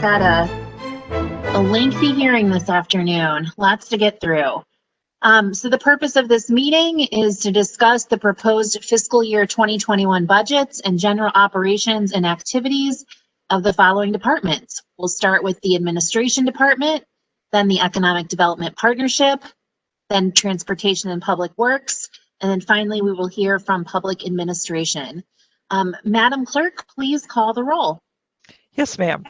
got a lengthy hearing this afternoon. Lots to get through. So the purpose of this meeting is to discuss the proposed fiscal year 2021 budgets and general operations and activities of the following departments. We'll start with the administration department, then the economic development partnership, then transportation and public works, and then finally we will hear from public administration. Madam Clerk, please call the roll. Yes, ma'am.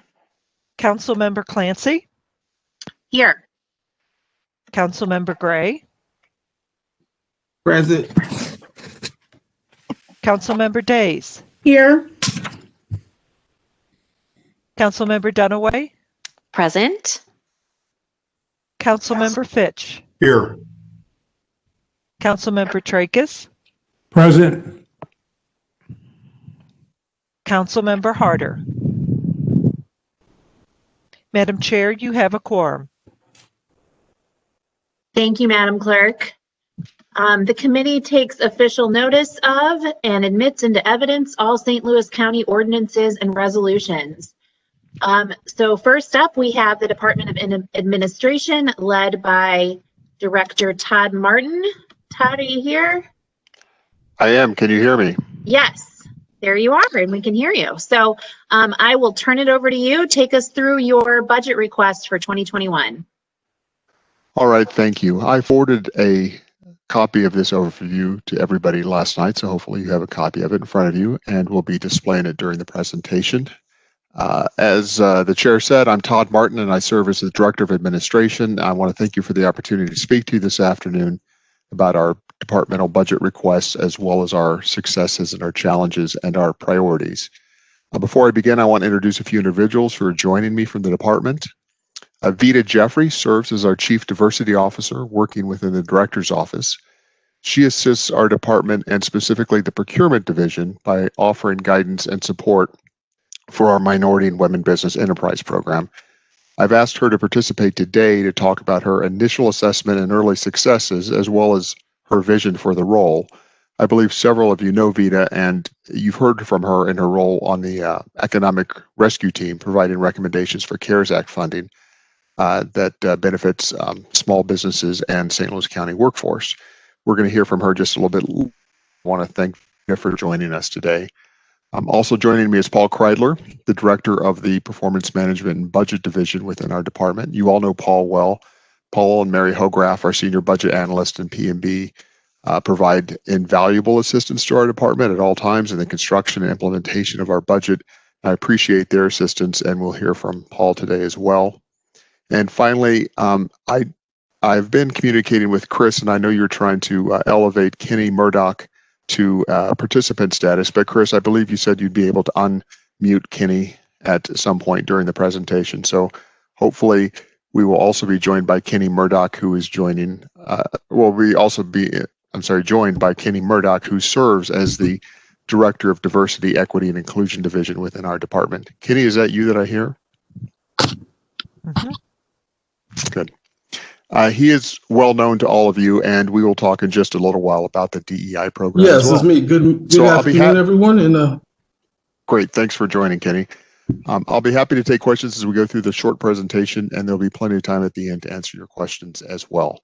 Councilmember Clancy. Here. Councilmember Gray. Present. Councilmember Days. Here. Councilmember Dunaway. Present. Councilmember Fitch. Here. Councilmember Tracus. Present. Councilmember Harder. Madam Chair, you have a quorum. Thank you, Madam Clerk. The committee takes official notice of and admits into evidence all St. Louis County ordinances and resolutions. So first up, we have the Department of Administration led by Director Todd Martin. Todd, are you here? I am. Can you hear me? Yes. There you are, and we can hear you. So I will turn it over to you. Take us through your budget request for 2021. All right, thank you. I forwarded a copy of this overview to everybody last night, so hopefully you have a copy of it in front of you, and we'll be displaying it during the presentation. As the chair said, I'm Todd Martin, and I serve as the Director of Administration. I want to thank you for the opportunity to speak to you this afternoon about our departmental budget requests, as well as our successes and our challenges and our priorities. Before I begin, I want to introduce a few individuals who are joining me from the department. Vita Jeffrey serves as our Chief Diversity Officer, working within the Director's Office. She assists our department and specifically the Procurement Division by offering guidance and support for our Minority and Women Business Enterprise Program. I've asked her to participate today to talk about her initial assessment and early successes, as well as her vision for the role. I believe several of you know Vita, and you've heard from her in her role on the Economic Rescue Team, providing recommendations for CARES Act funding that benefits small businesses and St. Louis County workforce. We're going to hear from her just a little bit. I want to thank Vita for joining us today. Also joining me is Paul Kreidler, the Director of the Performance Management and Budget Division within our department. You all know Paul well. Paul and Mary Hograff, our Senior Budget Analyst in P&B, provide invaluable assistance to our department at all times in the construction and implementation of our budget. I appreciate their assistance, and we'll hear from Paul today as well. And finally, I've been communicating with Chris, and I know you're trying to elevate Kenny Murdoch to participant status, but Chris, I believe you said you'd be able to unmute Kenny at some point during the presentation. So hopefully we will also be joined by Kenny Murdoch, who is joining, joined by Kenny Murdoch, who serves as the Director of Diversity, Equity, and Inclusion Division within our department. Kenny, is that you that I hear? Mm-hmm. Good. He is well known to all of you, and we will talk in just a little while about the DEI program. Yes, it's me. Good afternoon, everyone. And great. Thanks for joining, Kenny. I'll be happy to take questions as we go through the short presentation, and there'll be plenty of time at the end to answer your questions as well.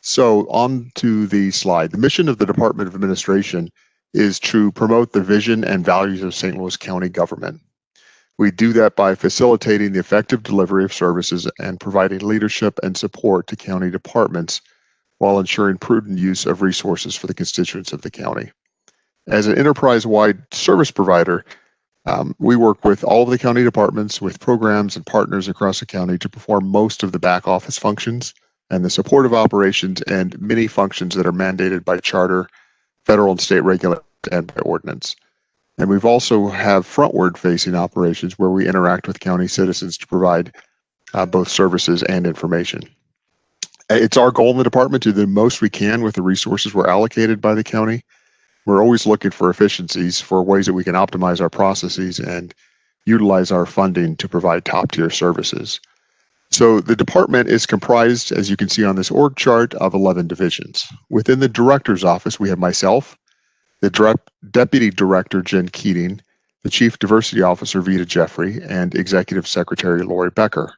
So on to the slide. The mission of the Department of Administration is to promote the vision and values of St. Louis County government. We do that by facilitating the effective delivery of services and providing leadership and support to county departments while ensuring prudent use of resources for the constituents of the county. As an enterprise-wide service provider, we work with all of the county departments with programs and partners across the county to perform most of the back office functions and the supportive operations and many functions that are mandated by charter, federal and state regulations, and by ordinance. And we've also have frontward facing operations where we interact with county citizens to provide both services and information. It's our goal in the department to do the most we can with the resources we're allocated by the county. We're always looking for efficiencies, for ways that we can optimize our processes and utilize our funding to provide top tier services. So the department is comprised, as you can see on this org chart, of 11 divisions. Within the director's office, we have myself, the Deputy Director, Jen Keating, the Chief Diversity Officer, Vita Jeffrey, and Executive Secretary, Lori Becker.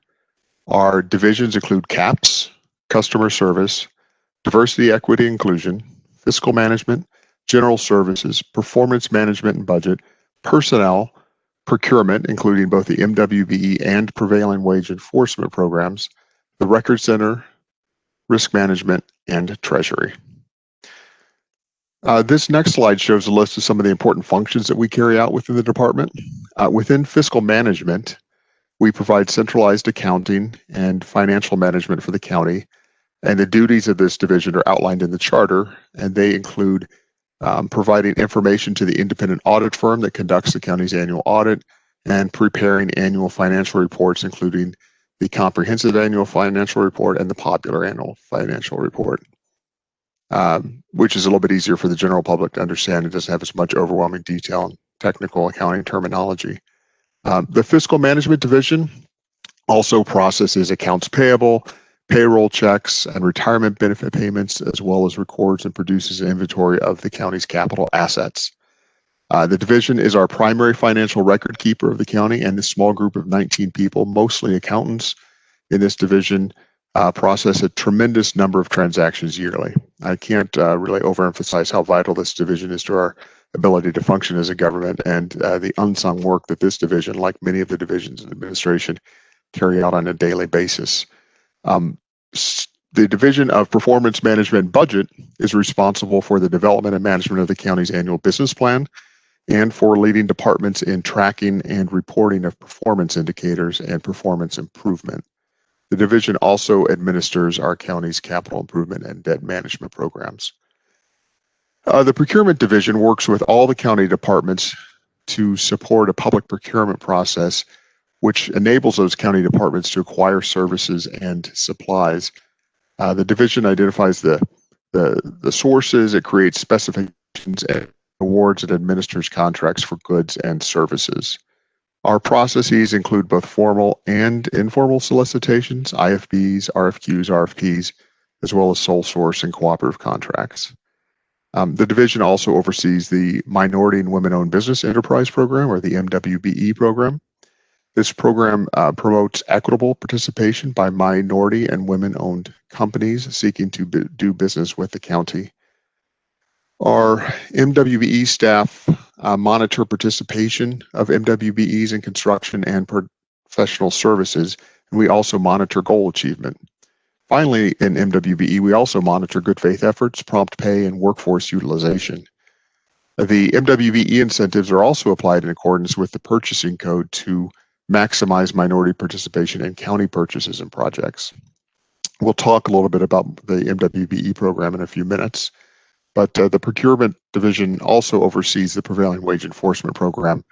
Our divisions include CAPS, Customer Service, Diversity, Equity, Inclusion, Fiscal Management, General Services, Performance Management and Budget, Personnel, Procurement, including both the MWBE and Prevailing Wage Enforcement programs, the Record Center, Risk Management, and Treasury. This next slide shows a list of some of the important functions that we carry out within the department. Within Fiscal Management, we provide centralized accounting and financial management for the county, and the duties of this division are outlined in the charter, and they include providing information to the independent audit firm that conducts the county's annual audit and preparing annual financial reports, including the comprehensive annual financial report and the popular annual financial report, which is a little bit easier for the general public to understand. It doesn't have as much overwhelming detail and technical accounting terminology. The Fiscal Management Division also processes accounts payable, payroll checks, and retirement benefit payments, as well as records and produces an inventory of the county's capital assets. The division is our primary financial record keeper of the county, and this small group of 19 people, mostly accountants in this division, process a tremendous number of transactions yearly. I can't really overemphasize how vital this division is to our ability to function as a government, and the unsung work that this division, like many of the divisions in administration, carry out on a daily basis. The Division of Performance Management and Budget is responsible for the development and management of the county's annual business plan and for leading departments in tracking and reporting of performance indicators and performance improvement. The division also administers our county's capital improvement and debt management programs. The Procurement Division works with all the county departments to support a public procurement process which enables those county departments to acquire services and supplies. The division identifies the sources, it creates specifications, and awards and administers contracts for goods and services. Our processes include both formal and informal solicitations, IFBs, RFQs, RFPs, as well as sole source and cooperative contracts. The division also oversees the Minority and Women-Owned Business Enterprise Program, or the MWBE program. This program promotes equitable participation by minority and women-owned companies seeking to do business with the county. Our MWBE staff monitor participation of MWBEs in construction and professional services, and we also monitor goal achievement. Finally, in MWBE, we also monitor good faith efforts, prompt pay, and workforce utilization. The MWBE incentives are also applied in accordance with the purchasing code to maximize minority participation in county purchases and projects. We'll talk a little bit about the MWBE program in a few minutes, but the Procurement Division also oversees the Prevailing Wage Enforcement Program,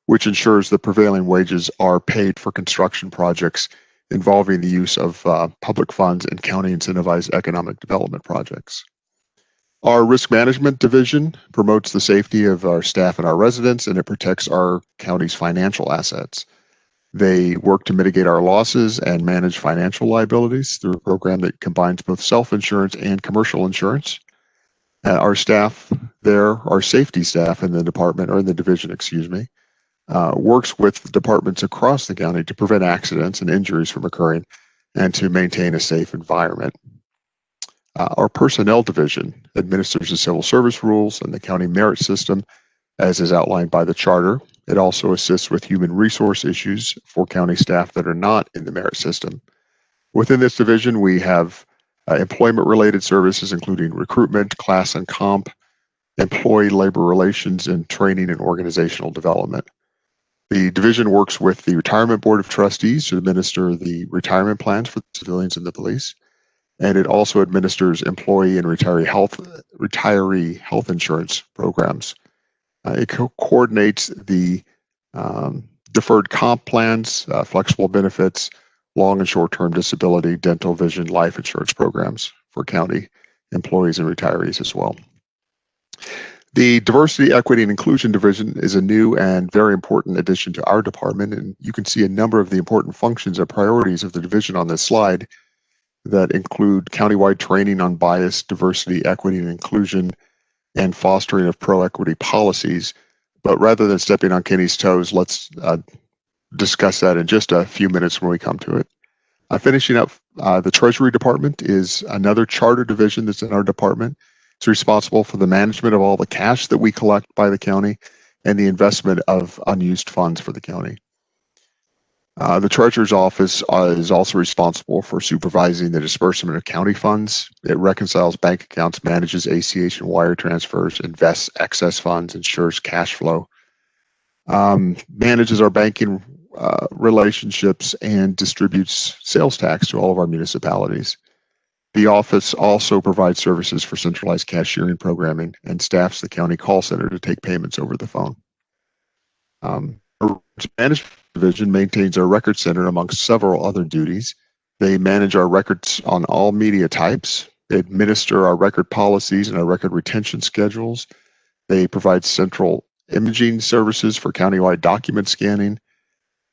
which ensures that prevailing wages are paid for construction projects involving the use of public funds and county incentivized economic development projects. Our Risk Management Division promotes the safety of our staff and our residents, and it protects our county's financial assets. They work to mitigate our losses and manage financial liabilities through a program that combines both self-insurance and commercial insurance. Our staff there, our safety staff in the department, or in the division, works with departments across the county to prevent accidents and injuries from occurring and to maintain a safe environment. Our Personnel Division administers the civil service rules and the county merit system as is outlined by the charter. It also assists with human resource issues for county staff that are not in the merit system. Within this division, we have employment-related services, including recruitment, class and comp, employee labor relations, and training and organizational development. The division works with the Retirement Board of Trustees to administer the retirement plans for the civilians and the police, and it also administers employee and retiree health insurance programs. It coordinates the deferred comp plans, flexible benefits, long and short-term disability, dental, vision, life insurance programs for county employees and retirees as well. The Diversity, Equity, and Inclusion Division is a new and very important addition to our department, and you can see a number of the important functions and priorities of the division on this slide that include countywide training on bias, diversity, equity, and inclusion, and fostering of pro-equity policies, But rather than stepping on Kenny's toes, let's discuss that in just a few minutes when we come to it. Finishing up, the Treasury Department is another charter division that's in our department. It's responsible for the management of all the cash that we collect by the county and the investment of unused funds for the county. The Treasurer's Office is also responsible for supervising the disbursement of county funds. It reconciles bank accounts, manages ACH and wire transfers, invests excess funds, ensures cash flow, manages our banking relationships, and distributes sales tax to all of our municipalities. The office also provides services for centralized cashiering programming and staffs the county call center to take payments over the phone. Our management division maintains our record center amongst several other duties. They manage our records on all media types. They administer our record policies and our record retention schedules. They provide central imaging services for countywide document scanning.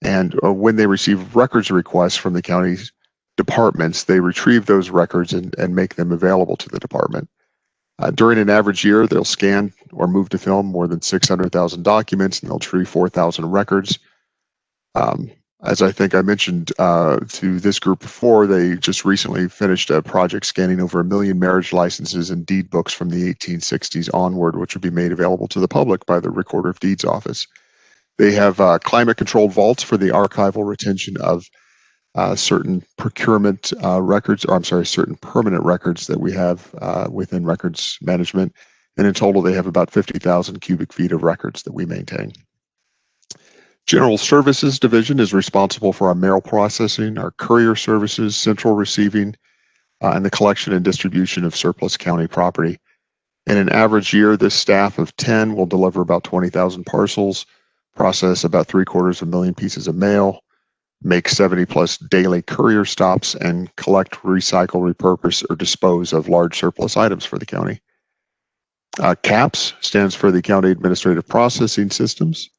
And when they receive records requests from the county's departments, they retrieve those records and make them available to the department. During an average year, they'll scan or move to film more than 600,000 documents, and they'll retrieve 4,000 records. As I think I mentioned to this group before, they just recently finished a project scanning over 1 million marriage licenses and deed books from the 1860s onward, which will be made available to the public by the Recorder of Deeds office. They have climate-controlled vaults for the archival retention of certain procurement records, or I'm sorry, certain permanent records that we have within records management. And in total, they have about 50,000 cubic feet of records that we maintain. General Services Division is responsible for our mail processing, our courier services, central receiving, and the collection and distribution of surplus county property. In an average year, this staff of 10 will deliver about 20,000 parcels, process about 750,000 pieces of mail, make 70+ daily courier stops, and collect, recycle, repurpose, or dispose of large surplus items for the county. CAPS stands for the County Administrative Processing Systems.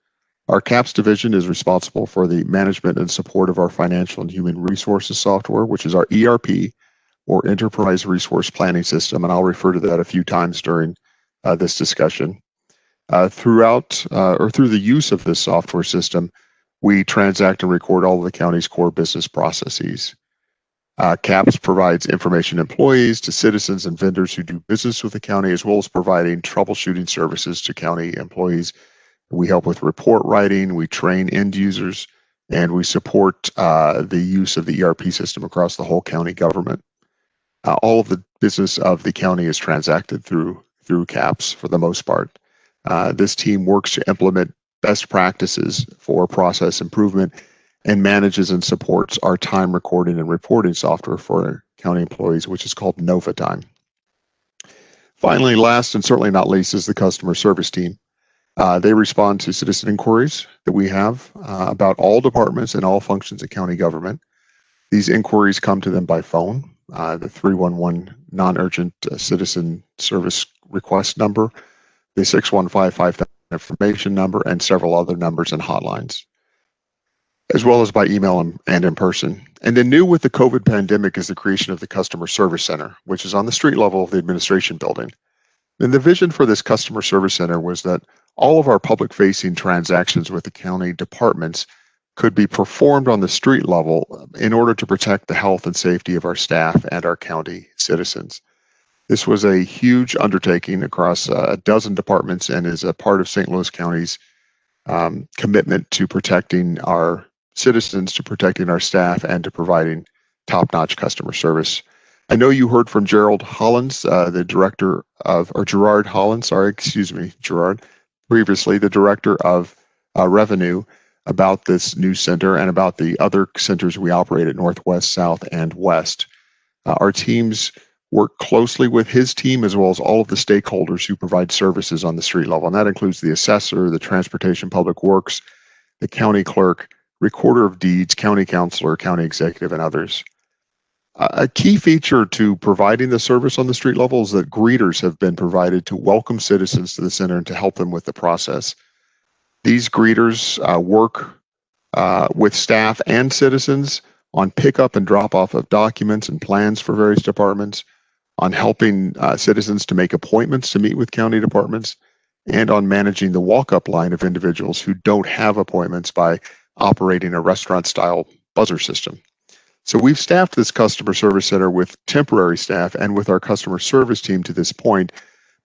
Our CAPS division is responsible for the management and support of our financial and human resources software, which is our ERP, or Enterprise Resource Planning System, and I'll refer to that a few times during this discussion. Through the use of this software system, we transact and record all of the county's core business processes. CAPS provides information employees to citizens and vendors who do business with the county, as well as providing troubleshooting services to county employees. We help with report writing, we train end users, and we support the use of the ERP system across the whole county government. All of the business of the county is transacted through CAPS for the most part. This team works to implement best practices for process improvement and manages and supports our time recording and reporting software for county employees, which is called NovaTime. Finally, last and certainly not least, is the customer service team. They respond to citizen inquiries that we have about all departments and all functions of county government. These inquiries come to them by phone, the 311 non-urgent citizen service request number, the 615-5000 information number, and several other numbers and hotlines, as well as by email and in person. And then new with the COVID pandemic is the creation of the Customer Service Center, which is on the street level of the administration building. And the vision for this Customer Service Center was that all of our public-facing transactions with the county departments could be performed on the street level in order to protect the health and safety of our staff and our county citizens. This was a huge undertaking across a dozen departments and is a part of St. Louis County's commitment to protecting our citizens, to protecting our staff, and to providing top-notch customer service. I know you heard from Gerard Hollins, previously the director of revenue, about this new center and about the other centers we operate at Northwest, South, and West. Our teams work closely with his team as well as all of the stakeholders who provide services on the street level, and that includes the assessor, the transportation public works, the county clerk, recorder of deeds, county counselor, county executive, and others. A key feature to providing the service on the street level is that greeters have been provided to welcome citizens to the center and to help them with the process. These greeters work with staff and citizens on pickup and drop off of documents and plans for various departments, on helping citizens to make appointments to meet with county departments, and on managing the walk-up line of individuals who don't have appointments by operating a restaurant-style buzzer system. So we've staffed this customer service center with temporary staff and with our customer service team to this point,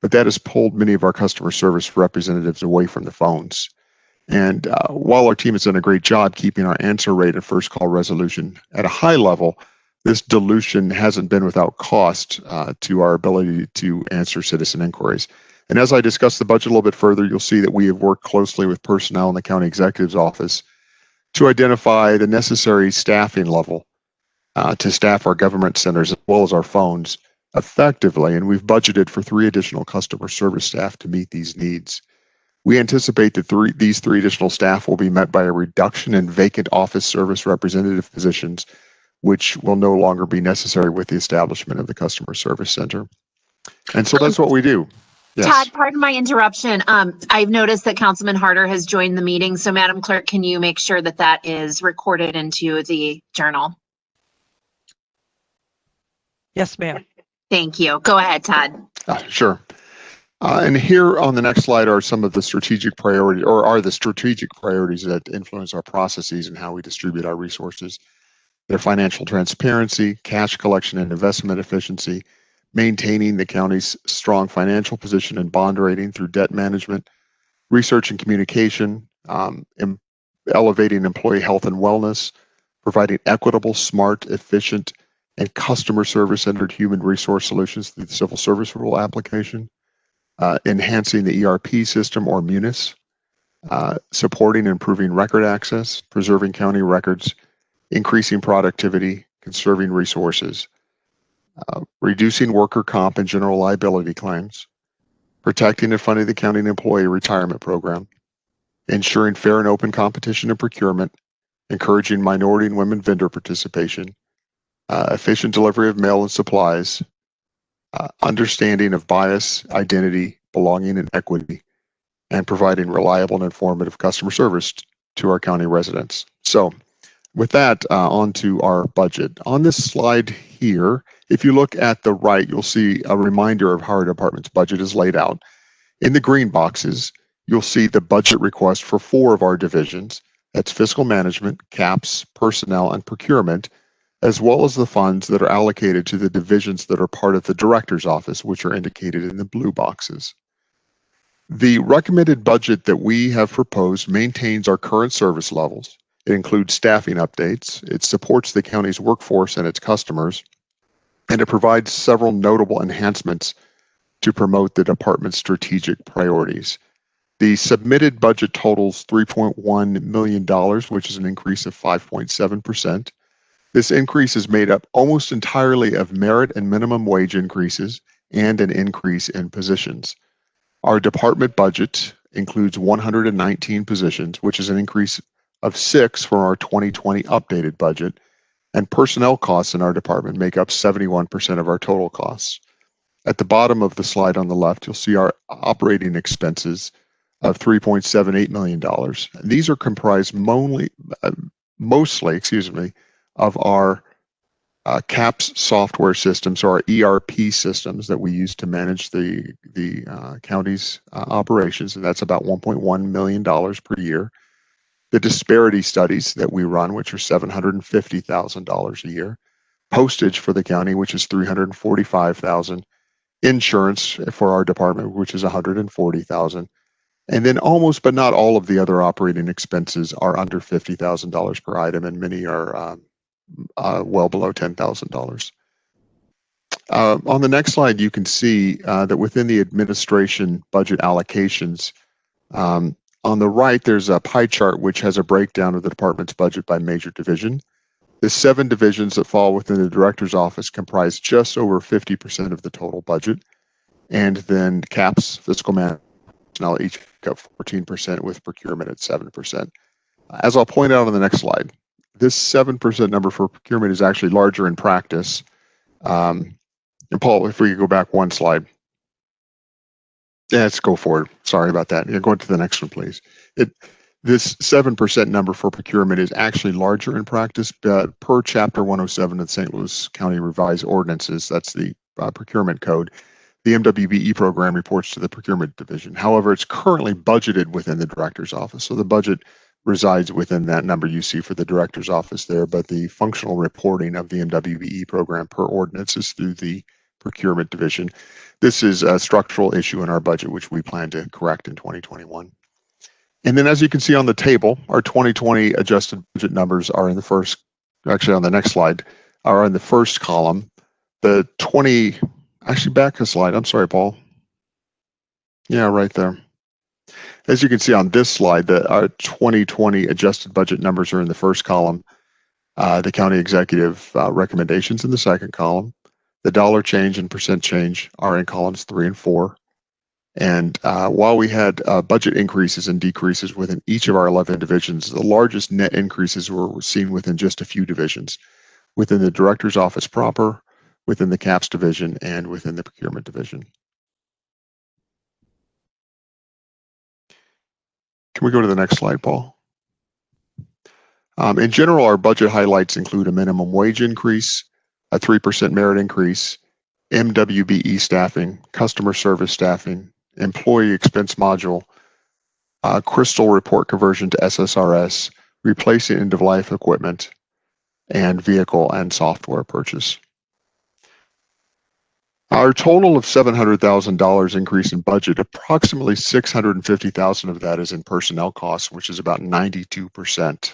but that has pulled many of our customer service representatives away from the phones. And while our team has done a great job keeping our answer rate and first call resolution at a high level, this dilution hasn't been without cost to our ability to answer citizen inquiries. And as I discuss the budget a little bit further, you'll see that we have worked closely with personnel in the county executive's office to identify the necessary staffing level to staff our government centers as well as our phones effectively. And we've budgeted for 3 additional customer service staff to meet these needs. We anticipate that these 3 additional staff will be met by a reduction in vacant office service representative positions, which will no longer be necessary with the establishment of the customer service center. And so that's what we do. Yes. Todd, pardon my interruption. I've noticed that Councilman Harder has joined the meeting. So Madam Clerk, can you make sure that that is recorded into the journal? Yes, ma'am. Thank you. Go ahead, Todd. Sure. And here on the next slide are some of the strategic priorities, or are the strategic priorities that influence our processes and how we distribute our resources. They're financial transparency, cash collection and investment efficiency, maintaining the county's strong financial position and bond rating through debt management, research and communication, elevating employee health and wellness, providing equitable, smart, efficient, and customer service-centered human resource solutions through the civil service rule application, enhancing the ERP system or MUNIS, supporting and improving record access, preserving county records, increasing productivity, conserving resources, reducing worker comp and general liability claims, protecting and funding the county employee retirement program, ensuring fair and open competition in procurement, encouraging minority and women vendor participation, efficient delivery of mail and supplies, understanding of bias, identity, belonging, and equity, and providing reliable and informative customer service to our county residents. So with that, on to our budget. On this slide here, if you look at the right, you'll see a reminder of how our department's budget is laid out. In the green boxes, you'll see the budget request for 4 of our divisions. That's fiscal management, CAPS, personnel, and procurement, as well as the funds that are allocated to the divisions that are part of the director's office, which are indicated in the blue boxes. The recommended budget that we have proposed maintains our current service levels. It includes staffing updates, it supports the county's workforce and its customers, and it provides several notable enhancements to promote the department's strategic priorities. The submitted budget totals $3.1 million, which is an increase of 5.7%. This increase is made up almost entirely of merit and minimum wage increases and an increase in positions. Our department budget includes 119 positions, which is an increase of 6 from our 2020 updated budget, and personnel costs in our department make up 71% of our total costs. At the bottom of the slide on the left, you'll see our operating expenses of $3.78 million. These are comprised mostly of our CAPS software systems, or our ERP systems that we use to manage the county's operations, and that's about $1.1 million per year. The disparity studies that we run, which are $750,000 a year. Postage for the county, which is $345,000. Insurance for our department, which is $140,000. And then almost, but not all of the other operating expenses are under $50,000 per item, and many are well below $10,000. On the next slide, you can see that within the administration budget allocations, on the right, there's a pie chart which has a breakdown of the department's budget by major division. The 7 divisions that fall within the director's office comprise just over 50% of the total budget. And then CAPS, fiscal management, each make up 14%, with procurement at 7%. As I'll point out on the next slide, this 7% number for procurement is actually larger in practice. And Paul, if we could go back one slide. Yeah, let's go forward. Sorry about that. Yeah, go to the next one, please. This 7% number for procurement is actually larger in practice, but per Chapter 107 of the St. Louis County Revised Ordinances, that's the procurement code, The MWBE program reports to the Procurement Division. However, it's currently budgeted within the Director's Office. So the budget resides within that number you see for the Director's Office there, but the functional reporting of the MWBE program per ordinance is through the Procurement Division. This is a structural issue in our budget, which we plan to correct in 2021. And then as you can see on the table, our 2020 adjusted budget numbers are in the first, actually on the next slide, are in the first column. The 20, actually back a slide, I'm sorry, Paul. Yeah, right there. As you can see on this slide, our 2020 adjusted budget numbers are in the first column. The county executive recommendations in the second column. The dollar change and percent change are in columns 3 and 4. And while we had budget increases and decreases within each of our 11 divisions, the largest net increases were seen within just a few divisions, within the Director's Office proper, within the CAPS division, and within the Procurement Division. Can we go to the next slide, Paul? In general, our budget highlights include a minimum wage increase, a 3% merit increase, MWBE staffing, customer service staffing, employee expense module, Crystal report conversion to SSRS, replacing end-of-life equipment, and vehicle and software purchase. Our total of $700,000 increase in budget, approximately $650,000 of that is in personnel costs, which is about 92%.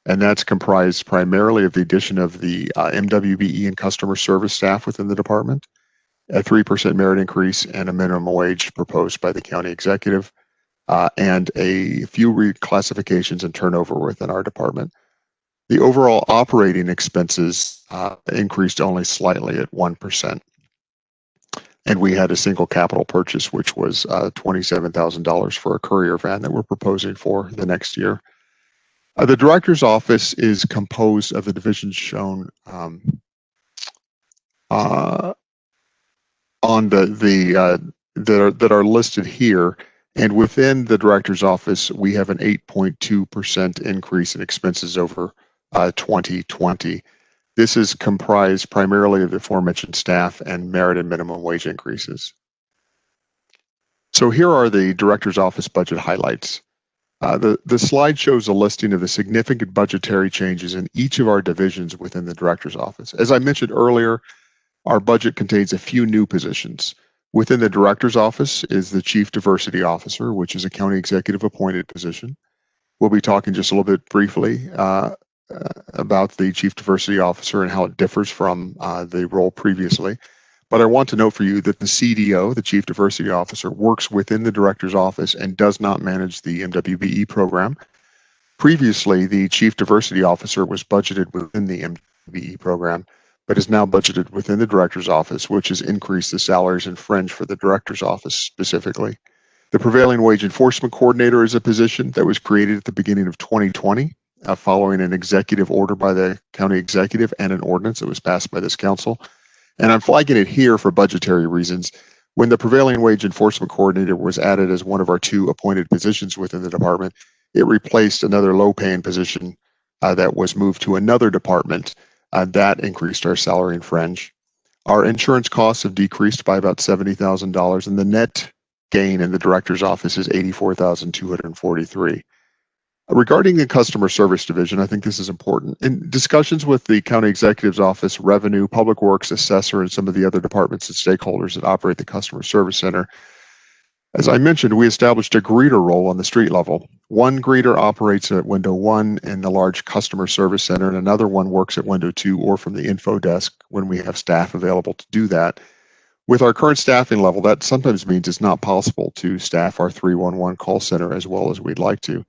And that's comprised primarily of the addition of the MWBE and customer service staff within the department, a 3% merit increase, and a minimum wage proposed by the county executive, and a few reclassifications and turnover within our department. The overall operating expenses increased only slightly at 1%. And we had a single capital purchase, which was $27,000 for a courier van that we're proposing for the next year. The Director's Office is composed of the divisions shown on that are listed here. And within the Director's Office, we have an 8.2% increase in expenses over 2020. This is comprised primarily of the aforementioned staff and merit and minimum wage increases. So here are the Director's Office budget highlights. The slide shows a listing of the significant budgetary changes in each of our divisions within the Director's Office. As I mentioned earlier, our budget contains a few new positions. Within the Director's Office is the Chief Diversity Officer, which is a county executive appointed position. We'll be talking just a little bit briefly about the Chief Diversity Officer and how it differs from the role previously. But I want to note for you that the CDO, the Chief Diversity Officer, works within the Director's Office and does not manage the MWBE program. Previously, the Chief Diversity Officer was budgeted within the MWBE program, but is now budgeted within the Director's Office, which has increased the salaries and fringe for the Director's Office specifically. The Prevailing Wage Enforcement Coordinator is a position that was created at the beginning of 2020, following an executive order by the county executive and an ordinance that was passed by this council. And I'm flagging it here for budgetary reasons. When the Prevailing Wage Enforcement Coordinator was added as one of our 2 appointed positions within the department, it replaced another low-paying position that was moved to another department. That increased our salary and fringe. Our insurance costs have decreased by about $70,000, and the net gain in the Director's Office is $84,243. Regarding the Customer Service Division, I think this is important. In discussions with the County Executive's Office, Revenue, Public Works, Assessor, and some of the other departments and stakeholders that operate the Customer Service Center, as I mentioned, we established a greeter role on the street level. One greeter operates at window 1 in the large Customer Service Center, and another one works at window 2 or from the info desk when we have staff available to do that. With our current staffing level, that sometimes means it's not possible to staff our 311 call center as well as we'd like to.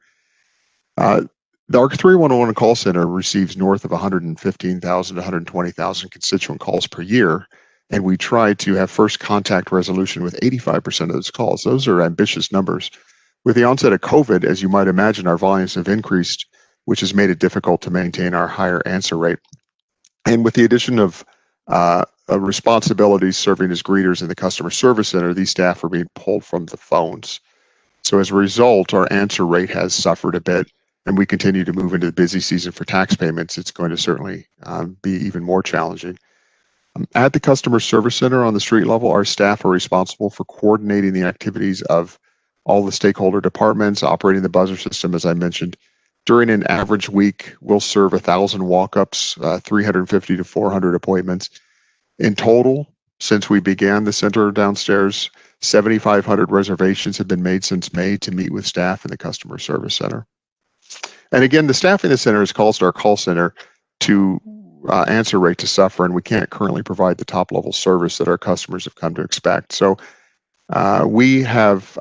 Our 311 call center receives north of 115,000 to 120,000 constituent calls per year, and we try to have first contact resolution with 85% of those calls. Those are ambitious numbers. With the onset of COVID, as you might imagine, our volumes have increased, which has made it difficult to maintain our higher answer rate. And with the addition of responsibilities serving as greeters in the Customer Service Center, these staff are being pulled from the phones. So as a result, our answer rate has suffered a bit, and we continue to move into the busy season for tax payments. It's going to certainly be even more challenging. At the Customer Service Center on the street level, our staff are responsible for coordinating the activities of all the stakeholder departments, operating the buzzer system, as I mentioned. During an average week, we'll serve 1,000 walk-ups, 350 to 400 appointments. In total, since we began the center downstairs, 7,500 reservations have been made since May to meet with staff in the Customer Service Center. And again, the staff in the center has called our call center to answer rate to suffer, and we can't currently provide the top level service that our customers have come to expect. So we have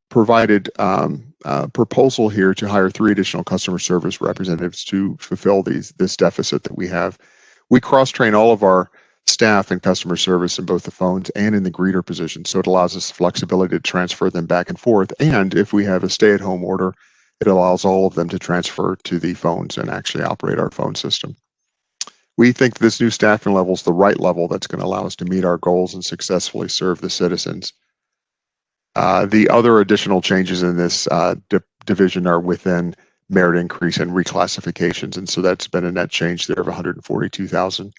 provided a proposal here to hire 3 additional customer service representatives to fulfill this deficit that we have. We cross-train all of our staff in customer service in both the phones and in the greeter position, so it allows us flexibility to transfer them back and forth. And if we have a stay-at-home order, it allows all of them to transfer to the phones and actually operate our phone system. We think this new staffing level is the right level that's going to allow us to meet our goals and successfully serve the citizens. The other additional changes in this division are within merit increase and reclassifications, and so that's been a net change there of $142,000.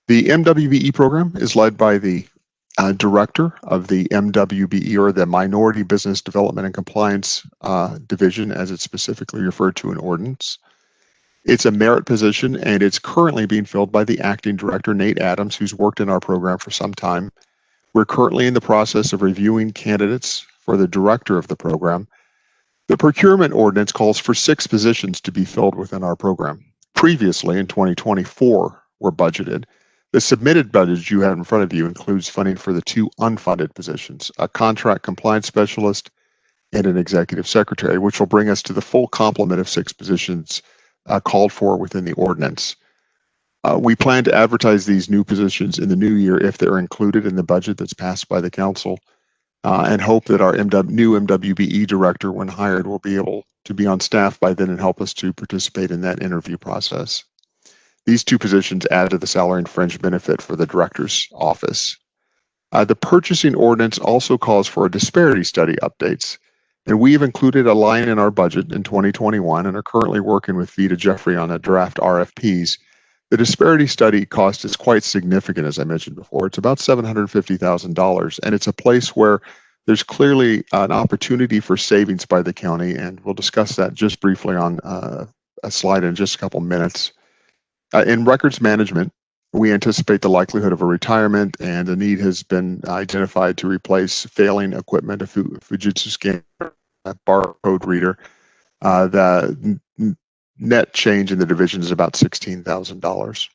The MWBE program is led by the director of the MWBE, or the Minority Business Development and Compliance Division, as it's specifically referred to in ordinance. It's a merit position, and it's currently being filled by the acting director, Nate Adams, who's worked in our program for some time. We're currently in the process of reviewing candidates for the director of the program. The procurement ordinance calls for 6 positions to be filled within our program. Previously, in 2024, were budgeted. The submitted budget you have in front of you includes funding for the 2 unfunded positions, a contract compliance specialist and an executive secretary, which will bring us to the full complement of 6 positions called for within the ordinance. We plan to advertise these new positions in the new year if they're included in the budget that's passed by the council, and hope that our new MWBE director, when hired, will be able to be on staff by then and help us to participate in that interview process. These 2 positions add to the salary and fringe benefit for the director's office. The purchasing ordinance also calls for a disparity study updates, and we've included a line in our budget in 2021 and are currently working with Vita Jeffrey on a draft RFPs. The disparity study cost is quite significant, as I mentioned before. It's about $750,000, and it's a place where there's clearly an opportunity for savings by the county, and we'll discuss that just briefly on a slide in just a couple minutes. In records management, we anticipate the likelihood of a retirement, and a need has been identified to replace failing equipment, a Fujitsu scanner, a barcode reader. The net change in the division is about $16,000.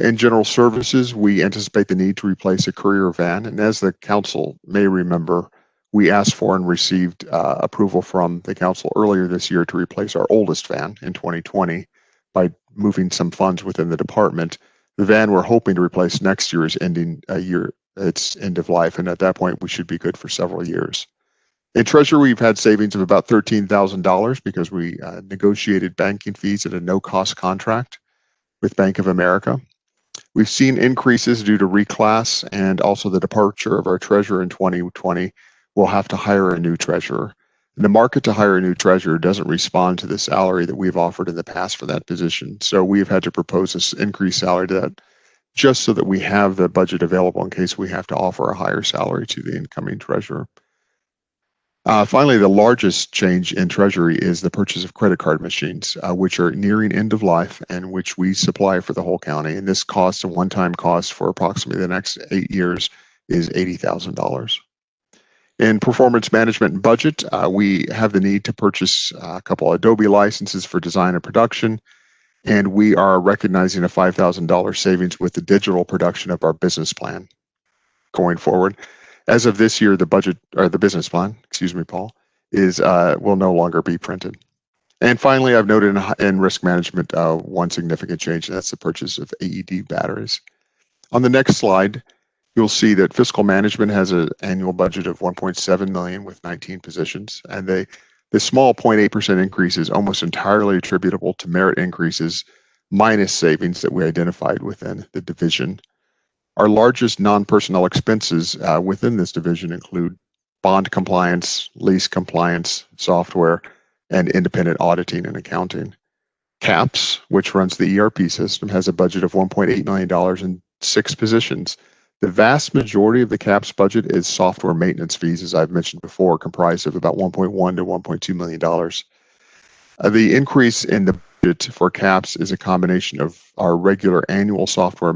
In general services, we anticipate the need to replace a courier van, and as the council may remember, we asked for and received approval from the council earlier this year to replace our oldest van in 2020 by moving some funds within the department. The van we're hoping to replace next year is ending its end of life, and at that point we should be good for several years. In Treasury, we've had savings of about $13,000 because we negotiated banking fees at a no-cost contract with Bank of America. We've seen increases due to reclass and also the departure of our treasurer in 2020. We'll have to hire a new treasurer. The market to hire a new treasurer doesn't respond to the salary that we've offered in the past for that position. So we've had to propose this increased salary to that just so that we have the budget available in case we have to offer a higher salary to the incoming treasurer. Finally, the largest change in Treasury is the purchase of credit card machines, which are nearing end of life and which we supply for the whole county. And this cost, a one-time cost for approximately the next 8 years, is $80,000. In performance management and budget, we have the need to purchase a couple of Adobe licenses for design and production, and we are recognizing a $5,000 savings with the digital production of our business plan going forward. As of this year, the budget, or the business plan, excuse me, Paul, is will no longer be printed. And finally, I've noted in risk management one significant change, and that's the purchase of AED batteries. On the next slide, you'll see that fiscal management has an annual budget of $1.7 million with 19 positions, and the small 0.8% increase is almost entirely attributable to merit increases minus savings that we identified within the division. Our largest non-personnel expenses within this division include bond compliance, lease compliance, software, and independent auditing and accounting. CAPS, which runs the ERP system, has a budget of $1.8 million and 6 positions. The vast majority of the CAPS budget is software maintenance fees, as I've mentioned before, comprised of about $1.1 to $1.2 million. The increase in the budget for CAPS is a combination of our regular annual software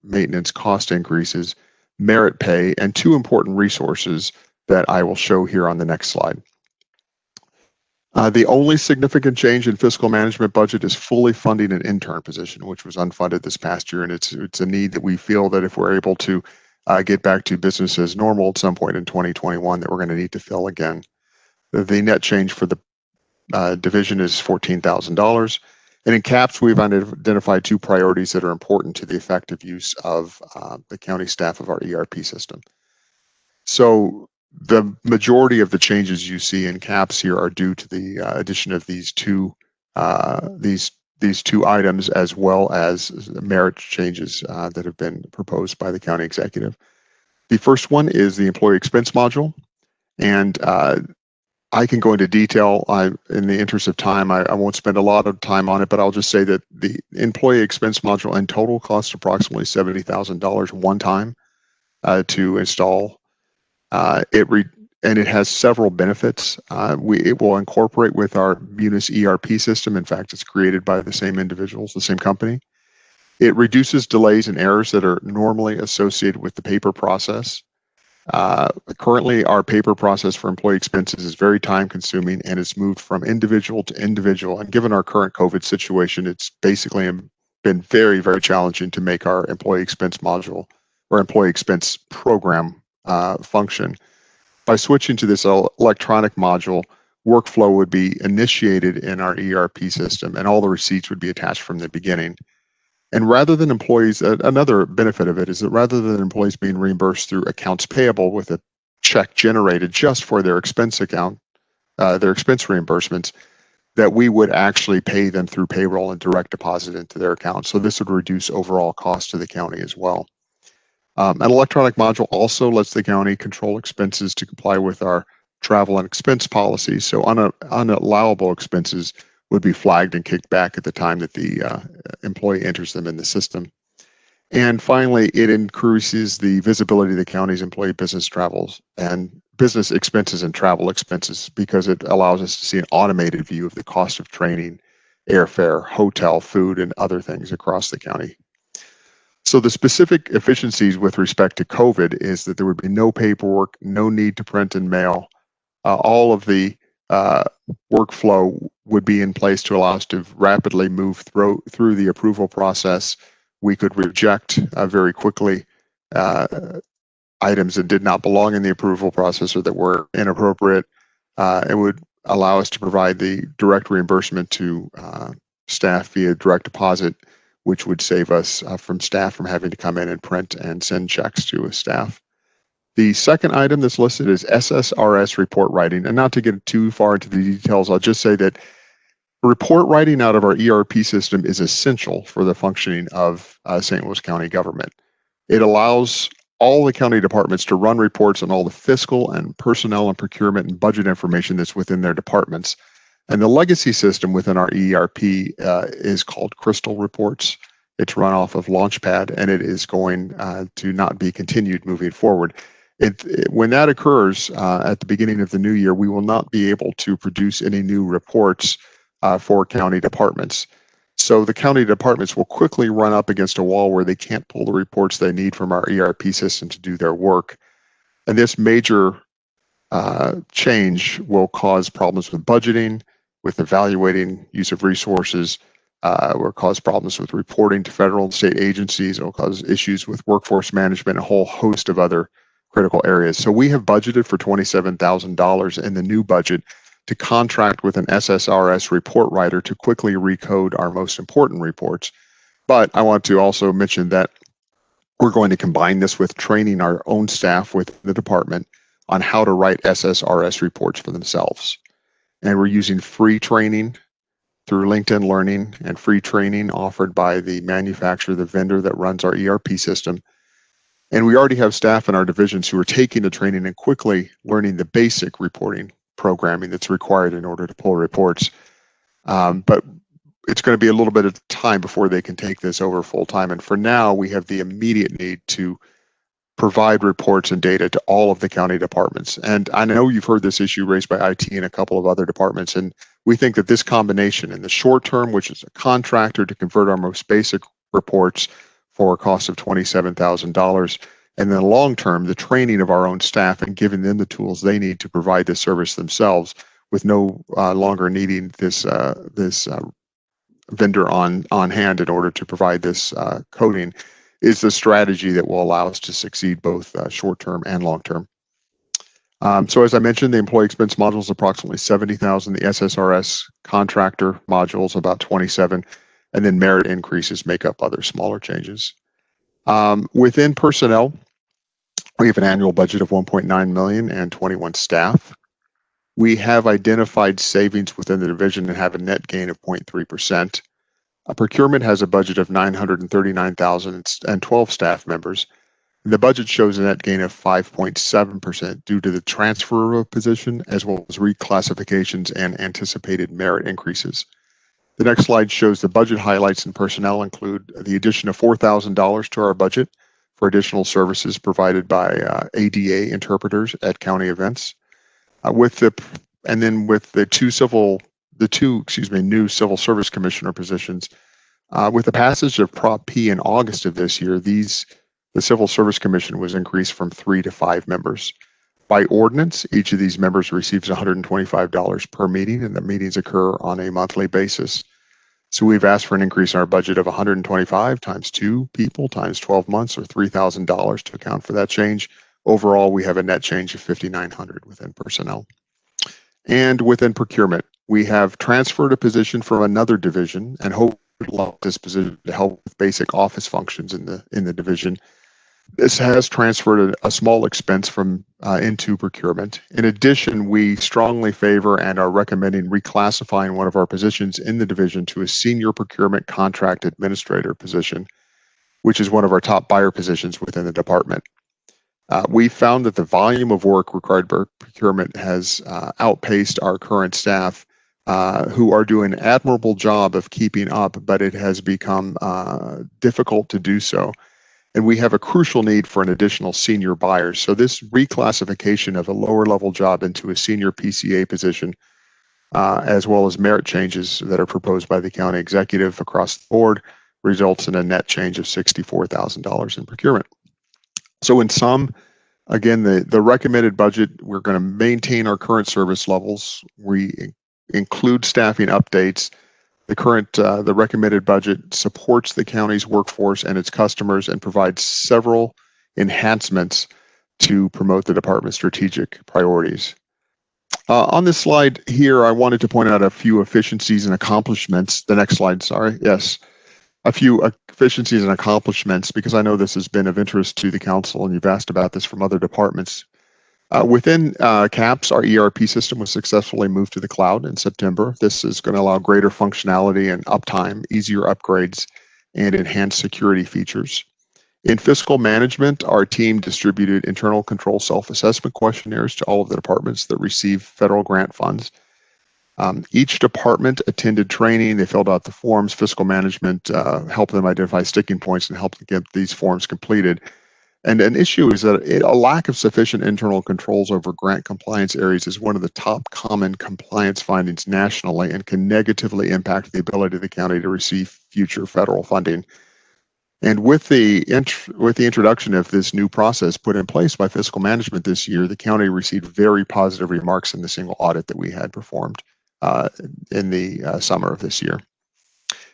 maintenance cost increases, merit pay, and 2 important resources that I will show here on the next slide. The only significant change in fiscal management budget is fully funding an intern position, which was unfunded this past year, and it's a need that we feel that if we're able to get back to business as normal at some point in 2021, that we're going to need to fill again. The net change for the division is $14,000, and in CAPS we've identified 2 priorities that are important to the effective use of the county staff of our ERP system. So the majority of the changes you see in CAPS here are due to the addition of these two items, as well as merit changes that have been proposed by the county executive. The first one is the employee expense module, and I can go into detail. In the interest of time, I won't spend a lot of time on it, but I'll just say that the employee expense module in total costs approximately $70,000 one time to install. It has several benefits. It will incorporate with our Munis ERP system. In fact, it's created by the same individuals, the same company. It reduces delays and errors that are normally associated with the paper process. Currently, our paper process for employee expenses is very time consuming, and it's moved from individual to individual. And given our current COVID situation, it's basically been very, very challenging to make our employee expense module or employee expense program function. By switching to this electronic module, workflow would be initiated in our ERP system, and all the receipts would be attached from the beginning. And rather than employees, another benefit of it is that rather than employees being reimbursed through accounts payable with a check generated just for their expense account, their expense reimbursements, that we would actually pay them through payroll and direct deposit into their account. So this would reduce overall cost to the county as well. An electronic module also lets the county control expenses to comply with our travel and expense policies. So unallowable expenses would be flagged and kicked back at the time that the employee enters them in the system. And finally, it increases the visibility of the county's employee business travels and business expenses and travel expenses, because it allows us to see an automated view of the cost of training, airfare, hotel, food, and other things across the county. So the specific efficiencies with respect to COVID is that there would be no paperwork, no need to print and mail. All of the workflow would be in place to allow us to rapidly move through the approval process. We could reject very quickly items that did not belong in the approval process or that were inappropriate. It would allow us to provide the direct reimbursement to staff via direct deposit, which would save us from staff from having to come in and print and send checks to a staff. The second item that's listed is SSRS report writing. And not to get too far into the details, I'll just say that report writing out of our ERP system is essential for the functioning of St. Louis County government. It allows all the county departments to run reports on all the fiscal and personnel and procurement and budget information that's within their departments. And the legacy system within our ERP is called Crystal Reports. It's run off of Launchpad, and it is going to not be continued moving forward. When that occurs at the beginning of the new year, we will not be able to produce any new reports for county departments. So the county departments will quickly run up against a wall where they can't pull the reports they need from our ERP system to do their work. And this major change will cause problems with budgeting, with evaluating use of resources, will cause problems with reporting to federal and state agencies. It will cause issues with workforce management, a whole host of other critical areas. So we have budgeted for $27,000 in the new budget to contract with an SSRS report writer to quickly recode our most important reports. But I want to also mention that we're going to combine this with training our own staff with the department on how to write SSRS reports for themselves. And we're using free training through LinkedIn Learning and free training offered by the manufacturer, the vendor that runs our ERP system. And we already have staff in our divisions who are taking the training and quickly learning the basic reporting programming that's required in order to pull reports. But it's going to be a little bit of time before they can take this over full time. And for now, we have the immediate need to provide reports and data to all of the county departments. And I know you've heard this issue raised by IT and a couple of other departments, and we think that this combination in the short term, which is a contractor to convert our most basic reports for a cost of $27,000, and then long term, the training of our own staff and giving them the tools they need to provide this service themselves with no longer needing this vendor on hand in order to provide this coding, is the strategy that will allow us to succeed both short-term and long-term. So as I mentioned, the employee expense module is approximately $70,000. The SSRS contractor module is about $27,000, and then merit increases make up other smaller changes. Within personnel, we have an annual budget of $1.9 million and 21 staff. We have identified savings within the division and have a net gain of 0.3%. Procurement has a budget of $939,000 and 12 staff members. The budget shows a net gain of 5.7% due to the transfer of a position, as well as reclassifications and anticipated merit increases. The next slide shows the budget highlights in personnel include the addition of $4,000 to our budget for additional services provided by ADA interpreters at county events. With the new civil service commissioner positions, with the passage of Prop P in August of this year, the Civil Service Commission was increased from 3 to 5 members. By ordinance, each of these members receives $125 per meeting, and the meetings occur on a monthly basis. So we've asked for an increase in our budget of 125 times 2 people times 12 months, or $3,000 to account for that change. Overall, we have a net change of $5,900 within personnel. And within procurement, we have transferred a position from another division and hope this position to help with basic office functions in the division. This has transferred a small expense from into procurement. In addition, we strongly favor and are recommending reclassifying one of our positions in the division to a senior procurement contract administrator position, which is one of our top buyer positions within the department. We found that the volume of work required by procurement has outpaced our current staff, who are doing an admirable job of keeping up, but it has become difficult to do so. And we have a crucial need for an additional senior buyer. So this reclassification of a lower level job into a senior PCA position, as well as merit changes that are proposed by the county executive across the board, results in a net change of $64,000 in procurement. So in sum, again, the recommended budget, we're going to maintain our current service levels. We include staffing updates. The recommended budget supports the county's workforce and its customers and provides several enhancements to promote the department's strategic priorities. On this slide here, I wanted to point out a few efficiencies and accomplishments. The next slide, sorry. Yes. A few efficiencies and accomplishments, because I know this has been of interest to the council and you've asked about this from other departments. Within CAPS, our ERP system was successfully moved to the cloud in September. This is going to allow greater functionality and uptime, easier upgrades, and enhanced security features. In fiscal management, our team distributed internal control self-assessment questionnaires to all of the departments that receive federal grant funds. Each department attended training. They filled out the forms. Fiscal management helped them identify sticking points and helped get these forms completed. And an issue is that a lack of sufficient internal controls over grant compliance areas is one of the top common compliance findings nationally and can negatively impact the ability of the county to receive future federal funding. And with the introduction of this new process put in place by fiscal management this year, the county received very positive remarks in the single audit that we had performed in the summer of this year.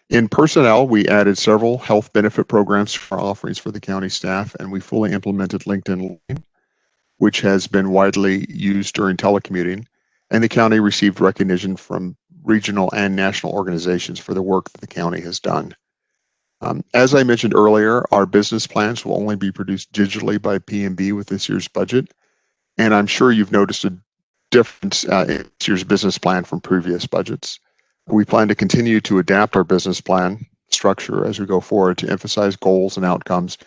In personnel, we added several health benefit programs for offerings for the county staff, and we fully implemented LinkedIn Learning, which has been widely used during telecommuting, and the county received recognition from regional and national organizations for the work that the county has done. As I mentioned earlier, our business plans will only be produced digitally by PMB with this year's budget, and I'm sure you've noticed a difference in this year's business plan from previous budgets. We plan to continue to adapt our business plan structure as we go forward to emphasize goals and outcomes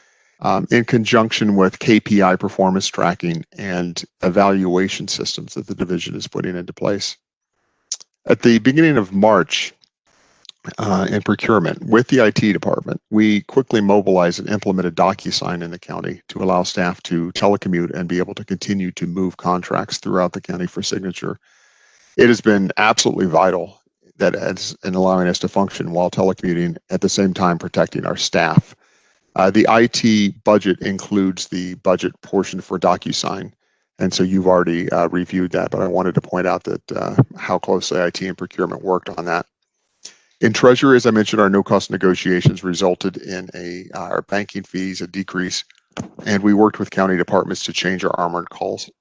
in conjunction with KPI performance tracking and evaluation systems that the division is putting into place. At the beginning of March, and procurement with the IT department, we quickly mobilized and implemented DocuSign in the county to allow staff to telecommute and be able to continue to move contracts throughout the county for signature. It has been absolutely vital that as in allowing us to function while telecommuting at the same time protecting our staff. The IT budget includes the budget portion for DocuSign. And so you've already reviewed that, but I wanted to point out that how closely IT and procurement worked on that. In Treasury, as I mentioned, our no-cost negotiations resulted in our banking fees, a decrease, and we worked with county departments to change our armored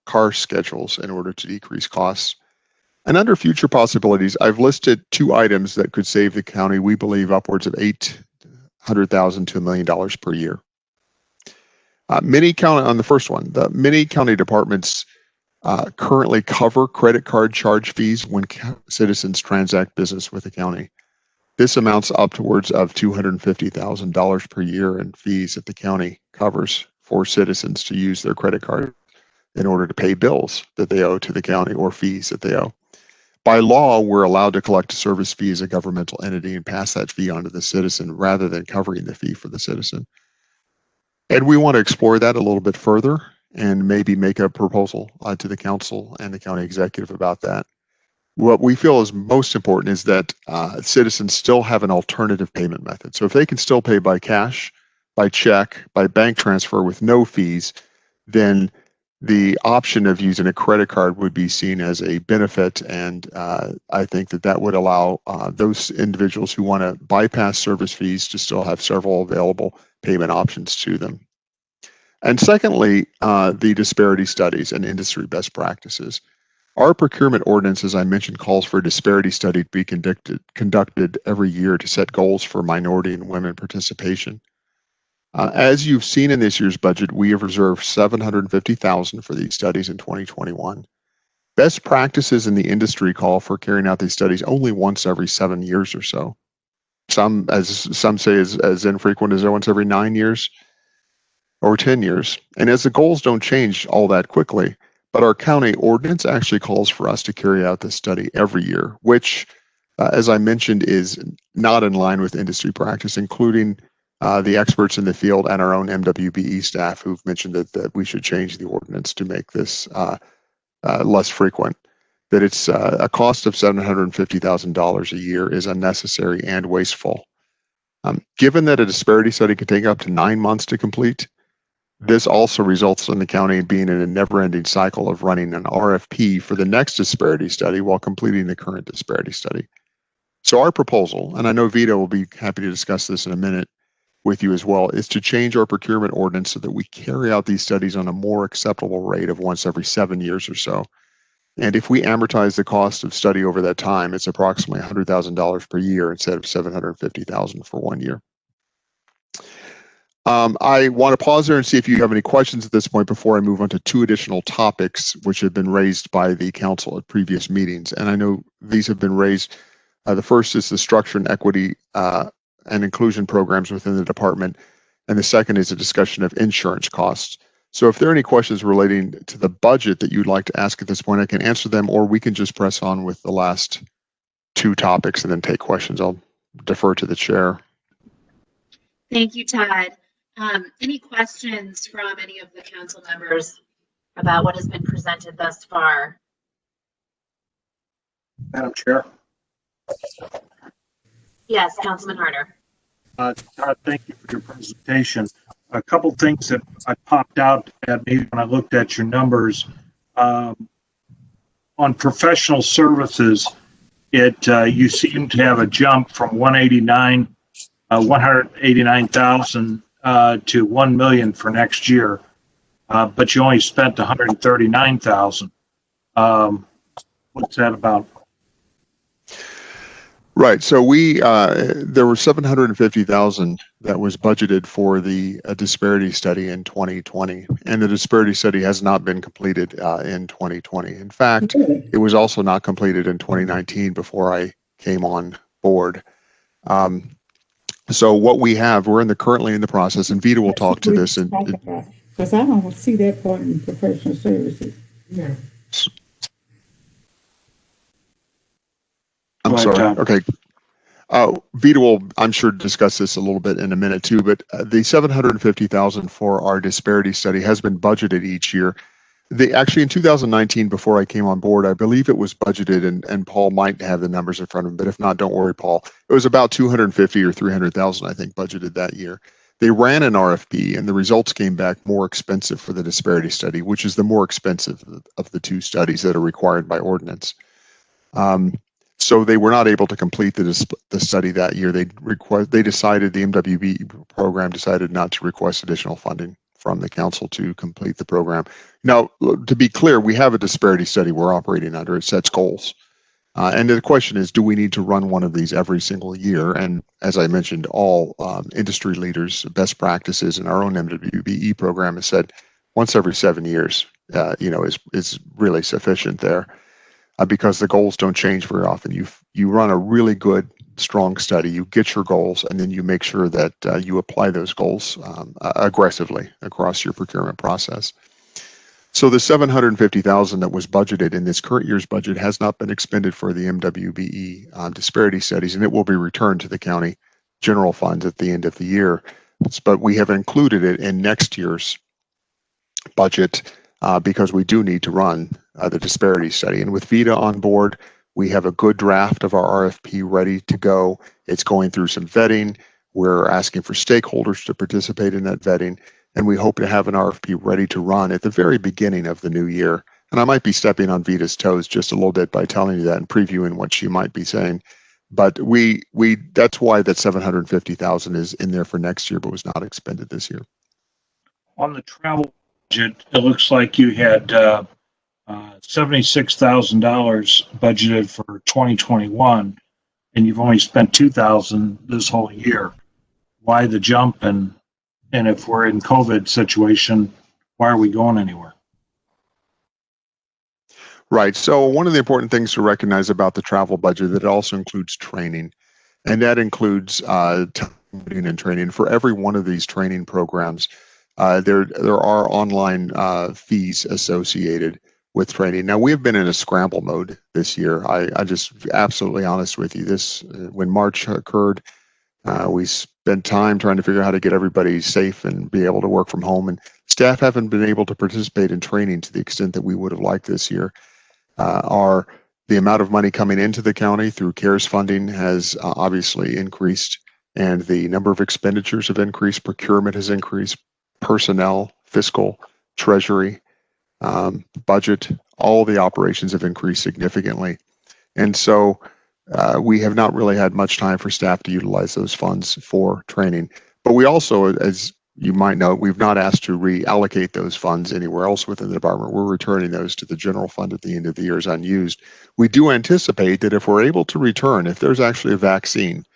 car schedules in order to decrease costs. And under future possibilities, I've listed 2 items that could save the county, we believe, upwards of $800,000 to $1 million per year. On the first one, many county departments currently cover credit card charge fees when citizens transact business with the county. This amounts upwards of $250,000 per year in fees that the county covers for citizens to use their credit card in order to pay bills that they owe to the county or fees that they owe. By law, we're allowed to collect a service fee as a governmental entity and pass that fee on to the citizen rather than covering the fee for the citizen. And we want to explore that a little bit further and maybe make a proposal to the council and the county executive about that. What we feel is most important is that citizens still have an alternative payment method. So if they can still pay by cash, by check, by bank transfer with no fees, then the option of using a credit card would be seen as a benefit. And I think that would allow those individuals who want to bypass service fees to still have several available payment options to them. And secondly, the disparity studies and industry best practices. Our procurement ordinance, as I mentioned, calls for a disparity study to be conducted every year to set goals for minority and women participation. As you've seen in this year's budget, we have reserved $750,000 for these studies in 2021. Best practices in the industry call for carrying out these studies only once every 7 years or so. Some say as infrequent as once every 9 years or 10 years. And as the goals don't change all that quickly, but our county ordinance actually calls for us to carry out this study every year, which, as I mentioned, is not in line with industry practice, including the experts in the field and our own MWBE staff who've mentioned that we should change the ordinance to make this less frequent. That it's a cost of $750,000 a year is unnecessary and wasteful. Given that a disparity study can take up to 9 months to complete, this also results in the county being in a never-ending cycle of running an RFP for the next disparity study while completing the current disparity study. So our proposal, and I know Vito will be happy to discuss this in a minute with you as well, is to change our procurement ordinance so that we carry out these studies on a more acceptable rate of once every 7 years or so. And if we amortize the cost of study over that time, it's approximately $100,000 per year instead of $750,000 for 1 year. I want to pause there and see if you have any questions at this point before I move on to 2 additional topics which have been raised by the council at previous meetings. And I know these have been raised. The first is the structure and equity and inclusion programs within the department. And the second is a discussion of insurance costs. So if there are any questions relating to the budget that you'd like to ask at this point, I can answer them, or we can just press on with the last 2 topics and then take questions. I'll defer to the chair. Thank you, Todd. Any questions from any of the council members about what has been presented thus far? Madam Chair. Yes, Councilman Harder. Todd, thank you for your presentation. A couple things that I popped out at me when I looked at your numbers. On professional services, you seem to have a jump from 189,000 to 1 million for next year, but you only spent 139,000. What's that about? Right. So there were 750,000 that was budgeted for the disparity study in 2020, and the disparity study has not been completed in 2020. In fact, it was also not completed in 2019 before I came on board. So what we have, we're currently in the process, and Vita will talk to this. Because I don't see that part in professional services. Yeah. I'm sorry. Okay. Vita will, I'm sure, discuss this a little bit in a minute too, but the $750,000 for our disparity study has been budgeted each year. Actually, in 2019, before I came on board, I believe it was budgeted, and Paul might have the numbers in front of him, but if not, don't worry, Paul. It was about 250 or 300,000, I think, budgeted that year. They ran an RFP, and the results came back more expensive for the disparity study, which is the more expensive of the two studies that are required by ordinance. So they were not able to complete the study that year. The MWB program decided not to request additional funding from the council to complete the program. Now, to be clear, we have a disparity study we're operating under. It sets goals. And the question is, do we need to run one of these every single year? And as I mentioned, all industry leaders, best practices in our own MWBE program has said once every 7 years, is really sufficient there. Because the goals don't change very often. You run a really good, strong study, you get your goals, and then you make sure that you apply those goals aggressively across your procurement process. So the $750,000 that was budgeted in this current year's budget has not been expended for the MWBE disparity studies, and it will be returned to the county general funds at the end of the year. But we have included it in next year's budget because we do need to run the disparity study. And with Vita on board, we have a good draft of our RFP ready to go. It's going through some vetting. We're asking for stakeholders to participate in that vetting, and we hope to have an RFP ready to run at the very beginning of the new year. And I might be stepping on Vita's toes just a little bit by telling you that and previewing what she might be saying. But that's why that $750,000 is in there for next year, but was not expended this year. On the travel budget, it looks like you had $76,000 budgeted for 2021, and you've only spent $2,000 this whole year. Why the jump? And if we're in COVID situation, why are we going anywhere? Right. So one of the important things to recognize about the travel budget that it also includes training, and that includes training and training. For every one of these training programs, there are online fees associated with training. Now, we have been in a scramble mode this year. I just absolutely honest with you. When March occurred, we spent time trying to figure out how to get everybody safe and be able to work from home. And staff haven't been able to participate in training to the extent that we would have liked this year. The amount of money coming into the county through CARES funding has obviously increased, and the number of expenditures have increased. Procurement has increased. Personnel, fiscal, treasury, budget, all the operations have increased significantly. And so we have not really had much time for staff to utilize those funds for training. But we also, as you might know, we've not asked to reallocate those funds anywhere else within the department. We're returning those to the general fund at the end of the year as unused. We do anticipate that if we're able to return, if there's actually a vaccine,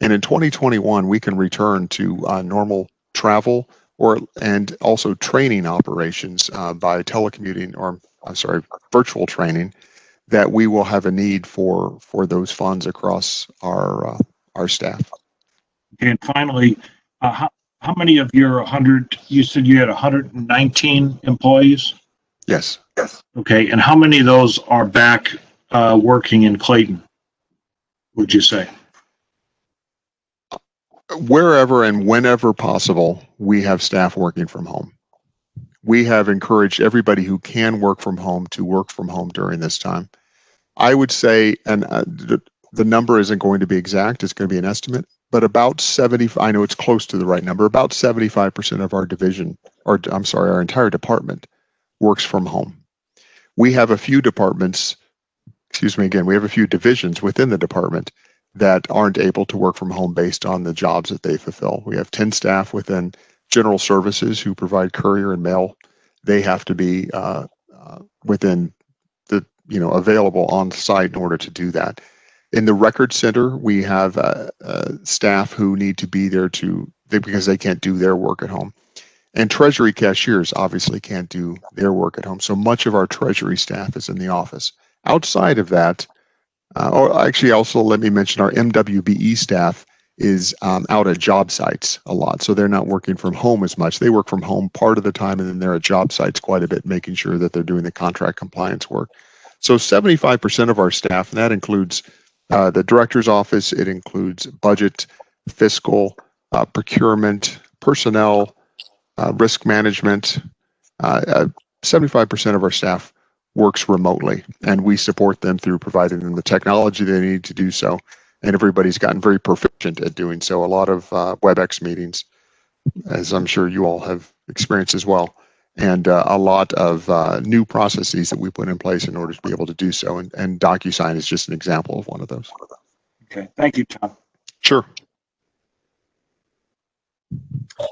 and in 2021 we can return to normal travel and also training operations by telecommuting, or virtual training, that we will have a need for those funds across our staff. And finally, how many of your 100, you said you had 119 employees? Yes. Okay, and how many of those are back working in Clayton, would you say? Wherever and whenever possible, we have staff working from home. We have encouraged everybody who can work from home to work from home during this time. I would say, and the number isn't going to be exact, it's going to be an estimate, but about 70, I know it's close to the right number, about 75% of our division, our entire department works from home. We have a few departments, we have a few divisions within the department that aren't able to work from home based on the jobs that they fulfill. We have 10 staff within general services who provide courier and mail. They have to be within the, available on site in order to do that. In the record center, we have staff who need to be there because they can't do their work at home. And treasury cashiers obviously can't do their work at home. So much of our treasury staff is in the office. Outside of that, also let me mention our MWBE staff is out at job sites a lot. So they're not working from home as much. They work from home part of the time, and then they're at job sites quite a bit, making sure that they're doing the contract compliance work. So 75% of our staff, and that includes The director's office, it includes budget, fiscal, procurement, personnel, risk management. 75% of our staff works remotely, and we support them through providing them the technology they need to do so. And everybody's gotten very proficient at doing so. A lot of WebEx meetings, as I'm sure you all have experienced as well, and a lot of new processes that we put in place in order to be able to do so. And DocuSign is just an example of one of those. Okay, thank you, Tom. Sure.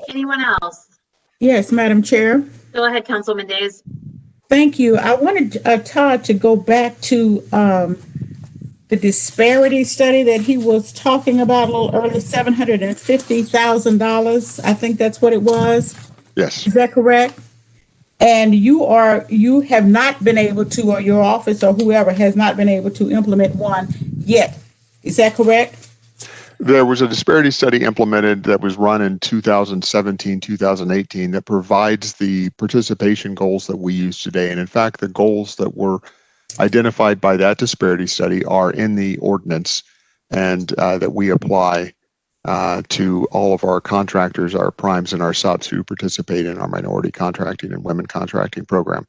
Anyone else? Yes, Madam Chair. Go ahead, Councilman Days. Thank you. I wanted Todd to go back to the disparity study that he was talking about a little earlier, $750,000. I think that's what it was. Yes. Is that correct? And you have not been able to, or your office or whoever has not been able to implement one yet. Is that correct? There was a disparity study implemented that was run in 2017, 2018 that provides the participation goals that we use today. And in fact, the goals that were identified by that disparity study are in the ordinance, and that we apply to all of our contractors, our primes, and our subs who participate in our minority contracting and women contracting program.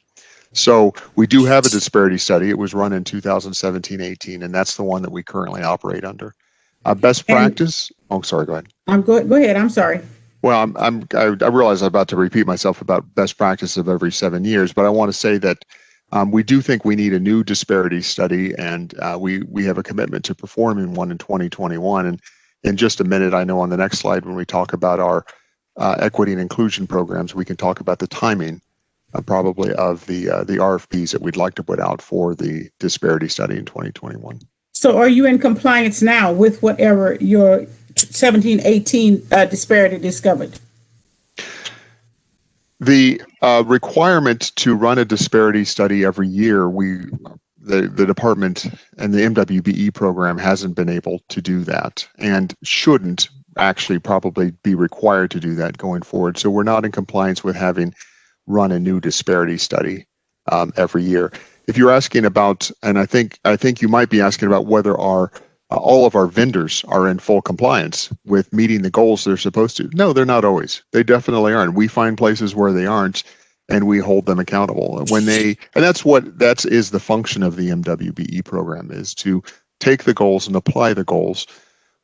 So we do have a disparity study. It was run in 2017-18, and that's the one that we currently operate under. Best practice. Oh, sorry. Go ahead. Go ahead. I'm sorry. Well, I realize I'm about to repeat myself about best practice of every 7 years, but I want to say that we do think we need a new disparity study, and we have a commitment to performing one in 2021. And in just a minute, I know on the next slide when we talk about our equity and inclusion programs, we can talk about the timing probably of the RFPs that we'd like to put out for the disparity study in 2021. So are you in compliance now with whatever your 17-18 disparity discovered? The requirement to run a disparity study every year, the department and the MWBE program hasn't been able to do that, and shouldn't actually probably be required to do that going forward. So we're not in compliance with having run a new disparity study every year. If you're asking about, and I think you might be asking about whether all of our vendors are in full compliance with meeting the goals they're supposed to. No, they're not always. They definitely aren't. We find places where they aren't, and we hold them accountable. And that is the function of the MWBE program, is to take the goals and apply the goals.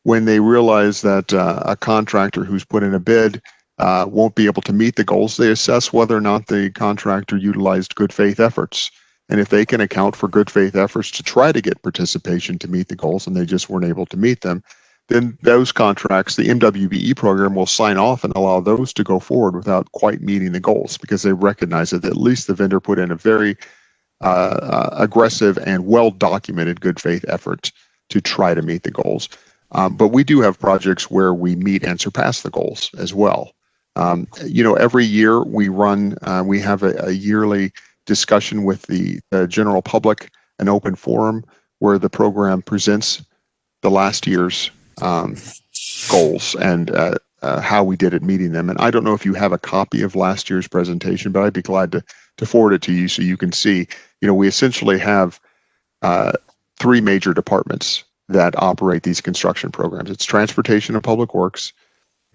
When they realize that a contractor who's put in a bid won't be able to meet the goals, they assess whether or not the contractor utilized good faith efforts. And if they can account for good faith efforts to try to get participation to meet the goals and they just weren't able to meet them, then those contracts, the MWBE program will sign off and allow those to go forward without quite meeting the goals, because they recognize that at least the vendor put in a very aggressive and well-documented good faith effort to try to meet the goals. But we do have projects where we meet and surpass the goals as well. Every year we have a yearly discussion with the general public, an open forum where the program presents the last year's goals and how we did at meeting them. And I don't know if you have a copy of last year's presentation, but I'd be glad to forward it to you so you can see. We essentially have 3 major departments that operate these construction programs. It's Transportation and Public Works,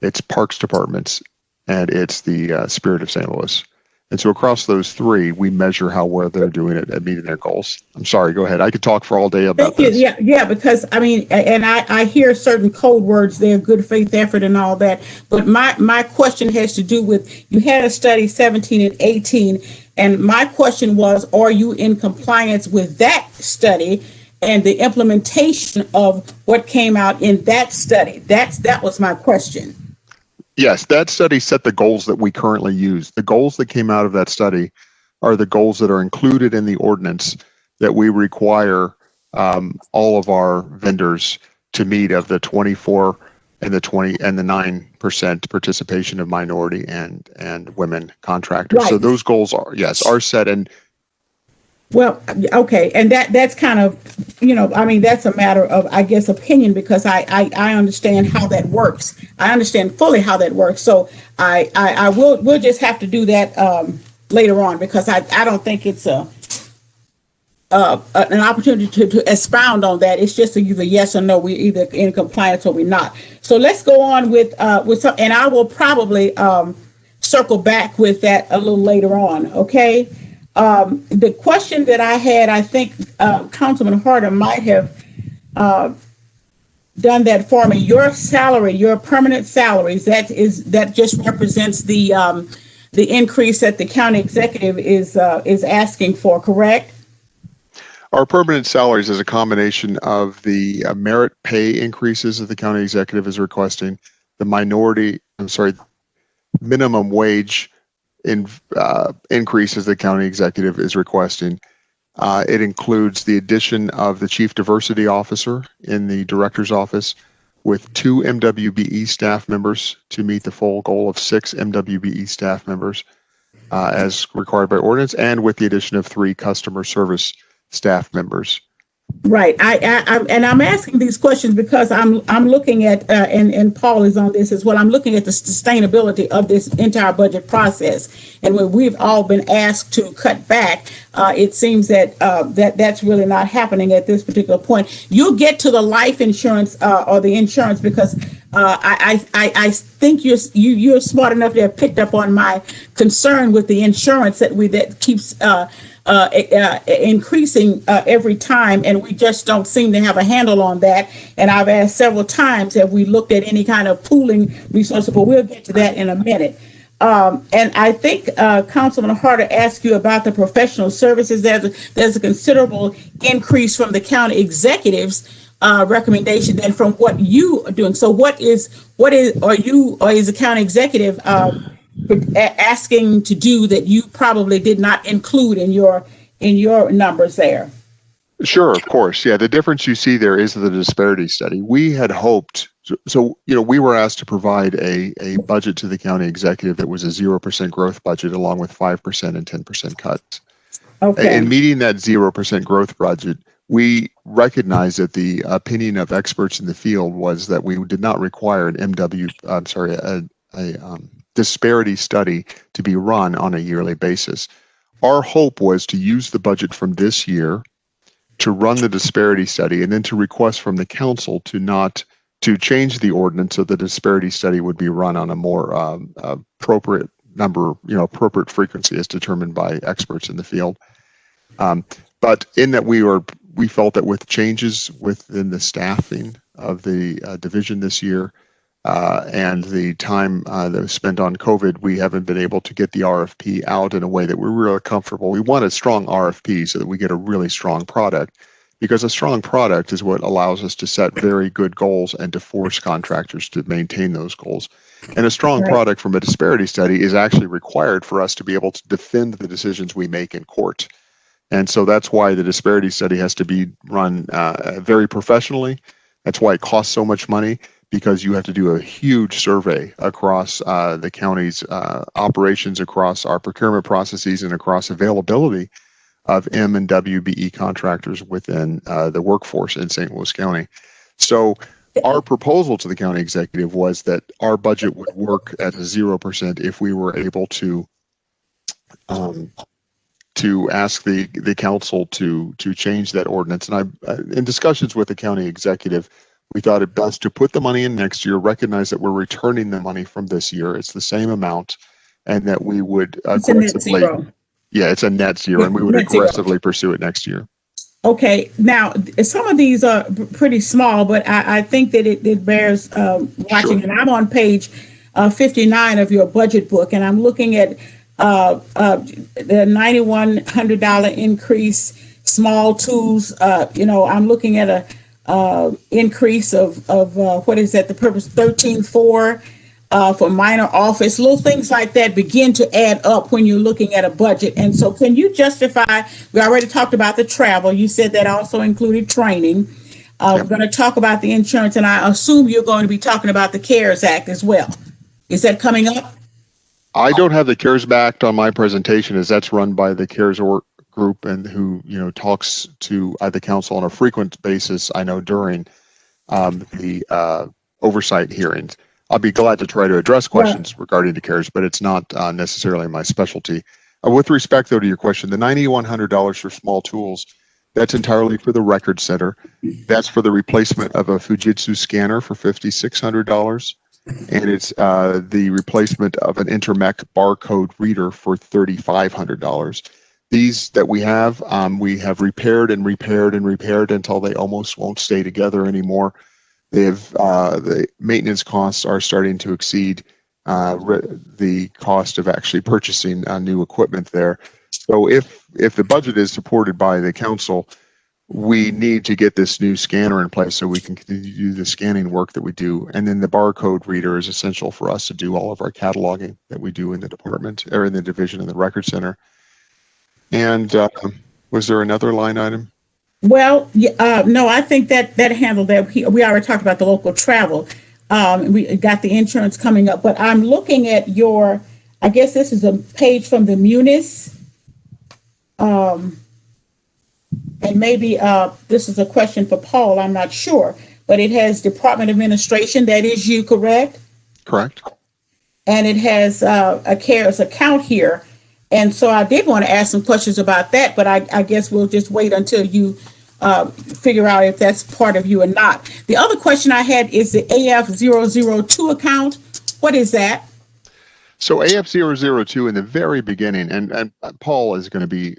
it's Parks Departments, and it's the Spirit of St. Louis. And so across those 3, we measure how well they're doing at meeting their goals. I'm sorry, go ahead. I could talk for all day about this. Yeah, because I hear certain code words there, good faith effort and all that. But my question has to do with, you had a study 17 and 18, and my question was, are you in compliance with that study and the implementation of what came out in that study? That was my question. Yes, that study set the goals that we currently use. The goals that came out of that study are the goals that are included in the ordinance that we require all of our vendors to meet, of the 24 and the 20 and the 9% participation of minority and women contractors. Right. So those goals are set. And well, okay, and that's kind of, that's a matter of, I guess, opinion, because I understand how that works. I understand fully how that works. So we'll just have to do that later on, because I don't think it's an opportunity to expound on that. It's just either yes or no. We're either in compliance or we're not. So let's go on with some, and I will probably circle back with that a little later on. Okay. The question that I had, I think Councilman Harder might have done that for me. Your salary, your permanent salaries, that just represents the increase that the county executive is asking for, correct? Our permanent salaries is a combination of the merit pay increases that the county executive is requesting, the minimum wage increases the county executive is requesting. It includes the addition of the chief diversity officer in the director's office with 2 MWBE staff members to meet the full goal of 6 MWBE staff members as required by ordinance, and with the addition of 3 customer service staff members. Right. I'm asking these questions because I'm looking at and Paul is on this as well. I'm looking at the sustainability of this entire budget process, and when we've all been asked to cut back, it seems that that's really not happening at this particular point. You'll get to the life insurance or the insurance because I think you're smart enough to have picked up on my concern with the insurance that keeps increasing every time, and we just don't seem to have a handle on that. And I've asked several times, have we looked at any kind of pooling resources? But we'll get to that in a minute. And I think Councilman Harder asked you about the professional services. There's a considerable increase from the county executive's recommendation than from what you are doing. So is the county executive asking to do that you probably did not include in your numbers there? Sure, of course. Yeah, the difference you see there is the disparity study. We had hoped, we were asked to provide a budget to the county executive that was a 0% growth budget along with 5% and 10% cuts. Okay. And meeting that 0% growth budget, we recognized that the opinion of experts in the field was that we did not require a disparity study to be run on a yearly basis. Our hope was to use the budget from this year to run the disparity study and then to request from the council to change the ordinance so the disparity study would be run on a more appropriate number, appropriate frequency as determined by experts in the field. But in that we felt that with changes within the staffing of the division this year, and the time that was spent on COVID, we haven't been able to get the RFP out in a way that we're really comfortable. We want a strong RFP so that we get a really strong product, because a strong product is what allows us to set very good goals and to force contractors to maintain those goals. And a strong product from a disparity study is actually required for us to be able to defend the decisions we make in court. And so that's why the disparity study has to be run very professionally. That's why it costs so much money, because you have to do a huge survey across the county's operations, across our procurement processes, and across availability of M and WBE contractors within the workforce in St. Louis County. So our proposal to the county executive was that our budget would work at 0% if we were able to ask the council to change that ordinance. And in discussions with the county executive, we thought it best to put the money in next year, recognize that we're returning the money from this year. It's the same amount, and that we would aggressively, it's a net zero, and we would aggressively pursue it next year. Okay. Now, some of these are pretty small, but I think that it bears watching. Sure. And I'm on page 59 of your budget book, and I'm looking at the $9,100 increase, small tools. I'm looking at a increase of what is that? The purpose 13.4 for minor office, little things like that begin to add up when you're looking at a budget. And so, can you justify? We already talked about the travel. You said that also included training. We're going to talk about the insurance, and I assume you're going to be talking about the CARES Act as well. Is that coming up? I don't have the CARES Act on my presentation, as that's run by the CARES group, and who talks to the council on a frequent basis. I know during the oversight hearings. I'll be glad to try to address questions regarding the CARES, but it's not necessarily my specialty. With respect, though, to your question, the $9,100 for small tools, That's entirely for the record center. That's for the replacement of a Fujitsu scanner for $5,600. And it's the replacement of an Intermec barcode reader for $3,500. These that we have repaired and repaired and repaired until they almost won't stay together anymore. They have the maintenance costs are starting to exceed the cost of actually purchasing new equipment there. So if the budget is supported by the council, we need to get this new scanner in place so we can continue to do the scanning work that we do. And then the barcode reader is essential for us to do all of our cataloging that we do in the department or in the division in the record center. And was there another line item? Well, no, I think that handled that. We already talked about the local travel. We got the insurance coming up, but I'm looking at your, I guess this is a page from the Munis. And maybe this is a question for Paul, I'm not sure, but it has Department Administration, that is you, correct? Correct. And it has a CARES account here. And so I did want to ask some questions about that, but I guess we'll just wait until you figure out if that's part of you or not. The other question I had is the AF002 account. What is that? So AF002 in the very beginning, and Paul is going to be,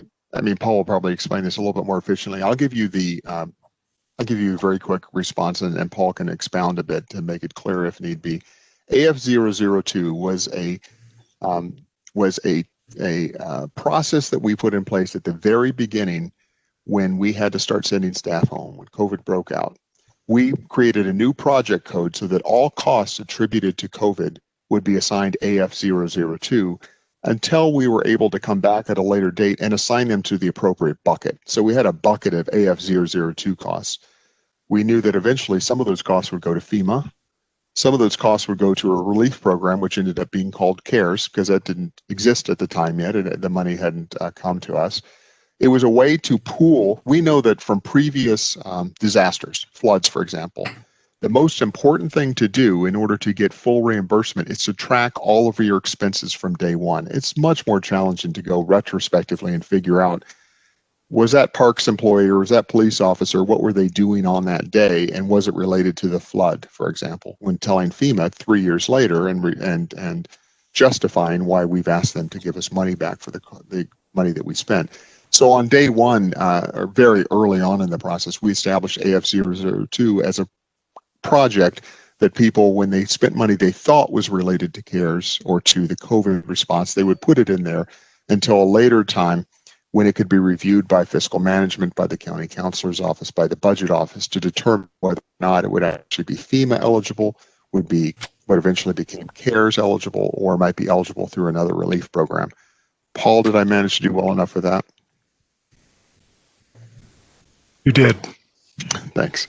Paul will probably explain this a little bit more efficiently. I'll give you a very quick response, and Paul can expound a bit to make it clear if need be. AF002 was a process that we put in place at the very beginning when we had to start sending staff home, when COVID broke out. We created a new project code so that all costs attributed to COVID would be assigned AF002 until we were able to come back at a later date and assign them to the appropriate bucket. So we had a bucket of AF002 costs. We knew that eventually some of those costs would go to FEMA. Some of those costs would go to a relief program, which ended up being called CARES because that didn't exist at the time yet, and the money hadn't come to us. It was a way to pool. We know that from previous disasters, floods, for example, the most important thing to do in order to get full reimbursement is to track all of your expenses from day one. It's much more challenging to go retrospectively and figure out, was that parks employee or was that police officer, what were they doing on that day, and was it related to the flood, for example, when telling FEMA 3 years later and justifying why we've asked them to give us money back for the money that we spent. So on day one, or very early on in the process, we established AF002 as a project that people, when they spent money they thought was related to CARES or to the COVID response, they would put it in there until a later time when it could be reviewed by fiscal management, by the county counselor's office, by the budget office to determine whether or not it would actually be FEMA eligible, would be what eventually became CARES eligible, or might be eligible through another relief program. Paul, did I manage to do well enough with that? You did. Thanks.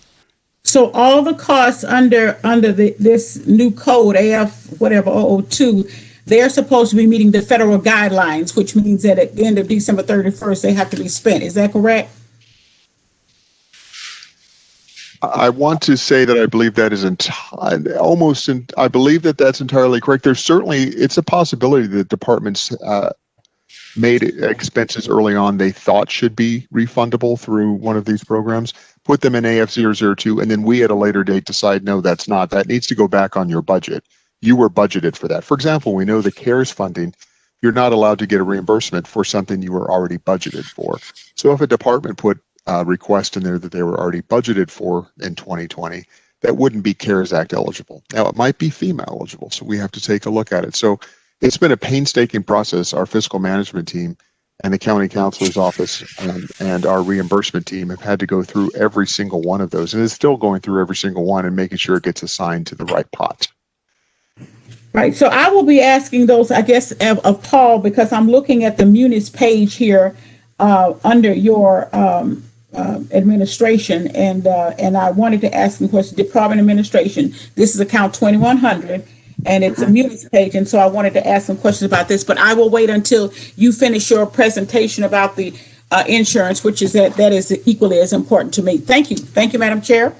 So all the costs under this new code, AF whatever 002, they're supposed to be meeting the federal guidelines, which means that at the end of December 31st, they have to be spent. Is that correct? I want to say that I believe that is I believe that that's entirely correct. There's certainly, it's a possibility that departments made expenses early on they thought should be refundable through one of these programs, put them in AF002, and then we at a later date decide, no, that's not. That needs to go back on your budget. You were budgeted for that. For example, we know the CARES funding, you're not allowed to get a reimbursement for something you were already budgeted for. So if a department put a request in there that they were already budgeted for in 2020, that wouldn't be CARES Act eligible. Now, it might be FEMA eligible, so we have to take a look at it. So it's been a painstaking process. Our fiscal management team and the county counselor's office and our reimbursement team have had to go through every single one of those, and it's still going through every single one and making sure it gets assigned to the right pot. Right. So I will be asking those, I guess, of Paul, because I'm looking at the Munis page here under your administration, and I wanted to ask him questions. Department Administration. This is account 2100. And it's a Munis page, and so I wanted to ask some questions about this, but I will wait until you finish your presentation about the insurance, which is that is equally as important to me. Thank you. Thank you, Madam Chair.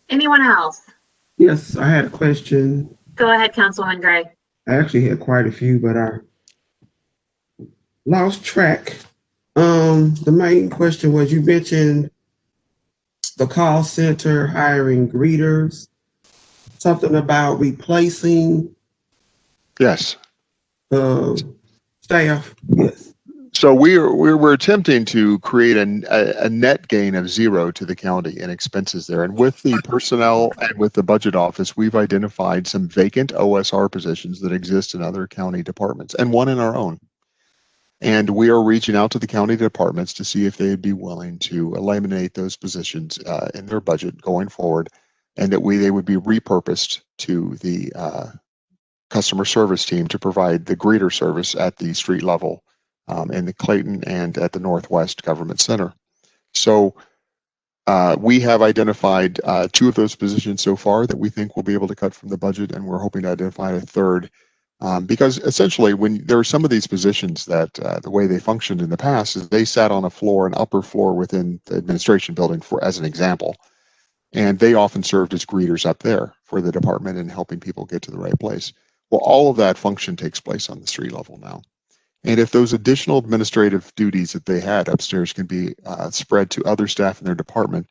Anyone else? Yes, I had a question. Go ahead, Councilwoman Gray. I actually had quite a few, but I lost track The main question was, you mentioned the call center hiring greeters, something about replacing Yes. staff. Yes. So we're attempting to create a net gain of zero to the county in expenses there. And with the personnel and with the budget office, we've identified some vacant OSR positions that exist in other county departments and one in our own. And we are reaching out to the county departments to see if they'd be willing to eliminate those positions in their budget going forward, and that they would be repurposed to the customer service team to provide the greeter service at the street level in the Clayton and at the Northwest Government Center. So we have identified 2 of those positions so far that we think we'll be able to cut from the budget, and we're hoping to identify a third. Because essentially, when there are some of these positions that the way they functioned in the past is they sat on an upper floor within the administration building, as an example, and they often served as greeters up there for the department and helping people get to the right place. Well, all of that function takes place on the street level now. And if those additional administrative duties that they had upstairs can be spread to other staff in their department,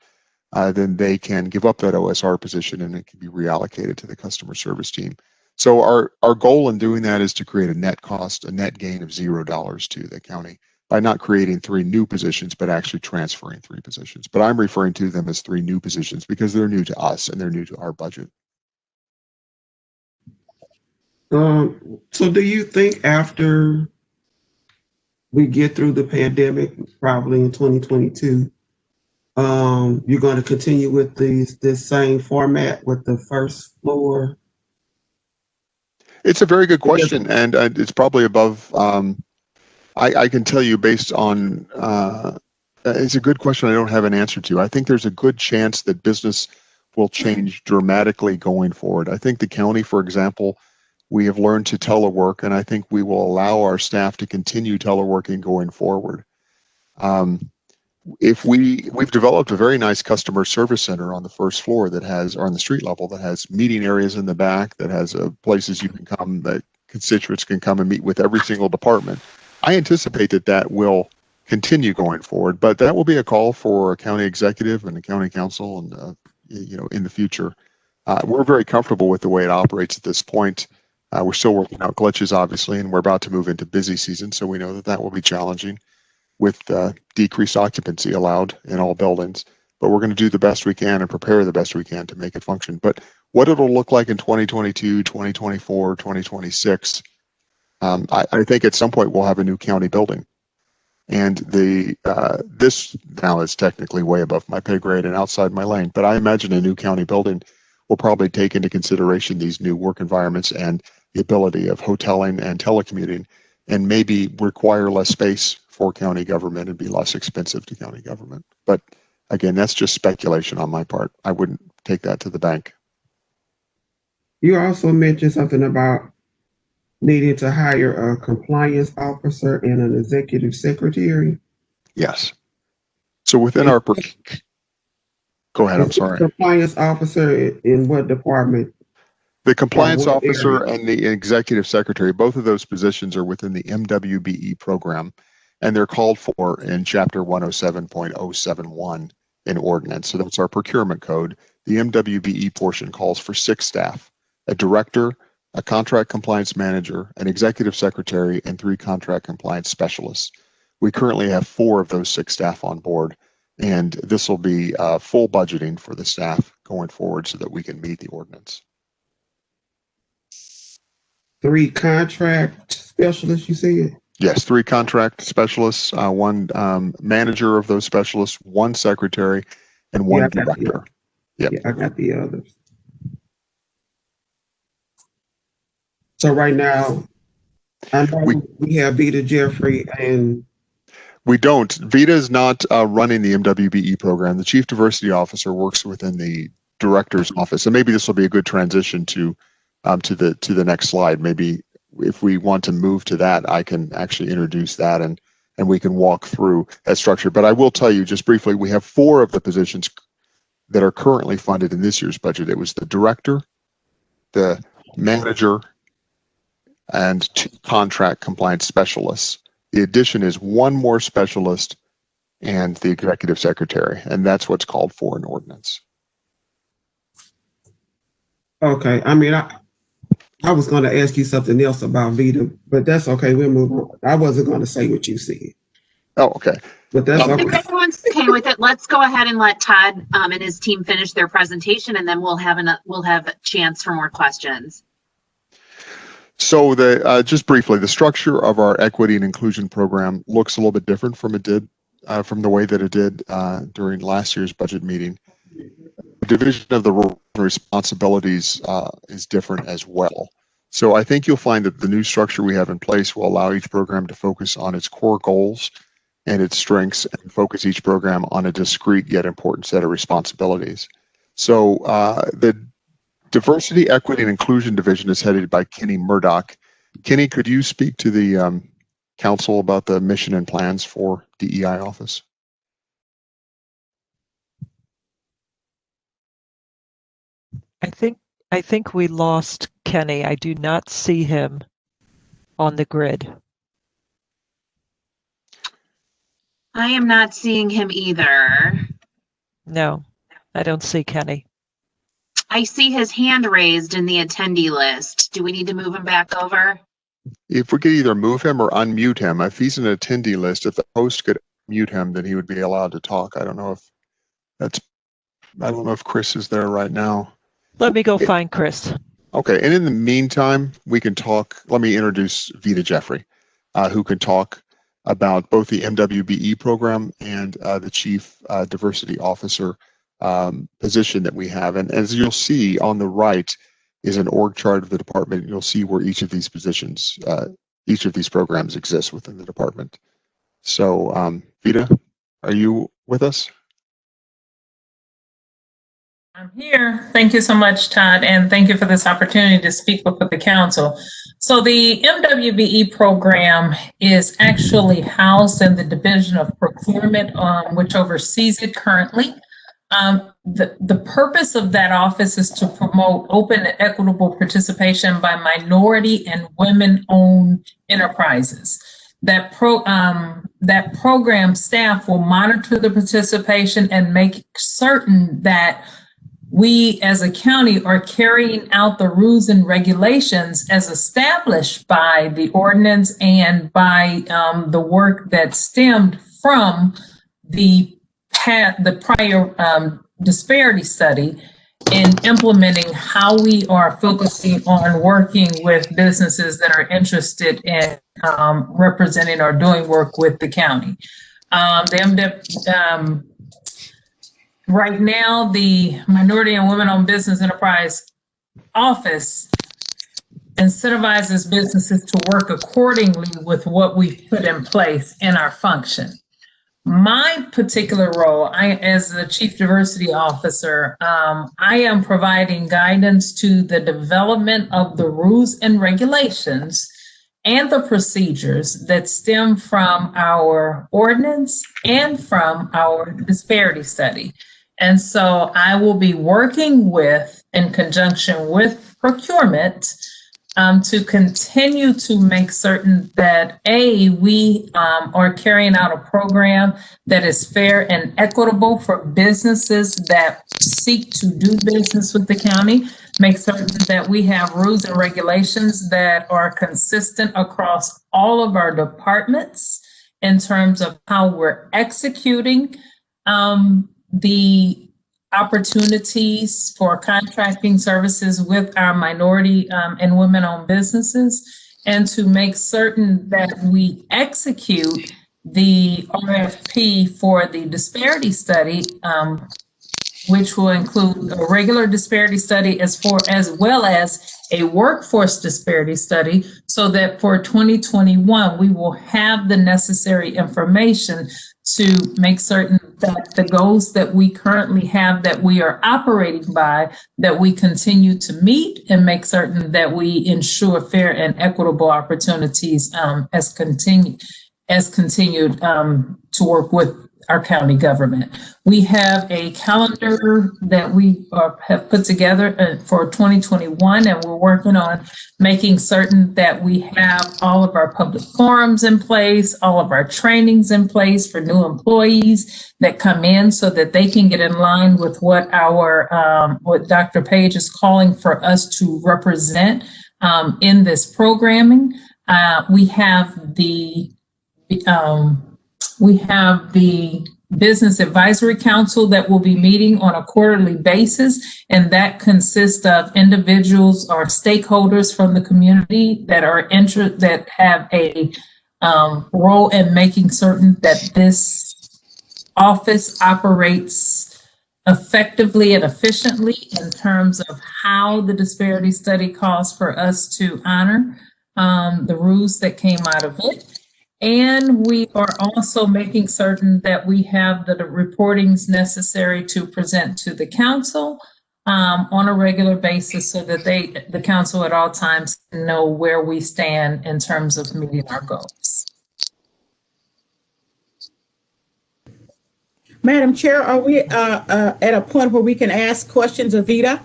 then they can give up that OSR position and it can be reallocated to the customer service team. So our goal in doing that is to create a net gain of $0 to the county by not creating 3 new positions, but actually transferring 3 positions. But I'm referring to them as 3 new positions because they're new to us and they're new to our budget. So do you think after we get through the pandemic, probably in 2022, you're going to continue with this same format with the first floor? It's a very good question, and it's probably above. I can tell you based on. It's a good question. I don't have an answer to. I think there's a good chance that business will change dramatically going forward. I think the county, for example, we have learned to telework, and I think we will allow our staff to continue teleworking going forward. If we've developed a very nice customer service center on the first floor that has, or on the street level, that has meeting areas in the back, that has places you can come, that constituents can come and meet with every single department. I anticipate that will continue going forward, but that will be a call for a county executive and a county council, and in the future. We're very comfortable with the way it operates at this point. We're still working out glitches, obviously, and we're about to move into busy season, so we know that will be challenging with decreased occupancy allowed in all buildings. But we're going to do the best we can and prepare the best we can to make it function. But what it'll look like in 2022, 2024, 2026, I think at some point we'll have a new county building. And this now is technically way above my pay grade and outside my lane, but I imagine a new county building will probably take into consideration these new work environments and the ability of hoteling and telecommuting, and maybe require less space for county government and be less expensive to county government. But again, that's just speculation on my part. I wouldn't take that to the bank. You also mentioned something about needing to hire a compliance officer and an executive secretary. Yes. So within our... Go ahead, I'm sorry. Compliance officer in what department? The compliance officer and the executive secretary, both of those positions are within the MWBE program, and they're called for in Chapter 107.071 in ordinance. So that's our procurement code. The MWBE portion calls for 6 staff, a director, a contract compliance manager, an executive secretary, and 3 contract compliance specialists. We currently have 4 of those 6 staff on board, and this will be full budgeting for the staff going forward so that we can meet the ordinance. 3 contract specialists, you said? Yes, 3 contract specialists, 1 manager of those specialists, 1 secretary, and 1 director. Yep. Yeah, I got the others. So right now, I know we have Vita Jeffrey and... We don't. Vita is not running the MWBE program. The Chief Diversity Officer works within the Director's office. And maybe this will be a good transition to the next slide. Maybe if we want to move to that, I can actually introduce that and we can walk through that structure. But I will tell you just briefly, we have 4 of the positions that are currently funded in this year's budget. It was the director, the manager, and 2 contract compliance specialists. The addition is one more specialist and the executive secretary, and that's what's called for an ordinance. Okay, I mean, I was going to ask you something else about Vita, but that's okay. We'll move on. I wasn't going to say what you said, Oh, okay. but that's If okay. everyone's okay with it, let's go ahead and let Todd and his team finish their presentation, and then we'll have a chance for more questions. So just briefly, the structure of our equity and inclusion program looks a little bit different from the way that it did during last year's budget meeting. The division of the roles and responsibilities is different as well. So I think you'll find that the new structure we have in place will allow each program to focus on its core goals and its strengths, and focus each program on a discrete yet important set of responsibilities. So the Diversity, Equity, and Inclusion Division is headed by Kenny Murdoch. Kenny, could you speak to the council about the mission and plans for DEI office? I think we lost Kenny. I do not see him on the grid. I am not seeing him either. No, I don't see Kenny. I see his hand raised in the attendee list. Do we need to move him back over? If we could either move him or unmute him, if he's an attendee list, if the host could mute him, then he would be allowed to talk. I don't know if Chris is there right now. Let me go find Chris. Okay, and in the meantime, we can talk. Let me introduce Vita Jeffrey, who can talk about both the MWBE program and the Chief Diversity Officer position that we have. And as you'll see on the right is an org chart of the department. You'll see where each of these positions, each of these programs exist within the department. So Vita, are you with us? I'm here. Thank you so much, Todd, and thank you for this opportunity to speak before the council. So the MWBE program is actually housed in the Division of Procurement, which oversees it currently. The purpose of that office is to promote open and equitable participation by minority and women-owned enterprises. That program staff will monitor the participation and make certain that we as a county are carrying out the rules and regulations as established by the ordinance and by the work that stemmed from the prior disparity study in implementing how we are focusing on working with businesses that are interested in representing or doing work with the county. Right now, the Minority and Women-Owned Business Enterprise Office incentivizes businesses to work accordingly with what we've put in place in our function. My particular role, as the Chief Diversity Officer, I am providing guidance to the development of the rules and regulations and the procedures that stem from our ordinance and from our disparity study. And so I will be working in conjunction with procurement, to continue to make certain that we are carrying out a program that is fair and equitable for businesses that seek to do business with the county, make certain that we have rules and regulations that are consistent across all of our departments in terms of how we're executing the opportunities for contracting services with our minority and women-owned businesses, and to make certain that we execute the RFP for the disparity study, which will include a regular disparity study as well as a workforce disparity study, so that for 2021, we will have the necessary information to make certain that the goals that we currently have that we are operating by, that we continue to meet, and make certain that we ensure fair and equitable opportunities as continued to work with our county government. We have a calendar that we have put together for 2021, and we're working on making certain that we have all of our public forums in place, all of our trainings in place for new employees that come in so that they can get in line with what what Dr. Page is calling for us to represent in this programming. We have the Business Advisory Council that will be meeting on a quarterly basis, and that consists of individuals or stakeholders from the community that that have a role in making certain that this office operates effectively and efficiently in terms of how the disparity study calls for us to honor the rules that came out of it. And we are also making certain that we have the reportings necessary to present to the council on a regular basis so that the council at all times know where we stand in terms of meeting our goals. Madam Chair, are we at a point where we can ask questions of Vita?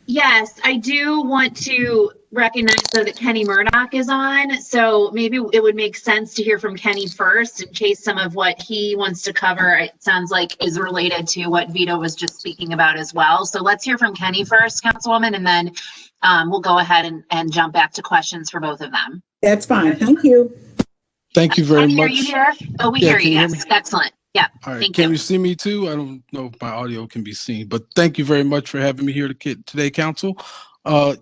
Yes, I do want to recognize though that Kenny Murdoch is on, so maybe it would make sense to hear from Kenny first in case some of what he wants to cover, it sounds like, is related to what Vito was just speaking about as well. So let's hear from Kenny first, Councilwoman, and then we'll go ahead and jump back to questions for both of them. That's fine. Thank you. Thank you very Kenny, much. are you here? Oh, we hear you. Yes, excellent. Yeah. All right. Thank Can you. you see me too? I don't know if my audio can be seen, but thank you very much for having me here today, Council.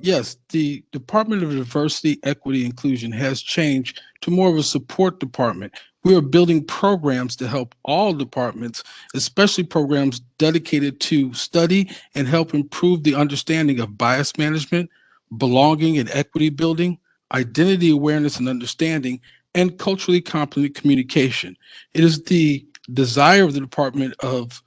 Yes, the Department of Diversity, Equity, Inclusion has changed to more of a support department. We are building programs to help all departments, especially programs dedicated to study and help improve the understanding of bias management, belonging and equity building, identity awareness and understanding, and culturally competent communication. It is the desire of the Department of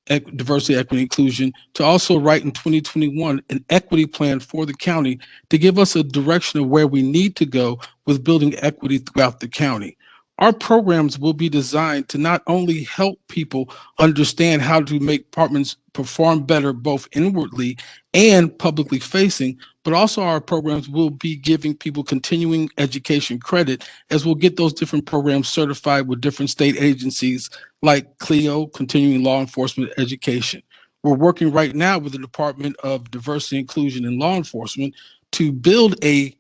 Diversity, Equity, Inclusion to also write in 2021 an equity plan for the county to give us a direction of where we need to go with building equity throughout the county. Our programs will be designed to not only help people understand how to make departments perform better both inwardly and publicly facing, but also our programs will be giving people continuing education credit as we'll get those different programs certified with different state agencies like CLEO, Continuing Law Enforcement Education. We're working right now with the Department of Diversity, Inclusion, and Law Enforcement to build a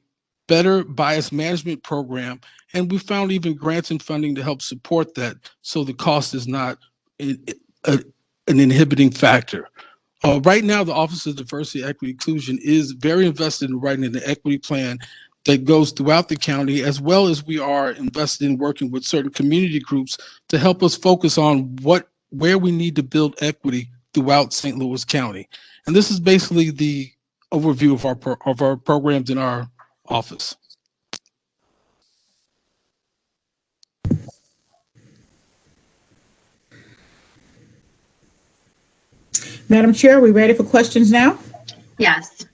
better bias management program, and we found even grants and funding to help support that so the cost is not an inhibiting factor. Right now, the Office of Diversity, Equity, Inclusion is very invested in writing an equity plan that goes throughout the county, as well as we are invested in working with certain community groups to help us focus on where we need to build equity throughout St. Louis County. And this is basically the overview of our programs in our office. Madam Chair, are we ready for questions now? Yes.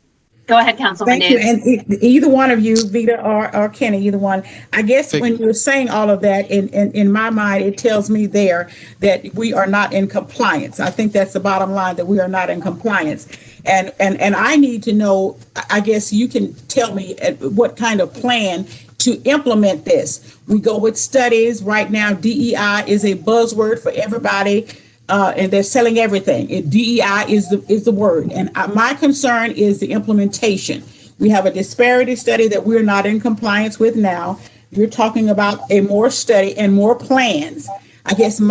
Go ahead, Councilman. Thank you. And either one of you, Vita or Kenny, either one. I guess when you're saying all of that, in my mind, it tells me there that we are not in compliance. I think that's the bottom line, that we are not in compliance. And I need to know, I guess you can tell me what kind of plan to implement this. We go with studies. Right now, DEI is a buzzword for everybody. And they're selling everything. DEI is the word. And my concern is the implementation. We have a disparity study that we're not in compliance with now. You're talking about a more study and more plans. I guess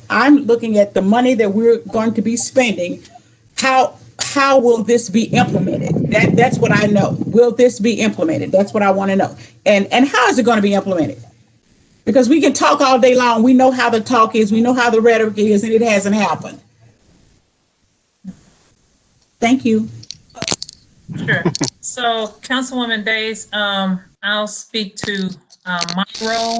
I'm looking at the money that we're going to be spending. How will this be implemented? That's what I know. Will this be implemented? That's what I want to know. And how is it going to be implemented? Because we can talk all day long. We know how the talk is. We know how the rhetoric is, and it hasn't happened. Thank you. Sure. So, Councilwoman Days, I'll speak to my role.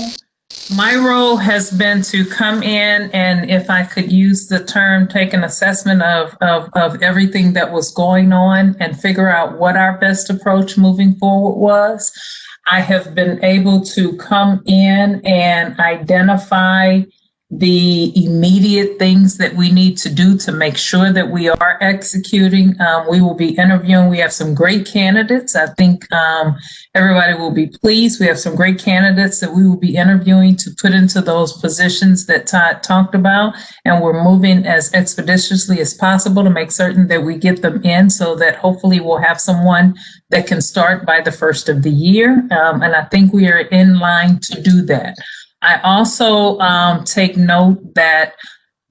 My role has been to come in and, if I could use the term, take an assessment of everything that was going on and figure out what our best approach moving forward was. I have been able to come in and identify the immediate things that we need to do to make sure that we are executing. We will be interviewing. We have some great candidates. I think everybody will be pleased. We have some great candidates that we will be interviewing to put into those positions that Todd talked about. And we're moving as expeditiously as possible to make certain that we get them in so that hopefully we'll have someone that can start by the first of the year. And I think we are in line to do that. I also take note that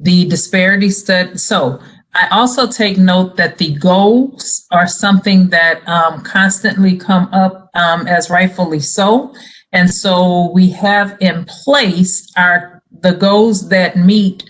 the disparity study, so I also take note that the goals are something that constantly come up as rightfully so. And so we have in place the goals that meet,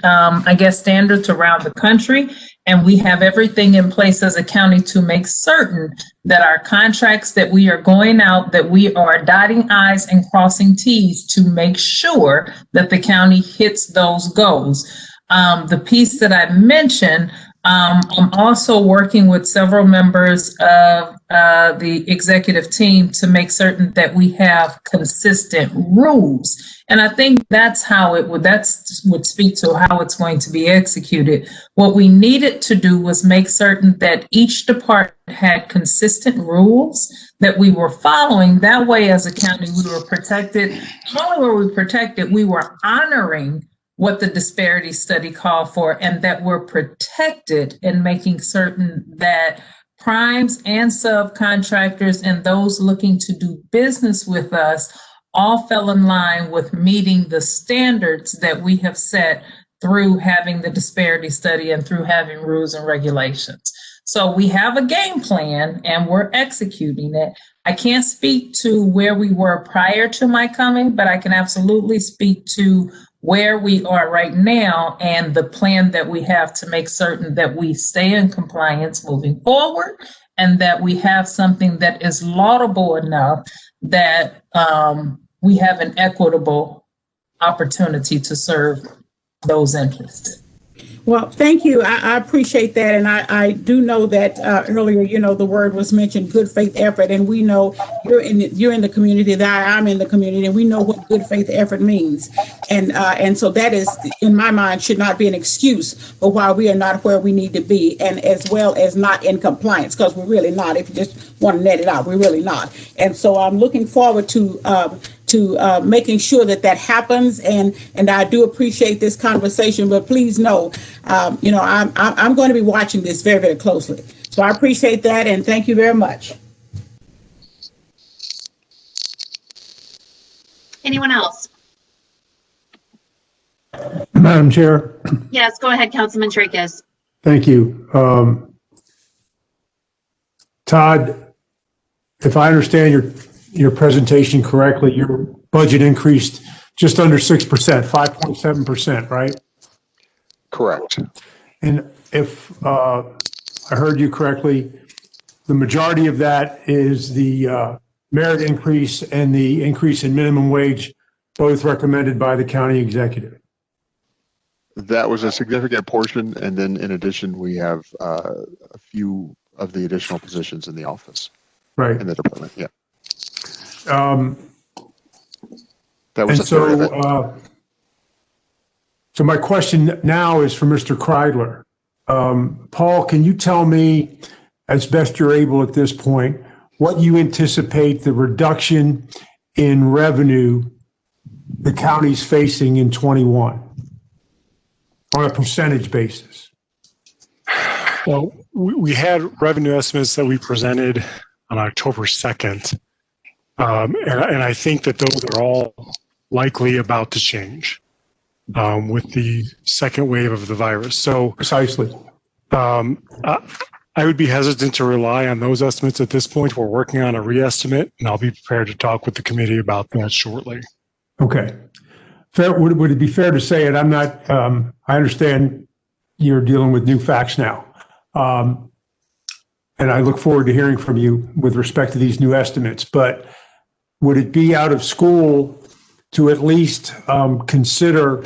standards around the country. And we have everything in place as a county to make certain that our contracts that we are going out, that we are dotting I's and crossing T's to make sure that the county hits those goals. The piece that I mentioned, I'm also working with several members of the executive team to make certain that we have consistent rules. And I think that's how would speak to how it's going to be executed. What we needed to do was make certain that each department had consistent rules that we were following. That way, as a county, we were protected. Not only were we protected, we were honoring what the disparity study called for, and that we're protected in making certain that primes and subcontractors and those looking to do business with us all fell in line with meeting the standards that we have set through having the disparity study and through having rules and regulations. So we have a game plan and we're executing it. I can't speak to where we were prior to my coming, but I can absolutely speak to where we are right now and the plan that we have to make certain that we stay in compliance moving forward and that we have something that is laudable enough that we have an equitable opportunity to serve those interests. Well, thank you. I appreciate that. And I do know that earlier, the word was mentioned, good faith effort. And we know you're in the community, that I'm in the community, and we know what good faith effort means. And so that is, in my mind, should not be an excuse for why we are not where we need to be, and as well as not in compliance, because we're really not. If you just want to net it out, we're really not. And so I'm looking forward to making sure that happens, and I do appreciate this conversation. But please know, I'm going to be watching this very, very closely. So I appreciate that, and thank you very much. Anyone else? Madam Chair. Yes, go ahead, Councilman Tracus. Thank you. Todd, if I understand your presentation correctly, your budget increased just under 6%, 5.7%, right? Correct. And if I heard you correctly, the majority of that is the merit increase and the increase in minimum wage, both recommended by the county executive. That was a significant portion. And then in addition, we have a few of the additional positions in the office. Right. In the department, yeah. That was and a third of it. So my question now is for Mr. Kreidler. Paul, can you tell me, as best you're able at this point, what you anticipate the reduction in revenue the county's facing in 21 on a percentage basis? Well, we had revenue estimates that we presented on October 2nd. And I think that those are all likely about to change with the second wave of the virus. So precisely. I would be hesitant to rely on those estimates at this point. We're working on a re-estimate, and I'll be prepared to talk with the committee about that shortly. Okay. Fair, would it be fair to say, and I'm not, I understand you're dealing with new facts now. And I look forward to hearing from you with respect to these new estimates, but would it be out of school to at least consider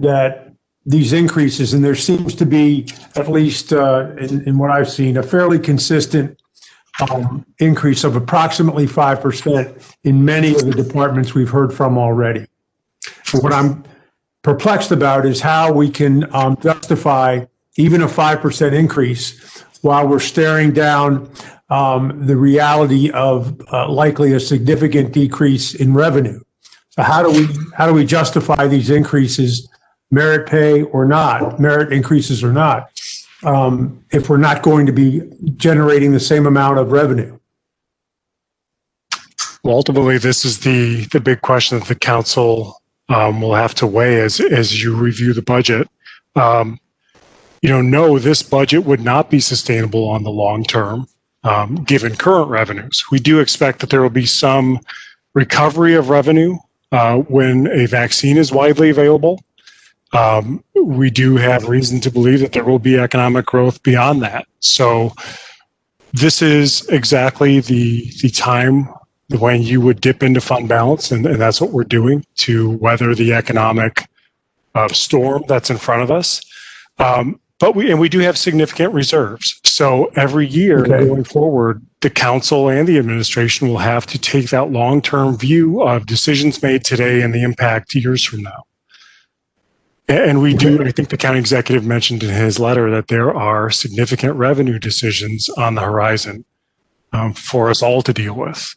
that these increases, and there seems to be, at least in what I've seen, a fairly consistent increase of approximately 5% in many of the departments we've heard from already. And what I'm perplexed about is how we can justify even a 5% increase while we're staring down the reality of likely a significant decrease in revenue. So how do we justify these increases, merit pay or not, merit increases or not, if we're not going to be generating the same amount of revenue? Well, ultimately, this is the big question that the council will have to weigh as you review the budget. No, this budget would not be sustainable on the long term, given current revenues. We do expect that there will be some recovery of revenue when a vaccine is widely available. We do have reason to believe that there will be economic growth beyond that. So this is exactly the time when you would dip into fund balance, and that's what we're doing to weather the economic storm that's in front of us. But we do have significant reserves. So every year going forward, the council and the administration will have to take that long-term view of decisions made today and the impact years from now. And we do, I think the county executive mentioned in his letter that there are significant revenue decisions on the horizon for us all to deal with.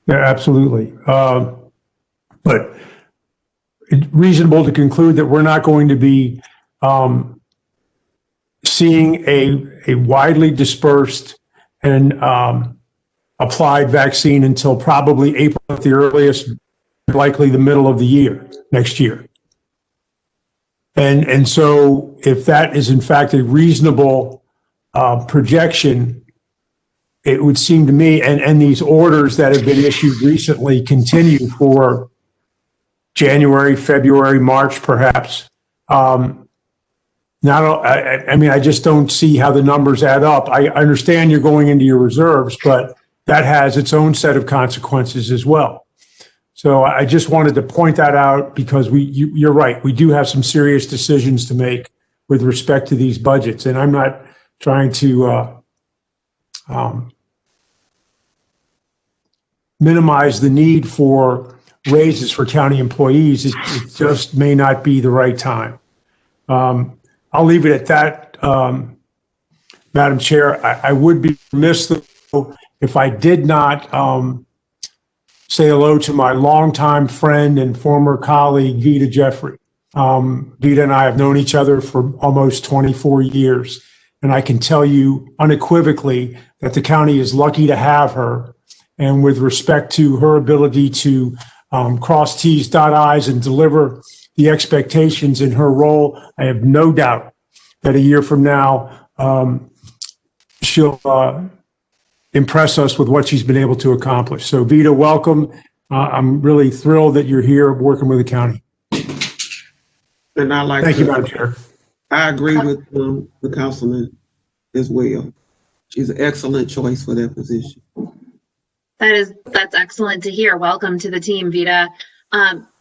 Yeah, absolutely. But it's reasonable to conclude that we're not going to be seeing a widely dispersed and applied vaccine until probably April at the earliest, likely the middle of the year, next year. And so if that is in fact a reasonable projection, it would seem to me, and these orders that have been issued recently continue for January, February, March, perhaps. I just don't see how the numbers add up. I understand you're going into your reserves, but that has its own set of consequences as well. So I just wanted to point that out because you're right. We do have some serious decisions to make with respect to these budgets, and I'm not trying to minimize the need for raises for county employees. It just may not be the right time. I'll leave it at that, Madam Chair. I would be remiss though if I did not say hello to my longtime friend and former colleague, Vita Jeffrey. Vita and I have known each other for almost 24 years, and I can tell you unequivocally that the county is lucky to have her. And with respect to her ability to cross T's, dot I's, and deliver the expectations in her role, I have no doubt that a year from now, she'll impress us with what she's been able to accomplish. So Vita, welcome. I'm really thrilled that you're here working with the county. And Thank you, Madam Chair. I agree with the councilman as well. She's an excellent choice for that position. That's excellent to hear. Welcome to the team, Vita.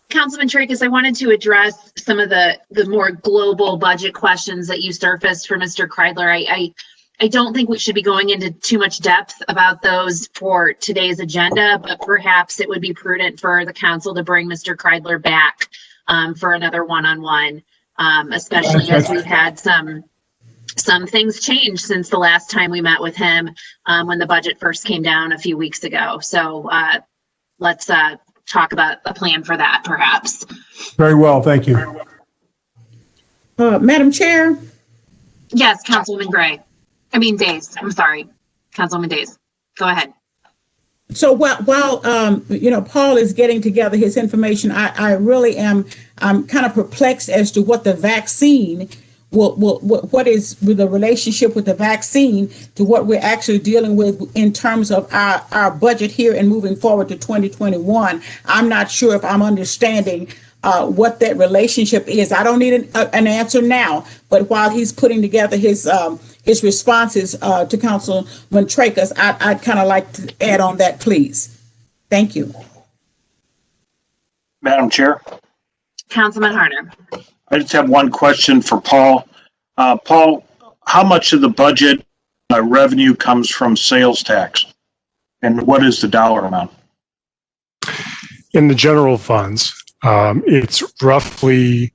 Councilman Tracus, I wanted to address some of the more global budget questions that you surfaced for Mr. Kreidler. I don't think we should be going into too much depth about those for today's agenda, but perhaps it would be prudent for the council to bring Mr. Kreidler back for another one-on-one, especially as we've had some things change since the last time we met with him when the budget first came down a few weeks ago. So let's talk about a plan for that, perhaps. Very well, thank you. Madam Chair? Yes, Councilwoman Days. I'm sorry, Councilwoman Days. Go ahead. So while Paul is getting together his information, I'm kind of perplexed as to what the vaccine, what is the relationship with the vaccine to what we're actually dealing with in terms of our budget here and moving forward to 2021. I'm not sure if I'm understanding what that relationship is. I don't need an answer now, but while he's putting together his responses to Councilman Tracus, I'd kind of like to add on that, please. Thank you. Madam Chair, Councilman Harder. I just have one question for Paul. Paul, how much of the budget revenue comes from sales tax? And what is the dollar amount? In the general funds, it's roughly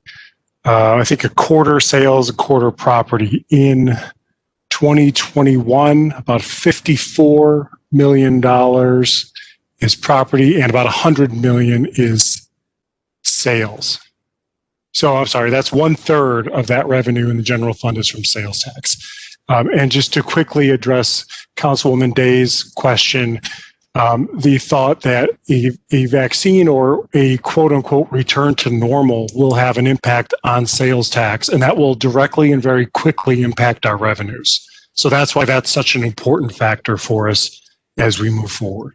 I think a quarter sales, a quarter property. In 2021, about $54 million is property and about $100 million is sales. So I'm sorry, that's 1/3 of that revenue in the general fund is from sales tax. And just to quickly address Councilwoman Day's question, the thought that a vaccine or a quote unquote return to normal will have an impact on sales tax, and that will directly and very quickly impact our revenues. So that's why that's such an important factor for us as we move forward.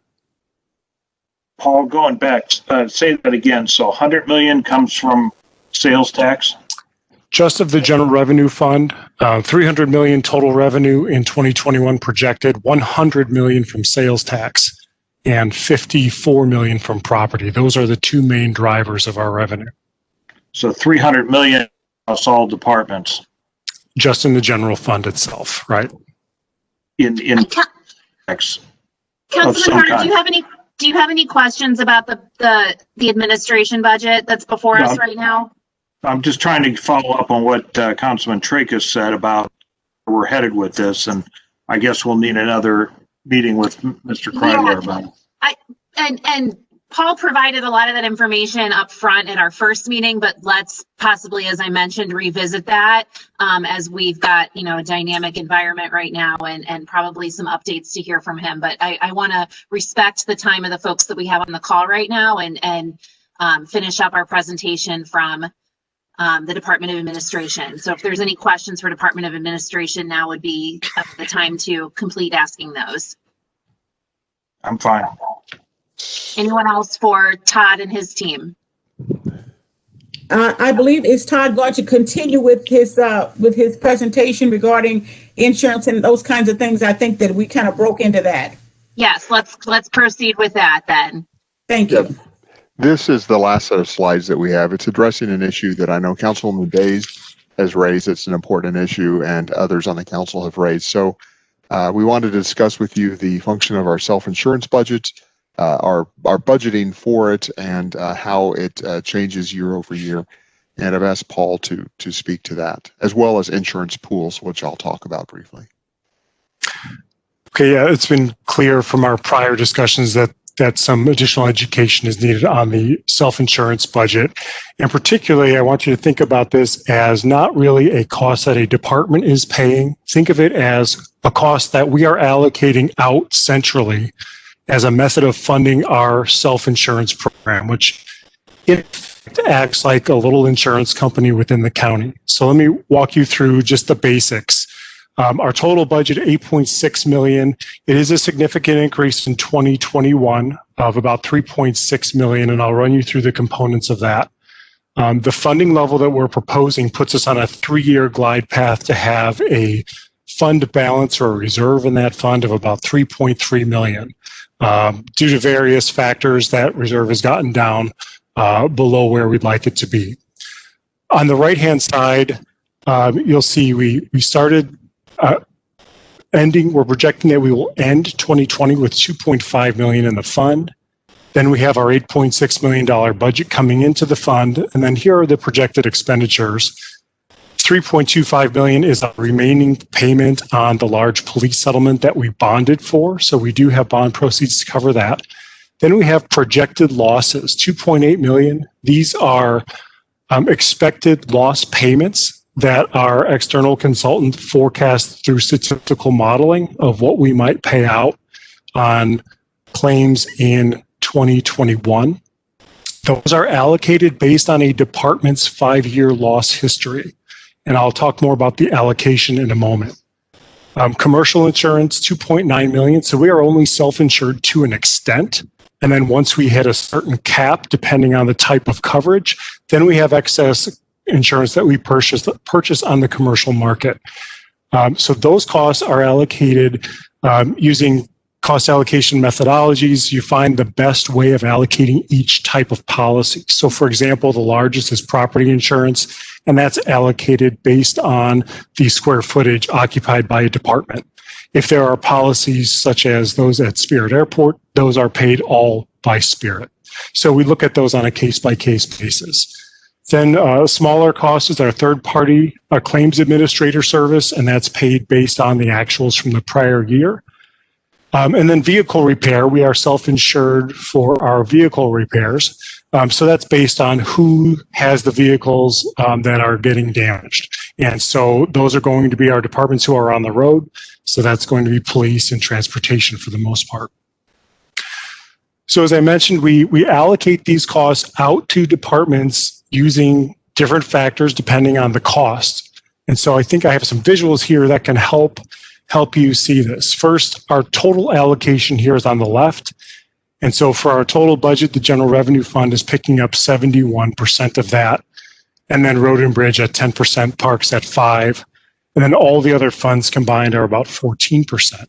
Paul, going back, say that again. So 100 million comes from sales tax? Just of the general revenue fund, 300 million total revenue in 2021 projected, 100 million from sales tax, and 54 million from property. Those are the two main drivers of our revenue. So 300 million across all departments. Just in the general fund itself, right? In tax. Councilman Carter, do you have any questions about the administration budget that's before us right now? I'm just trying to follow up on what Councilman Tracus said about where we're headed with this, and I guess we'll need another meeting with Mr. Kreidler about it. And Paul provided a lot of that information up front in our first meeting, but let's possibly, as I mentioned, revisit that as we've got, a dynamic environment right now and probably some updates to hear from him. But I want to respect the time of the folks that we have on the call right now and finish up our presentation from the Department of Administration. So if there's any questions for Department of Administration, now would be the time to complete asking those. I'm fine. Anyone else for Todd and his team? I believe, is Todd going to continue with his presentation regarding insurance and those kinds of things? I think that we kind of broke into that. Yes, let's proceed with that then. Thank you. Yep. This is the last set of slides that we have. It's addressing an issue that I know Councilwoman Days has raised. It's an important issue, and others on the council have raised. So we wanted to discuss with you the function of our self-insurance budget, our budgeting for it, and how it changes year over year. And I've asked Paul to speak to that, as well as insurance pools, which I'll talk about briefly. Okay, yeah, it's been clear from our prior discussions that some additional education is needed on the self-insurance budget. And particularly, I want you to think about this as not really a cost that a department is paying. Think of it as a cost that we are allocating out centrally as a method of funding our self-insurance program, which it acts like a little insurance company within the county. So let me walk you through just the basics. Our total budget, $8.6 million. It is a significant increase in 2021 of about $3.6 million, and I'll run you through the components of that. The funding level that we're proposing puts us on a 3-year glide path to have a fund balance or a reserve in that fund of about $3.3 million. Due to various factors, that reserve has gotten down below where we'd like it to be. On the right-hand side, you'll see we started we're projecting that we will end 2020 with $2.5 million in the fund. Then we have our $8.6 million budget coming into the fund. And then here are the projected expenditures. $3.25 million is our remaining payment on the large police settlement that we bonded for. So we do have bond proceeds to cover that. Then we have projected losses, $2.8 million. These are expected loss payments that our external consultant forecast through statistical modeling of what we might pay out on claims in 2021. Those are allocated based on a department's 5-year loss history. And I'll talk more about the allocation in a moment. Commercial insurance, $2.9 million. So we are only self-insured to an extent. And then once we hit a certain cap, depending on the type of coverage, then we have excess insurance that we purchase on the commercial market. So those costs are allocated using cost allocation methodologies. You find the best way of allocating each type of policy. So for example, the largest is property insurance, and that's allocated based on the square footage occupied by a department. If there are policies such as those at Spirit Airport, those are paid all by Spirit. So we look at those on a case-by-case basis. Then a smaller cost is our third-party claims administrator service, and that's paid based on the actuals from the prior year. And then vehicle repair, we are self-insured for our vehicle repairs. So that's based on who has the vehicles that are getting damaged. And so those are going to be our departments who are on the road. So that's going to be police and transportation for the most part. So as I mentioned, we allocate these costs out to departments using different factors depending on the cost. And so I think I have some visuals here that can help you see this. First, our total allocation here is on the left. And so for our total budget, the general revenue fund is picking up 71% of that. And then road and bridge at 10%, parks at 5%. And then all the other funds combined are about 14%.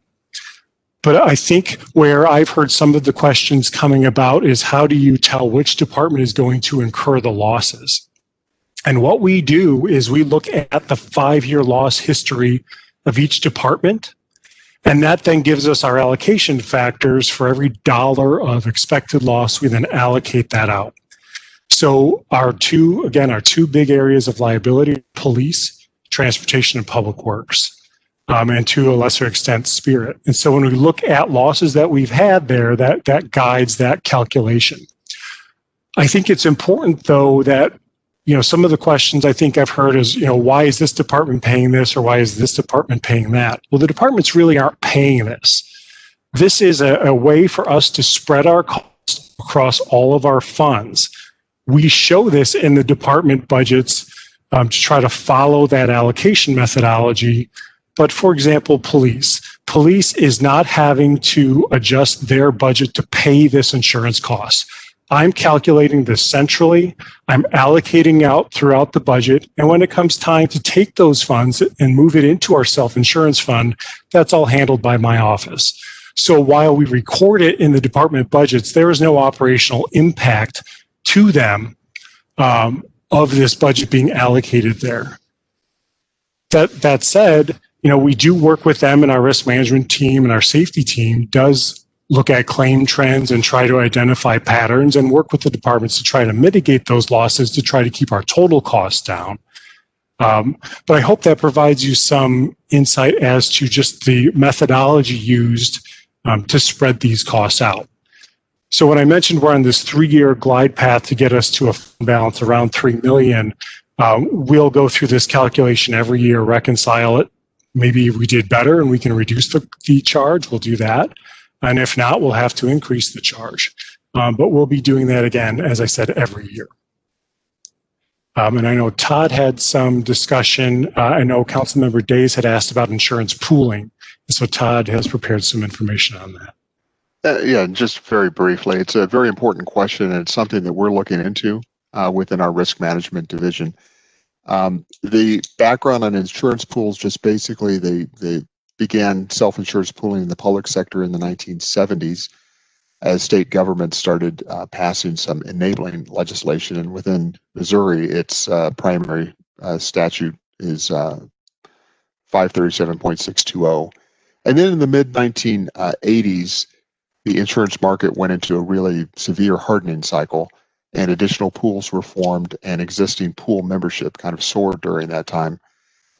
But I think where I've heard some of the questions coming about is how do you tell which department is going to incur the losses? And what we do is we look at the 5-year loss history of each department. And that then gives us our allocation factors for every dollar of expected loss. We then allocate that out. So our two big areas of liability, police, transportation, and public works. And to a lesser extent, Spirit. And so when we look at losses that we've had there, that guides that calculation. I think it's important, though, that some of the questions I think I've heard is, why is this department paying this or why is this department paying that? Well, the departments really aren't paying this. This is a way for us to spread our costs across all of our funds. We show this in the department budgets to try to follow that allocation methodology. But for example, police is not having to adjust their budget to pay this insurance cost. I'm calculating this centrally. I'm allocating out throughout the budget. And when it comes time to take those funds and move it into our self-insurance fund, that's all handled by my office. So while we record it in the department budgets, there is no operational impact to them of this budget being allocated there. That said, we do work with them, and our risk management team and our safety team does look at claim trends and try to identify patterns and work with the departments to try to mitigate those losses to try to keep our total costs down. But I hope that provides you some insight as to just the methodology used to spread these costs out. So when I mentioned we're on this 3-year glide path to get us to a fund balance around $3 million, we'll go through this calculation every year, reconcile it. Maybe we did better and we can reduce the charge, we'll do that. And if not, we'll have to increase the charge. But we'll be doing that again, as I said, every year. And I know Todd had some discussion. I know Councilmember Days had asked about insurance pooling. And so Todd has prepared some information on that. Yeah, just very briefly, it's a very important question, and it's something that we're looking into within our risk management division. The background on insurance pools, just basically they began self-insurance pooling in the public sector in the 1970s as state governments started passing some enabling legislation. And within Missouri, its primary statute is 537.620. And then in the mid-1980s, the insurance market went into a really severe hardening cycle, and additional pools were formed, and existing pool membership kind of soared during that time.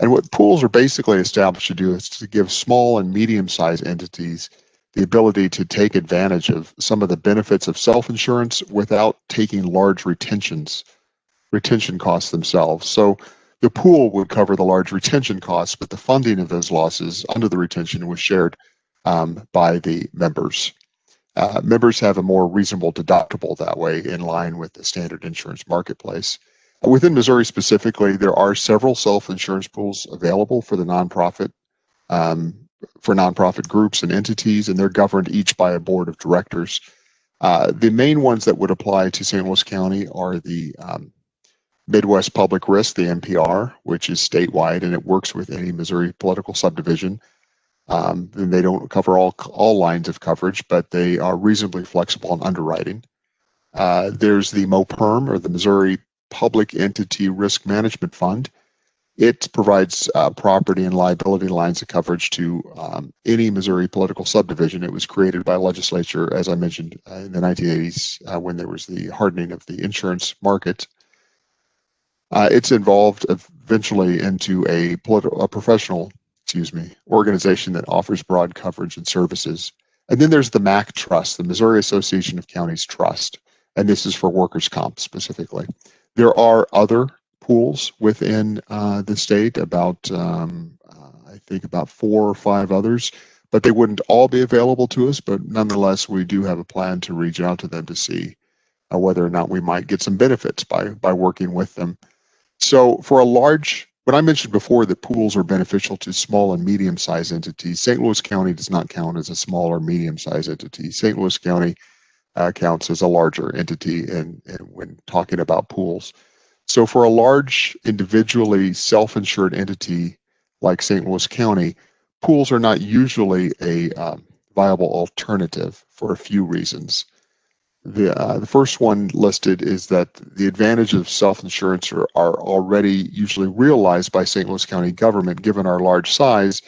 And what pools are basically established to do is to give small and medium-sized entities the ability to take advantage of some of the benefits of self-insurance without taking large retention costs themselves. So the pool would cover the large retention costs, but the funding of those losses under the retention was shared by the members. Members have a more reasonable deductible that way, in line with the standard insurance marketplace. Within Missouri specifically, there are several self-insurance pools available for the nonprofit groups and entities, and they're governed each by a board of directors. The main ones that would apply to St. Louis County are the Midwest Public Risk, the MPR, which is statewide, and it works with any Missouri political subdivision. And they don't cover all lines of coverage, but they are reasonably flexible in underwriting. There's the MOPERM, or the Missouri Public Entity Risk Management Fund. It provides property and liability lines of coverage to any Missouri political subdivision. It was created by legislature, as I mentioned, in the 1980s when there was the hardening of the insurance market. It's involved eventually into a professional, organization that offers broad coverage and services. And then there's the MAC Trust, the Missouri Association of Counties Trust, and this is for workers' comp specifically. There are other pools within the state, I think about 4 or 5 others, but they wouldn't all be available to us. But nonetheless, we do have a plan to reach out to them to see whether or not we might get some benefits by working with them. So for a large, when I mentioned before that pools are beneficial to small and medium-sized entities, St. Louis County does not count as a small or medium-sized entity. St. Louis County counts as a larger entity and when talking about pools. So for a large individually self-insured entity like St. Louis County, pools are not usually a viable alternative for a few reasons. The first one listed is that the advantages of self-insurance are already usually realized by St. Louis County government given our large size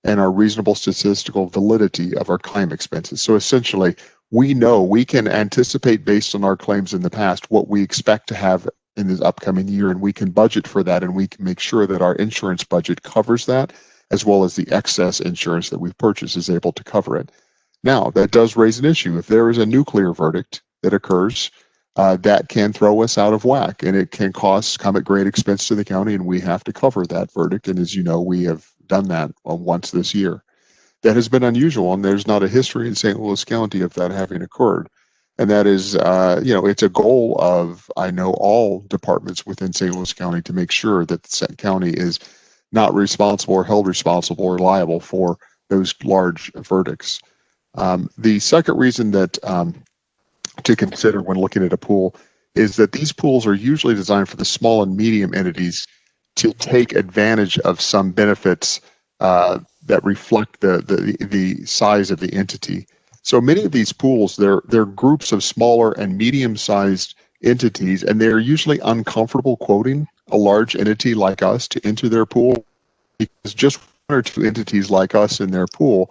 and our reasonable statistical validity of our claim expenses. So essentially, we know we can anticipate based on our claims in the past what we expect to have in this upcoming year, and we can budget for that, and we can make sure that our insurance budget covers that, as well as the excess insurance that we've purchased is able to cover it. Now, that does raise an issue. If there is a nuclear verdict that occurs, that can throw us out of whack, and it can come at great expense to the county, and we have to cover that verdict. And as you know, we have done that once this year. That has been unusual, and there's not a history in St. Louis County of that having occurred. And that is, it's a goal of, I know, all departments within St. Louis County to make sure that the county is not responsible or held responsible or liable for those large verdicts. The second reason that to consider when looking at a pool is that these pools are usually designed for the small and medium entities to take advantage of some benefits that reflect the size of the entity. So many of these pools, they're groups of smaller and medium-sized entities, and they're usually uncomfortable quoting a large entity like us to enter their pool, because just 1 or 2 entities like us in their pool,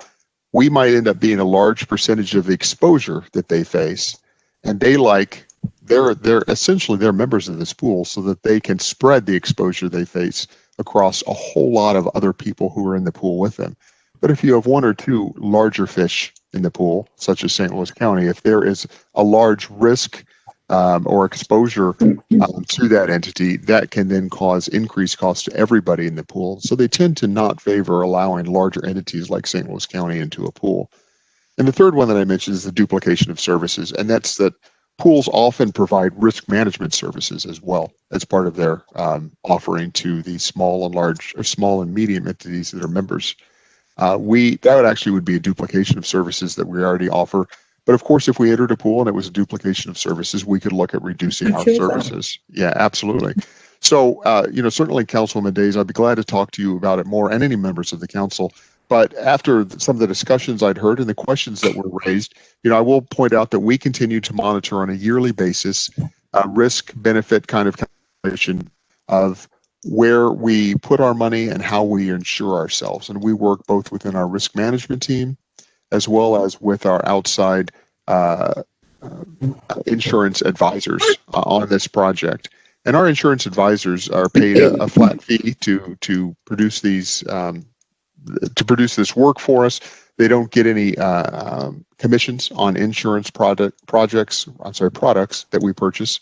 we might end up being a large percentage of the exposure that they face. And they're essentially members of this pool so that they can spread the exposure they face across a whole lot of other people who are in the pool with them. But if you have 1 or 2 larger fish in the pool, such as St. Louis County, if there is a large risk or exposure to that entity, that can then cause increased costs to everybody in the pool. So they tend to not favor allowing larger entities like St. Louis County into a pool. And the third one that I mentioned is the duplication of services, and that's that pools often provide risk management services as well as part of their offering to the small and medium entities that are members. That would be a duplication of services that we already offer. But of course, if we entered a pool and it was a duplication of services, we could look at reducing our services. Yeah, absolutely. So, certainly, Councilwoman Days, I'd be glad to talk to you about it more, and any members of the council. But after some of the discussions I'd heard and the questions that were raised, I will point out that we continue to monitor on a yearly basis risk-benefit kind of calculation of where we put our money and how we insure ourselves. And we work both within our risk management team as well as with our outside insurance advisors on this project. And our insurance advisors are paid a flat fee to produce these this work for us. They don't get any commissions on insurance products that we purchase.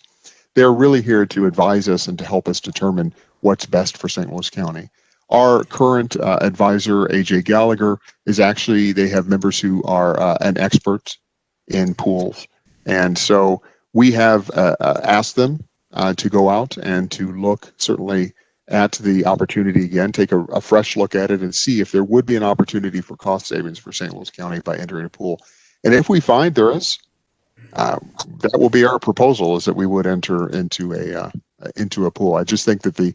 They're really here to advise us and to help us determine what's best for St. Louis County. Our current advisor, AJ Gallagher, they have members who are an expert in pools. And so we have asked them to go out and to look certainly at the opportunity again, take a fresh look at it and see if there would be an opportunity for cost savings for St. Louis County by entering a pool. And if we find there is, that will be our proposal, is that we would enter into a pool. I just think that the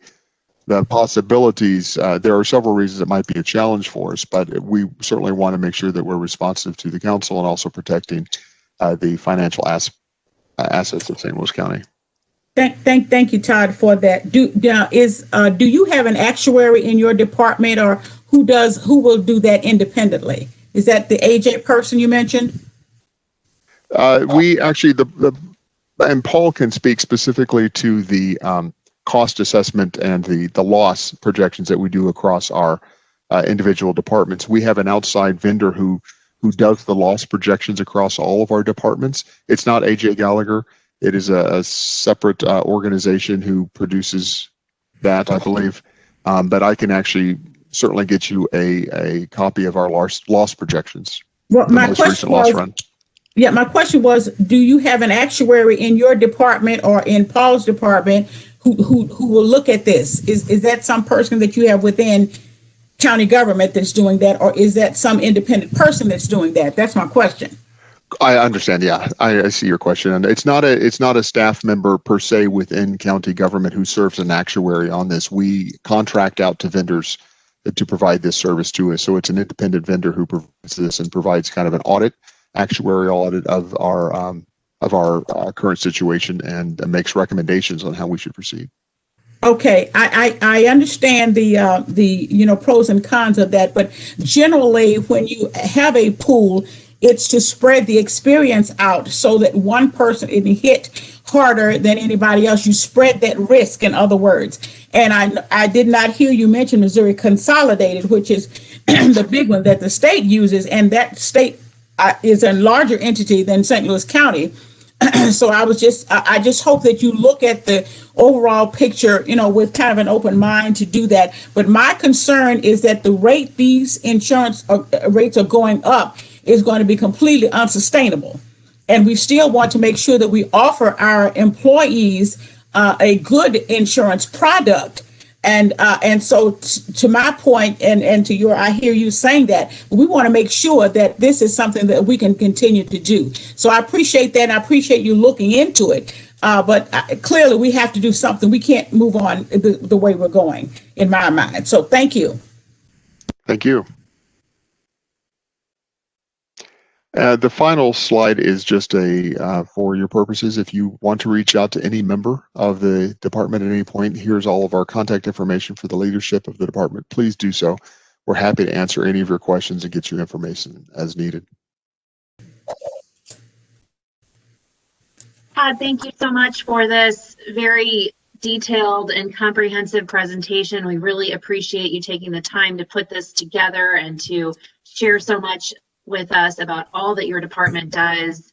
possibilities, there are several reasons it might be a challenge for us, but we certainly want to make sure that we're responsive to the council and also protecting the financial assets of St. Louis County. Thank you, Todd, for that. Do you have an actuary in your department, or who will do that independently? Is that the AJ person you mentioned? We actually, and Paul can speak specifically to the cost assessment and the loss projections that we do across our individual departments. We have an outside vendor who does the loss projections across all of our departments. It's not AJ Gallagher. It is a separate organization who produces that, I believe. But I can actually certainly get you a copy of our loss projections. Well, my question was, yeah, my question was, do you have an actuary in your department or in Paul's department who will look at this? Is that some person that you have within county government that's doing that, or is that some independent person that's doing that? That's my question. I understand. Yeah, I see your question, and it's not a staff member per se within county government who serves an actuary on this. We contract out to vendors to provide this service to us. So it's an independent vendor who provides this and provides kind of an actuarial audit of our current situation and makes recommendations on how we should proceed. Okay, I understand the pros and cons of that, but generally when you have a pool, it's to spread the experience out so that one person isn't hit harder than anybody else. You spread that risk, in other words. And I did not hear you mention Missouri Consolidated, which is the big one that the state uses, and that state is a larger entity than St. Louis County. So I just hope that you look at the overall picture, with kind of an open mind to do that. But my concern is that the rate these insurance rates are going up is going to be completely unsustainable. And we still want to make sure that we offer our employees a good insurance product. And so to my point and to your, I hear you saying that, we want to make sure that this is something that we can continue to do. So I appreciate that. And I appreciate you looking into it. But clearly we have to do something. We can't move on the way we're going, in my mind. So thank you. Thank you. The final slide is just for your purposes. If you want to reach out to any member of the department at any point, here's all of our contact information for the leadership of the department. Please do so. We're happy to answer any of your questions and get you information as needed. Thank you so much for this very detailed and comprehensive presentation. We really appreciate you taking the time to put this together and to share so much with us about all that your department does.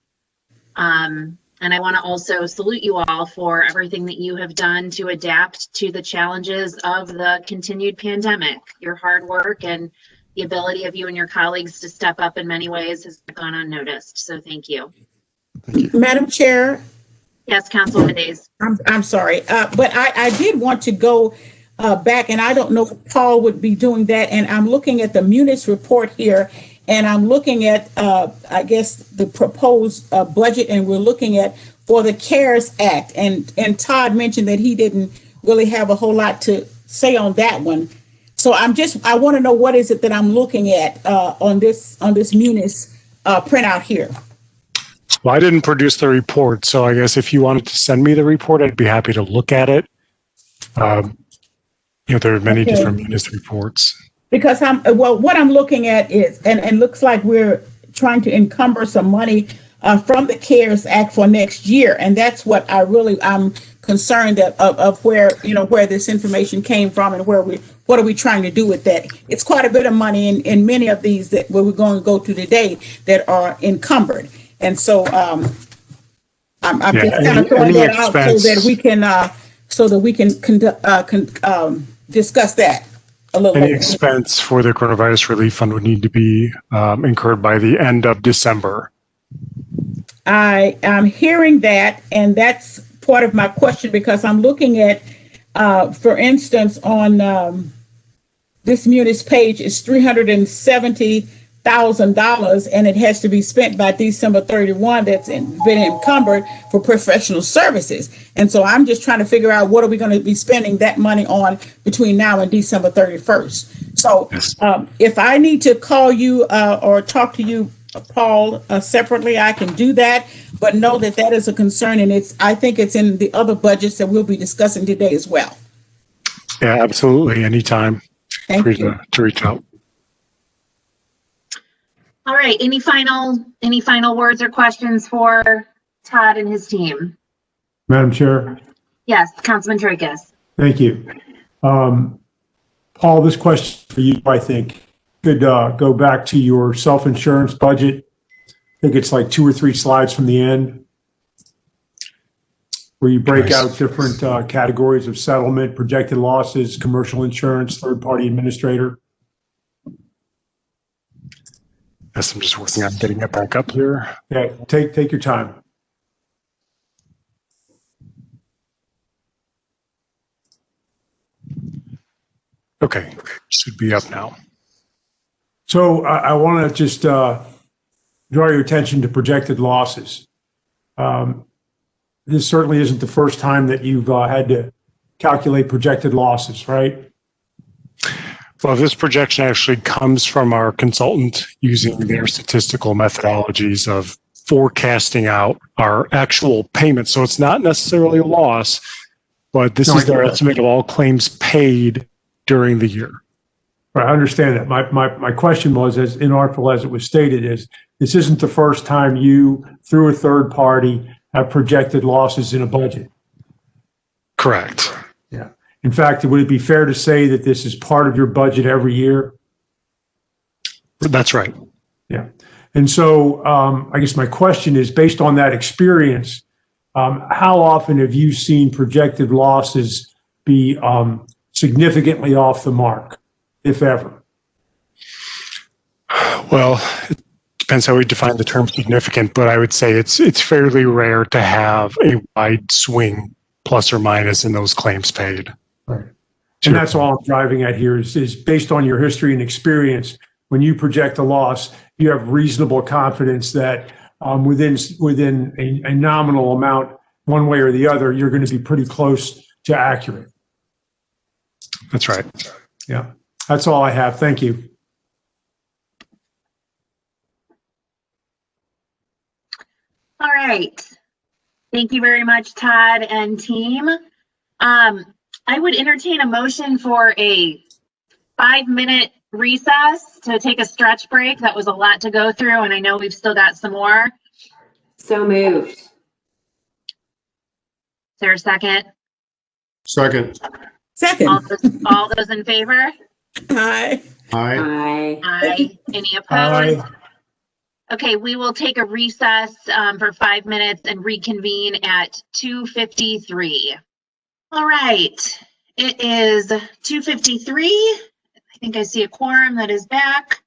And I want to also salute you all for everything that you have done to adapt to the challenges of the continued pandemic. Your hard work and the ability of you and your colleagues to step up in many ways has gone unnoticed. So thank you. Thank you. Madam Chair. Yes, Councilwoman Days. I'm sorry, but I did want to go back, and I don't know if Paul would be doing that. And I'm looking at the Munis report here, and I'm looking at, I guess, the proposed budget, and we're looking at for the CARES Act. And Todd mentioned that he didn't really have a whole lot to say on that one. So I want to know what is it that I'm looking at on this Munis printout here. Well, I didn't produce the report, so I guess if you wanted to send me the report, I'd be happy to look at it. There are many different Munis reports. Because what I'm looking at is, and looks like we're trying to encumber some money from the CARES Act for next year, and that's what I'm concerned of where this information came from and what are we trying to do with that? It's quite a bit of money in many of these that we're going to go to today that are encumbered, and so I'm just kind of throwing that out so that we can discuss that. Any expense for the coronavirus relief fund would need to be incurred by the end of December. I am hearing that, and that's part of my question, because I'm looking at, for instance, on this Munis page is $370,000, and it has to be spent by December 31. That's been encumbered for professional services. And so I'm just trying to figure out what are we going to be spending that money on between now and December 31st. So if I need to call you or talk to you, Paul, separately, I can do that, but know that is a concern, and I think it's in the other budgets that we'll be discussing today as well. Yeah, absolutely. Anytime. Thank Free you. to reach out. All right. Any final words or questions for Todd and his team? Madam Chair. Yes, Councilman Tracus. Thank you. Paul, this question for you, I think, could go back to your self-insurance budget. I think it's like 2 or 3 slides from the end, where you break out different categories of settlement, projected losses, commercial insurance, third-party administrator. Yes, I'm just working on getting it back up here. Yeah, take your time. Okay, should be up now. So I want to just draw your attention to projected losses. This certainly isn't the first time that you've had to calculate projected losses, right? Well, this projection actually comes from our consultant using their statistical methodologies of forecasting out our actual payments. So it's not necessarily a loss, but this is their estimate of all claims paid during the year. Right, I understand that. My question was, as inartful as it was stated, is this isn't the first time you, through a third party, have projected losses in a budget. Correct. Yeah. In fact, would it be fair to say that this is part of your budget every year? That's right. Yeah. And so I guess my question is, based on that experience, how often have you seen projected losses be significantly off the mark, if ever? Well, it depends how we define the term significant, but I would say it's fairly rare to have a wide swing, plus or minus, in those claims paid. Right. And that's all I'm driving at here is based on your history and experience, when you project a loss, you have reasonable confidence that within a nominal amount, one way or the other, you're going to be pretty close to accurate. That's right. Yeah, that's all I have. Thank you. All right. Thank you very much, Todd and team. I would entertain a motion for a 5-minute recess to take a stretch break. That was a lot to go through, and I know we've still got some more. So moved. Is there a second? Second. Second. All those in favor? Aye. Aye. Aye. Aye. Any opposed? Okay, we will take a recess for 5 minutes and reconvene at 2:53. All right, it is 2:53. I think I see a quorum that is back.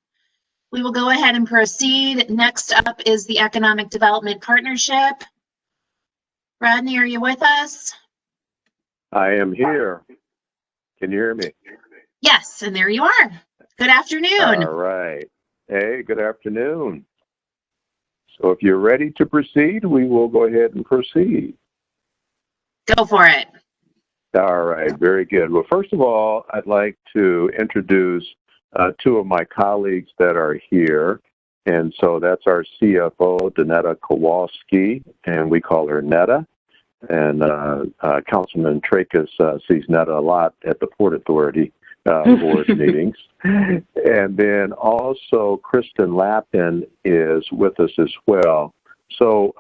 We will go ahead and proceed. Next up is the Economic Development Partnership. Rodney, are you with us? I am here. Can you hear me? Yes, and there you are. Good afternoon. All right. Hey, good afternoon. So if you're ready to proceed, we will go ahead and proceed. Go for it. All right, very good. Well, first of all, I'd like to introduce 2 of my colleagues that are here. And so that's our CFO, Danetta Kowalski, and we call her Netta. And Councilman Tracus sees Netta a lot at the Port Authority board meetings. And then also Kristen Lappin is with us as well. So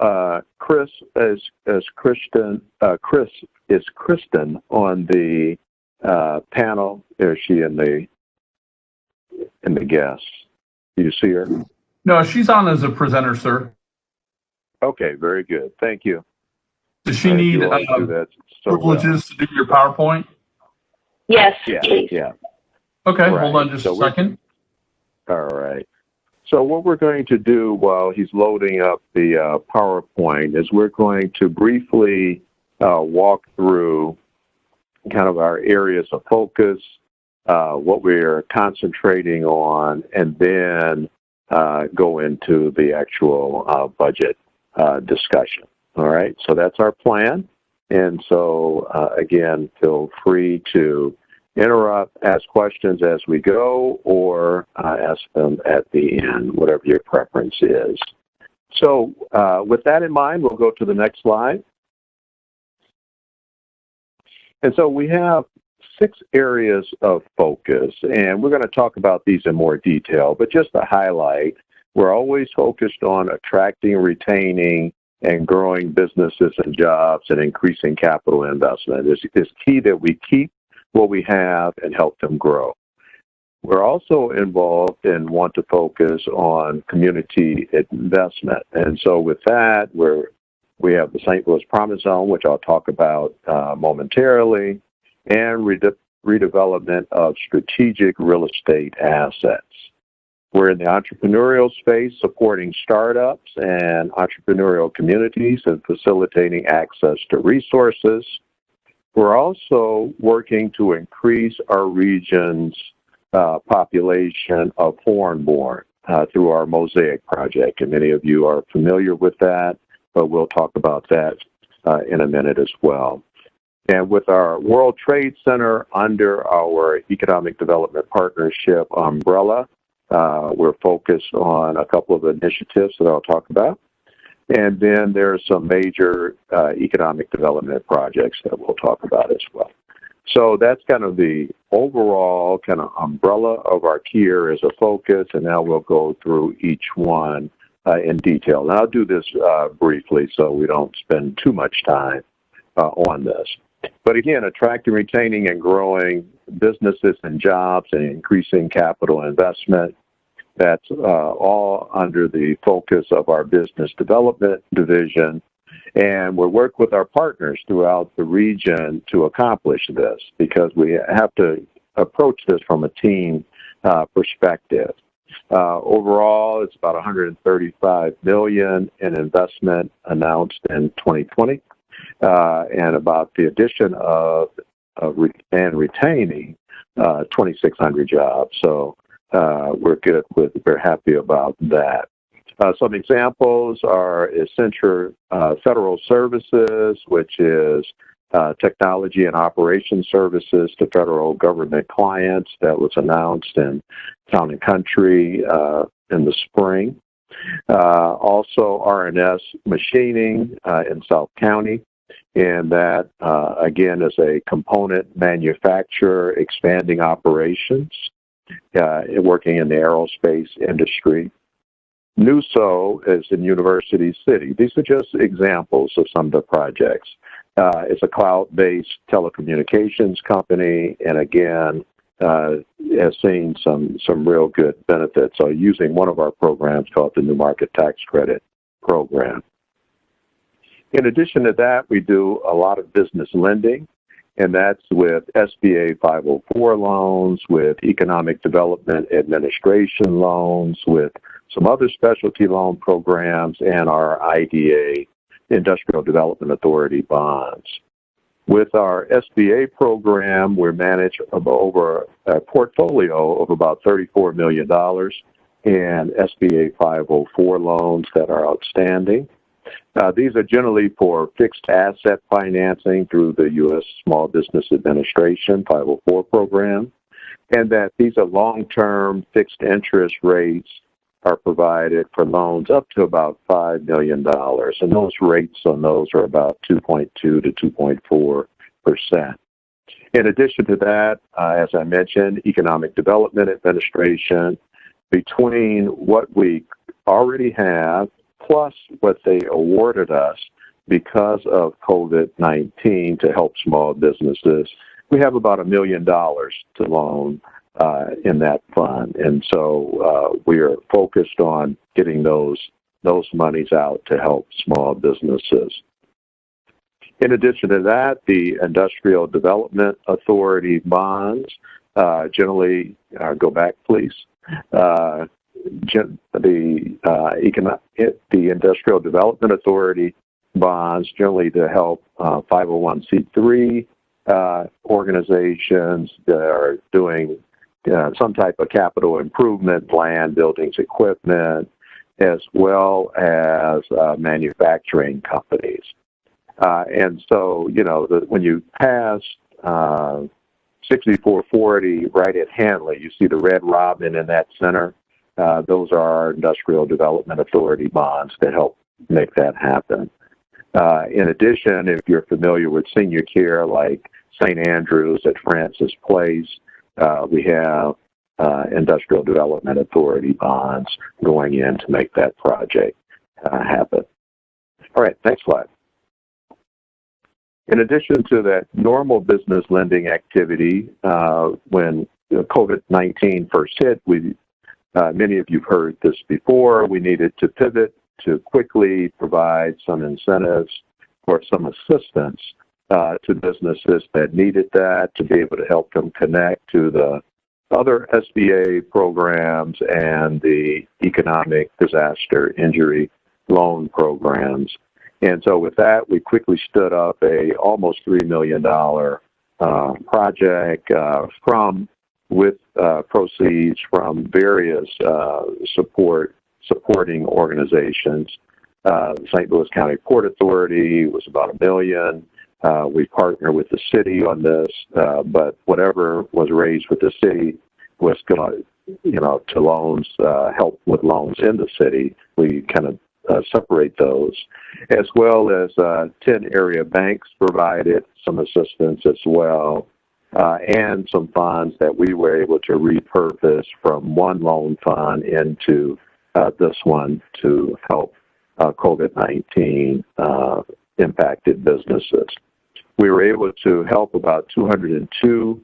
Chris is Kristen on the panel. Is she in the guests? Do you see her? No, she's on as a presenter, sir. Okay, very good. Thank you. Does she need privileges to do your PowerPoint? Yes. Yeah. Please. Yeah. Okay, Right. hold on just a second. All right. So what we're going to do while he's loading up the PowerPoint is we're going to briefly walk through kind of our areas of focus, what we're concentrating on, and then go into the actual budget discussion. All right, so that's our plan. And so, again, feel free to interrupt, ask questions as we go, or ask them at the end, whatever your preference is. So with that in mind, we'll go to the next slide. And so we have 6 areas of focus, and we're going to talk about these in more detail, but just to highlight, we're always focused on attracting, retaining, and growing businesses and jobs and increasing capital investment. It's key that we keep what we have and help them grow. We're also involved and want to focus on community investment. And so with that, we have the St. Louis Promise Zone, which I'll talk about momentarily, and redevelopment of strategic real estate assets. We're in the entrepreneurial space, supporting startups and entrepreneurial communities and facilitating access to resources. We're also working to increase our region's population of foreign-born through our Mosaic project. And many of you are familiar with that, but we'll talk about that in a minute as well. And with our World Trade Center under our Economic Development Partnership umbrella, we're focused on a couple of initiatives that I'll talk about. And then there's some major economic development projects that we'll talk about as well. So that's kind of the overall kind of umbrella of our key areas of focus, and now we'll go through each one in detail. And I'll do this briefly so we don't spend too much time on this. But again, attracting, retaining, and growing businesses and jobs and increasing capital investment, that's all under the focus of our business development division. And we'll work with our partners throughout the region to accomplish this, because we have to approach this from a team perspective. Overall, it's about $135 million in investment announced in 2020, and about the addition of and retaining 2,600 jobs. So we're happy about that. Some examples are Accenture Federal Services, which is technology and operations services to federal government clients. That was announced in Town and Country in the spring. Also, R&S Machining in South County, and that, again, is a component manufacturer expanding operations, working in the aerospace industry. NUSO is in University City. These are just examples of some of the projects. It's a cloud-based telecommunications company, and again, has seen some real good benefits using one of our programs called the New Market Tax Credit Program. In addition to that, we do a lot of business lending, and that's with SBA 504 loans, with Economic Development Administration loans, with some other specialty loan programs, and our IDA, Industrial Development Authority bonds. With our SBA program, we manage over a portfolio of about $34 million in SBA 504 loans that are outstanding. These are generally for fixed asset financing through the U.S. Small Business Administration 504 program, and that these are long-term fixed interest rates are provided for loans up to about $5 million, and those rates on those are about 2.2 to 2.4%. In addition to that, as I mentioned, Economic Development Administration, between what we already have plus what they awarded us because of COVID-19 to help small businesses, we have about $1 million to loan in that fund. And so we are focused on getting those monies out to help small businesses. In addition to that, the Industrial Development Authority bonds generally, go back please, the Industrial Development Authority bonds generally to help 501c3 organizations that are doing some type of capital improvement, land, buildings, equipment, as well as manufacturing companies. And so, when you pass 6440 right at Hanley, you see the red robin in that center. Those are our Industrial Development Authority bonds that help make that happen. In addition, if you're familiar with senior care like St. Andrews at Francis Place, we have Industrial Development Authority bonds going in to make that project happen. All right, next slide. In addition to that normal business lending activity, when COVID-19 first hit, many of you have heard this before, we needed to pivot to quickly provide some incentives or some assistance to businesses that needed that, to be able to help them connect to the other SBA programs and the economic disaster injury loan programs. And so with that, we quickly stood up a almost $3 million project with proceeds from various supporting organizations. The St. Louis County Port Authority was about $1 million. We partner with the city on this, but whatever was raised with the city was going to loans, help with loans in the city. We kind of separate those, as well as 10 area banks provided some assistance as well, and some funds that we were able to repurpose from one loan fund into this one to help COVID-19 impacted businesses. We were able to help about 202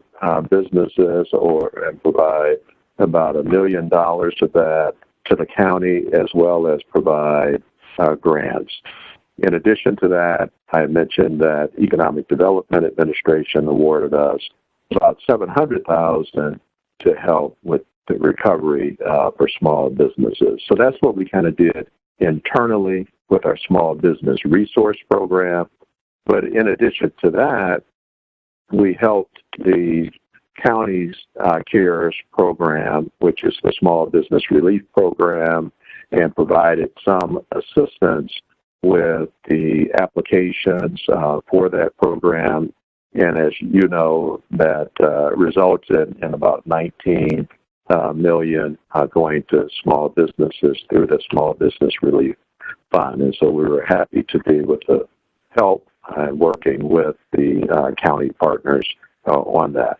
businesses and provide about $1 million of that to the county, as well as provide grants. In addition to that, I mentioned that Economic Development Administration awarded us about $700,000 to help with the recovery for small businesses. So that's what we kind of did internally with our small business resource program. But in addition to that, we helped the county's CARES program, which is the Small Business Relief Program, and provided some assistance with the applications for that program. And as you know, that resulted in about $19 million going to small businesses through the Small Business Relief Fund. And so we were happy to be able to help working with the county partners on that.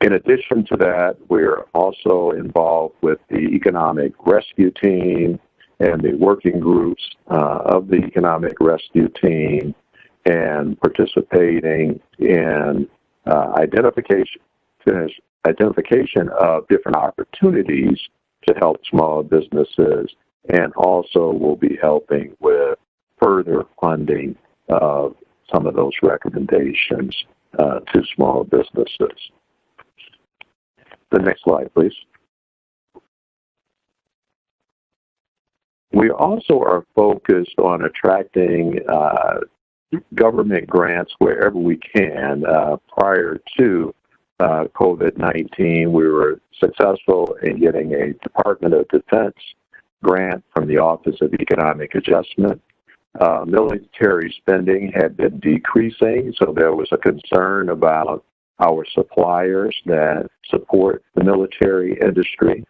In addition to that, we're also involved with the Economic Rescue Team and the working groups of the Economic Rescue Team, and participating in identification of different opportunities to help small businesses, and also will be helping with further funding of some of those recommendations to small businesses. The next slide, please. We also are focused on attracting government grants wherever we can. Prior to COVID-19, we were successful in getting a Department of Defense grant from the Office of Economic Adjustment. Military spending had been decreasing, so there was a concern about our suppliers that support the military industry.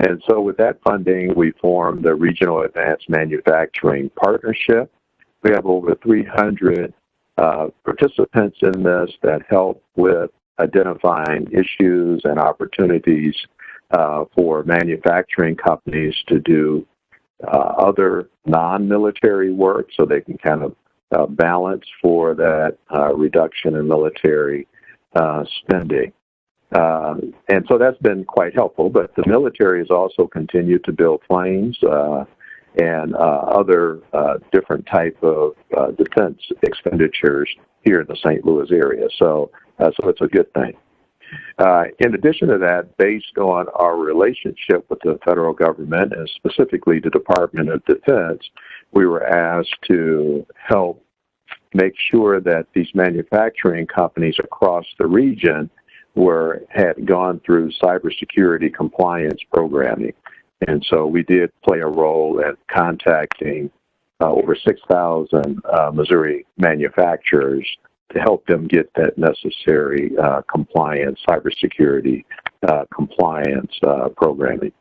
And so with that funding, we formed the Regional Advanced Manufacturing Partnership. We have over 300 participants in this that help with identifying issues and opportunities for manufacturing companies to do other non-military work, so they can kind of balance for that reduction in military spending. And so that's been quite helpful, but the military has also continued to build planes and other different type of defense expenditures here in the St. Louis area. So it's a good thing. In addition to that, based on our relationship with the federal government, and specifically the Department of Defense, we were asked to help make sure that these manufacturing companies across the region had gone through cybersecurity compliance programming. And so we did play a role in contacting over 6,000 Missouri manufacturers to help them get that necessary compliance, cybersecurity compliance programming.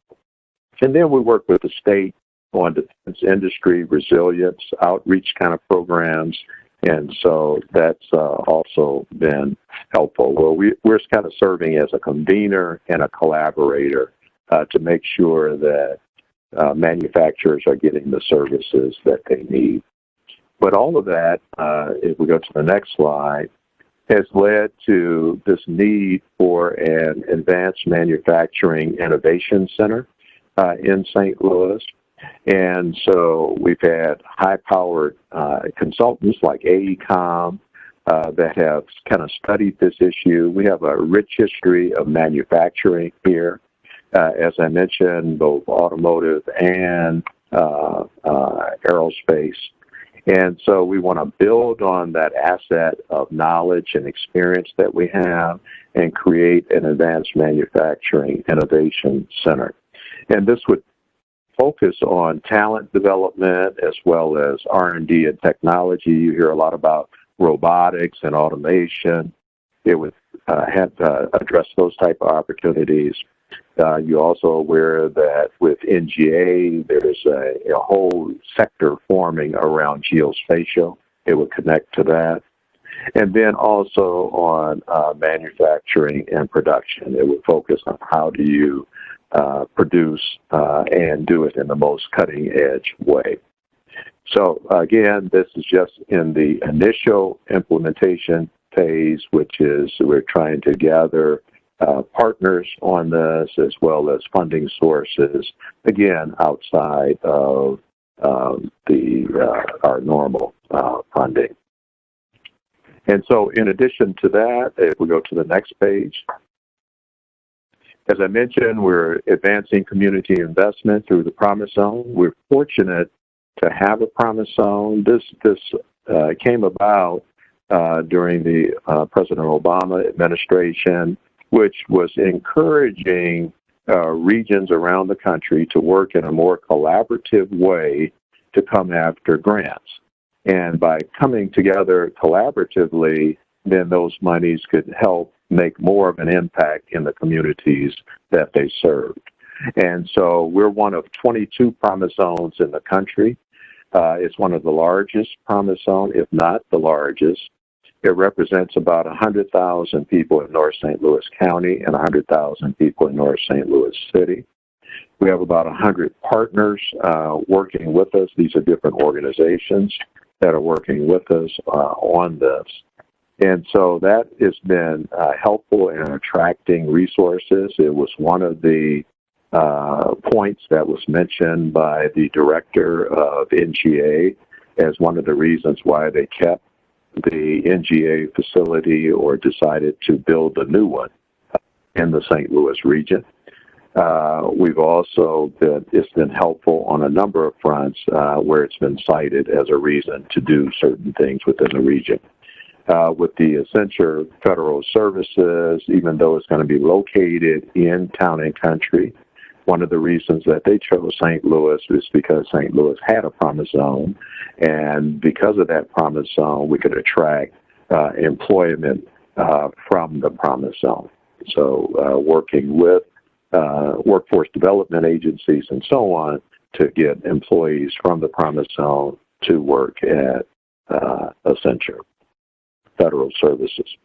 And then we work with the state on defense industry resilience outreach kind of programs. And so that's also been helpful. Well, we're kind of serving as a convener and a collaborator to make sure that manufacturers are getting the services that they need. But all of that, if we go to the next slide, has led to this need for an advanced manufacturing innovation center in St. Louis. And so we've had high-powered consultants like AECOM that have kind of studied this issue. We have a rich history of manufacturing here. As I mentioned, both automotive and aerospace. And so we want to build on that asset of knowledge and experience that we have and create an advanced manufacturing innovation center. And this would focus on talent development as well as R&D and technology. You hear a lot about robotics and automation. It would have to address those type of opportunities. You're also aware that with NGA, there's a whole sector forming around geospatial. It would connect to that. And then also on manufacturing and production. It would focus on how do you produce and do it in the most cutting-edge way. So again, this is just in the initial implementation phase, which is we're trying to gather partners on this as well as funding sources, again, outside of our normal funding. And so in addition to that, if we go to the next page, as I mentioned, we're advancing community investment through the Promise Zone. We're fortunate to have a Promise Zone. This came about during the President Obama administration, which was encouraging regions around the country to work in a more collaborative way to come after grants. And by coming together collaboratively, then those monies could help make more of an impact in the communities that they served. And so we're one of 22 Promise Zones in the country. It's one of the largest Promise Zone, if not the largest. It represents about 100,000 people in North St. Louis County and 100,000 people in North St. Louis City. We have about 100 partners working with us. These are different organizations that are working with us on this. And so that has been helpful in attracting resources. It was one of the points that was mentioned by the director of NGA as one of the reasons why they kept the NGA facility or decided to build a new one in the St. Louis region. We've also it's been helpful on a number of fronts where it's been cited as a reason to do certain things within the region. With the Accenture Federal Services, even though it's going to be located in town and country, one of the reasons that they chose St. Louis is because St. Louis had a Promise Zone, and because of that Promise Zone, we could attract employment from the Promise Zone. So working with workforce development agencies and so on to get employees from the Promise Zone to work at Accenture Federal Services.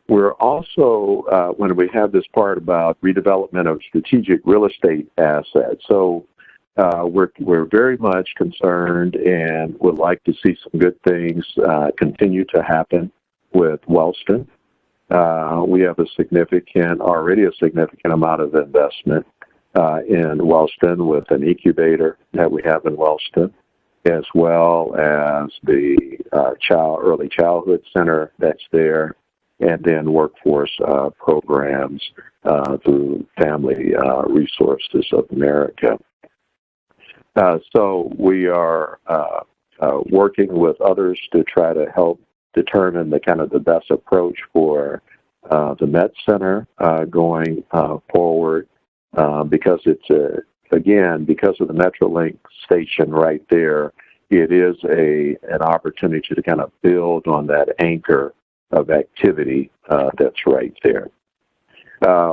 We're also, when we have this part about redevelopment of strategic real estate assets, so we're very much concerned and would like to see some good things continue to happen with Wellston. We have already a significant amount of investment in Wellston with an incubator that we have in Wellston, as well as the early childhood center that's there, and then workforce programs through Family Resources of America. So we are working with others to try to help determine the best approach for the Met Center going forward, because it's because of the Metrolink station right there, it is an opportunity to kind of build on that anchor of activity that's right there.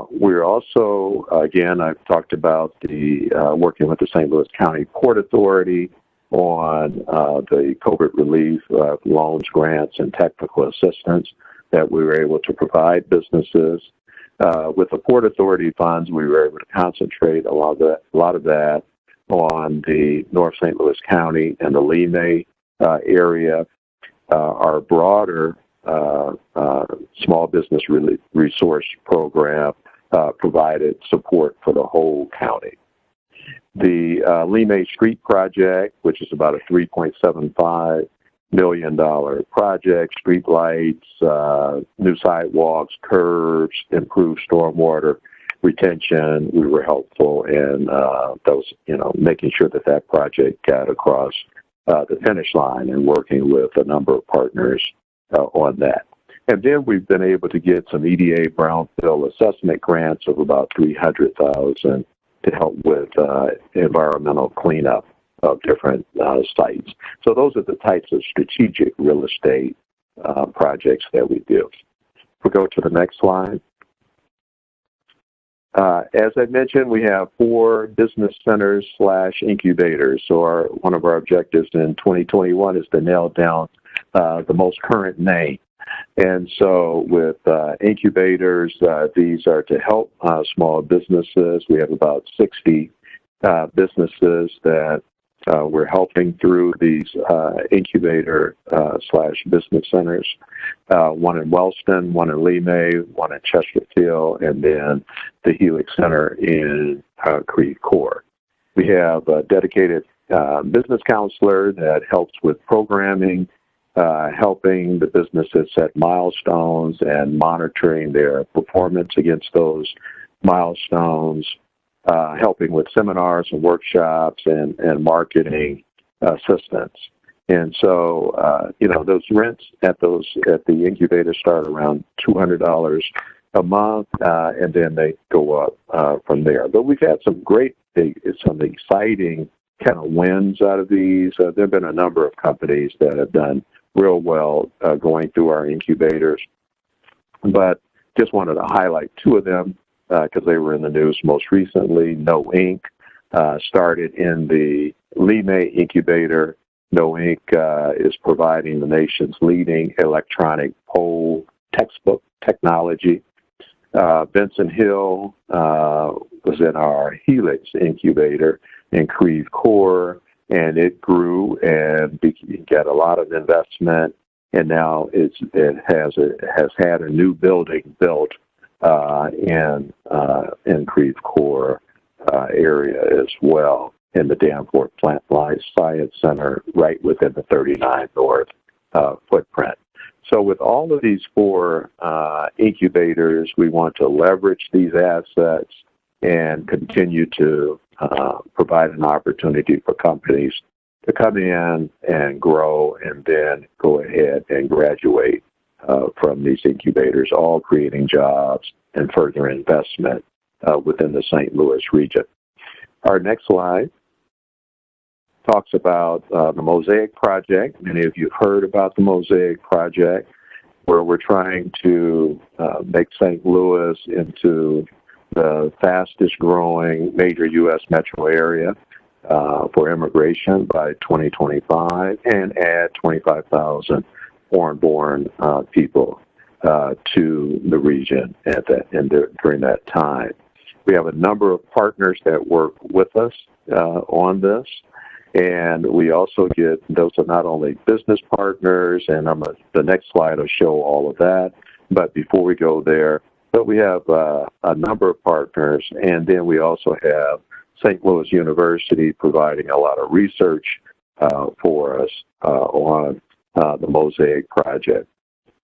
We're also, again, I've talked about the working with the St. Louis County Port Authority on the COVID relief loans, grants, and technical assistance that we were able to provide businesses. With the Port Authority funds, we were able to concentrate a lot of that on the North St. Louis County and the Lee May area. Our broader small business resource program provided support for the whole county. The Lime Street project, which is about a $3.75 million project, street lights, new sidewalks, curbs, improved stormwater retention. We were helpful in those, making sure that that project got across the finish line and working with a number of partners on that. And then we've been able to get some EDA brownfield assessment grants of about $300,000 to help with environmental cleanup of different sites. So those are the types of strategic real estate projects that we do. If we go to the next slide. As I mentioned, we have 4 business centers / incubators. So one of our objectives in 2021 is to nail down the most current name. And so with incubators, these are to help small businesses. We have about 60 businesses that we're helping through these incubator / business centers. One in Wellston, one in Lime, one in Chesterfield, and then the Highlige Center in Creve Coeur. We have a dedicated business counselor that helps with programming, helping the businesses set milestones and monitoring their performance against those milestones, helping with seminars and workshops and marketing assistance. And so, those rents at the incubator start around $200 a month, and then they go up from there. But we've had some exciting kind of wins out of these. There have been a number of companies that have done real well going through our incubators, but just wanted to highlight 2 of them because they were in the news most recently. No Inc. Started in the Lime incubator. No Inc. Is providing the nation's leading electronic poll textbook technology. Benson Hill was in our Highlige incubator in Creve Coeur, and it grew and got a lot of investment, and now it has had a new building built in Creve Coeur area as well, in the Danforth Plant Life Science Center, right within the 39 North footprint. So with all of these 4 incubators, we want to leverage these assets and continue to provide an opportunity for companies to come in and grow and then go ahead and graduate from these incubators, all creating jobs and further investment within the St. Louis region. Our next slide talks about the Mosaic Project. Many of you have heard about the Mosaic Project, where we're trying to make St. Louis into the fastest growing major U.S. metro area for immigration by 2025 and add 25,000 foreign-born people to the region during that time. We have a number of partners that work with us on this, and we also get, those are not only business partners, and the next slide will show all of that, but before we go there, but we have a number of partners, and then we also have St. Louis University providing a lot of research for us on the Mosaic Project.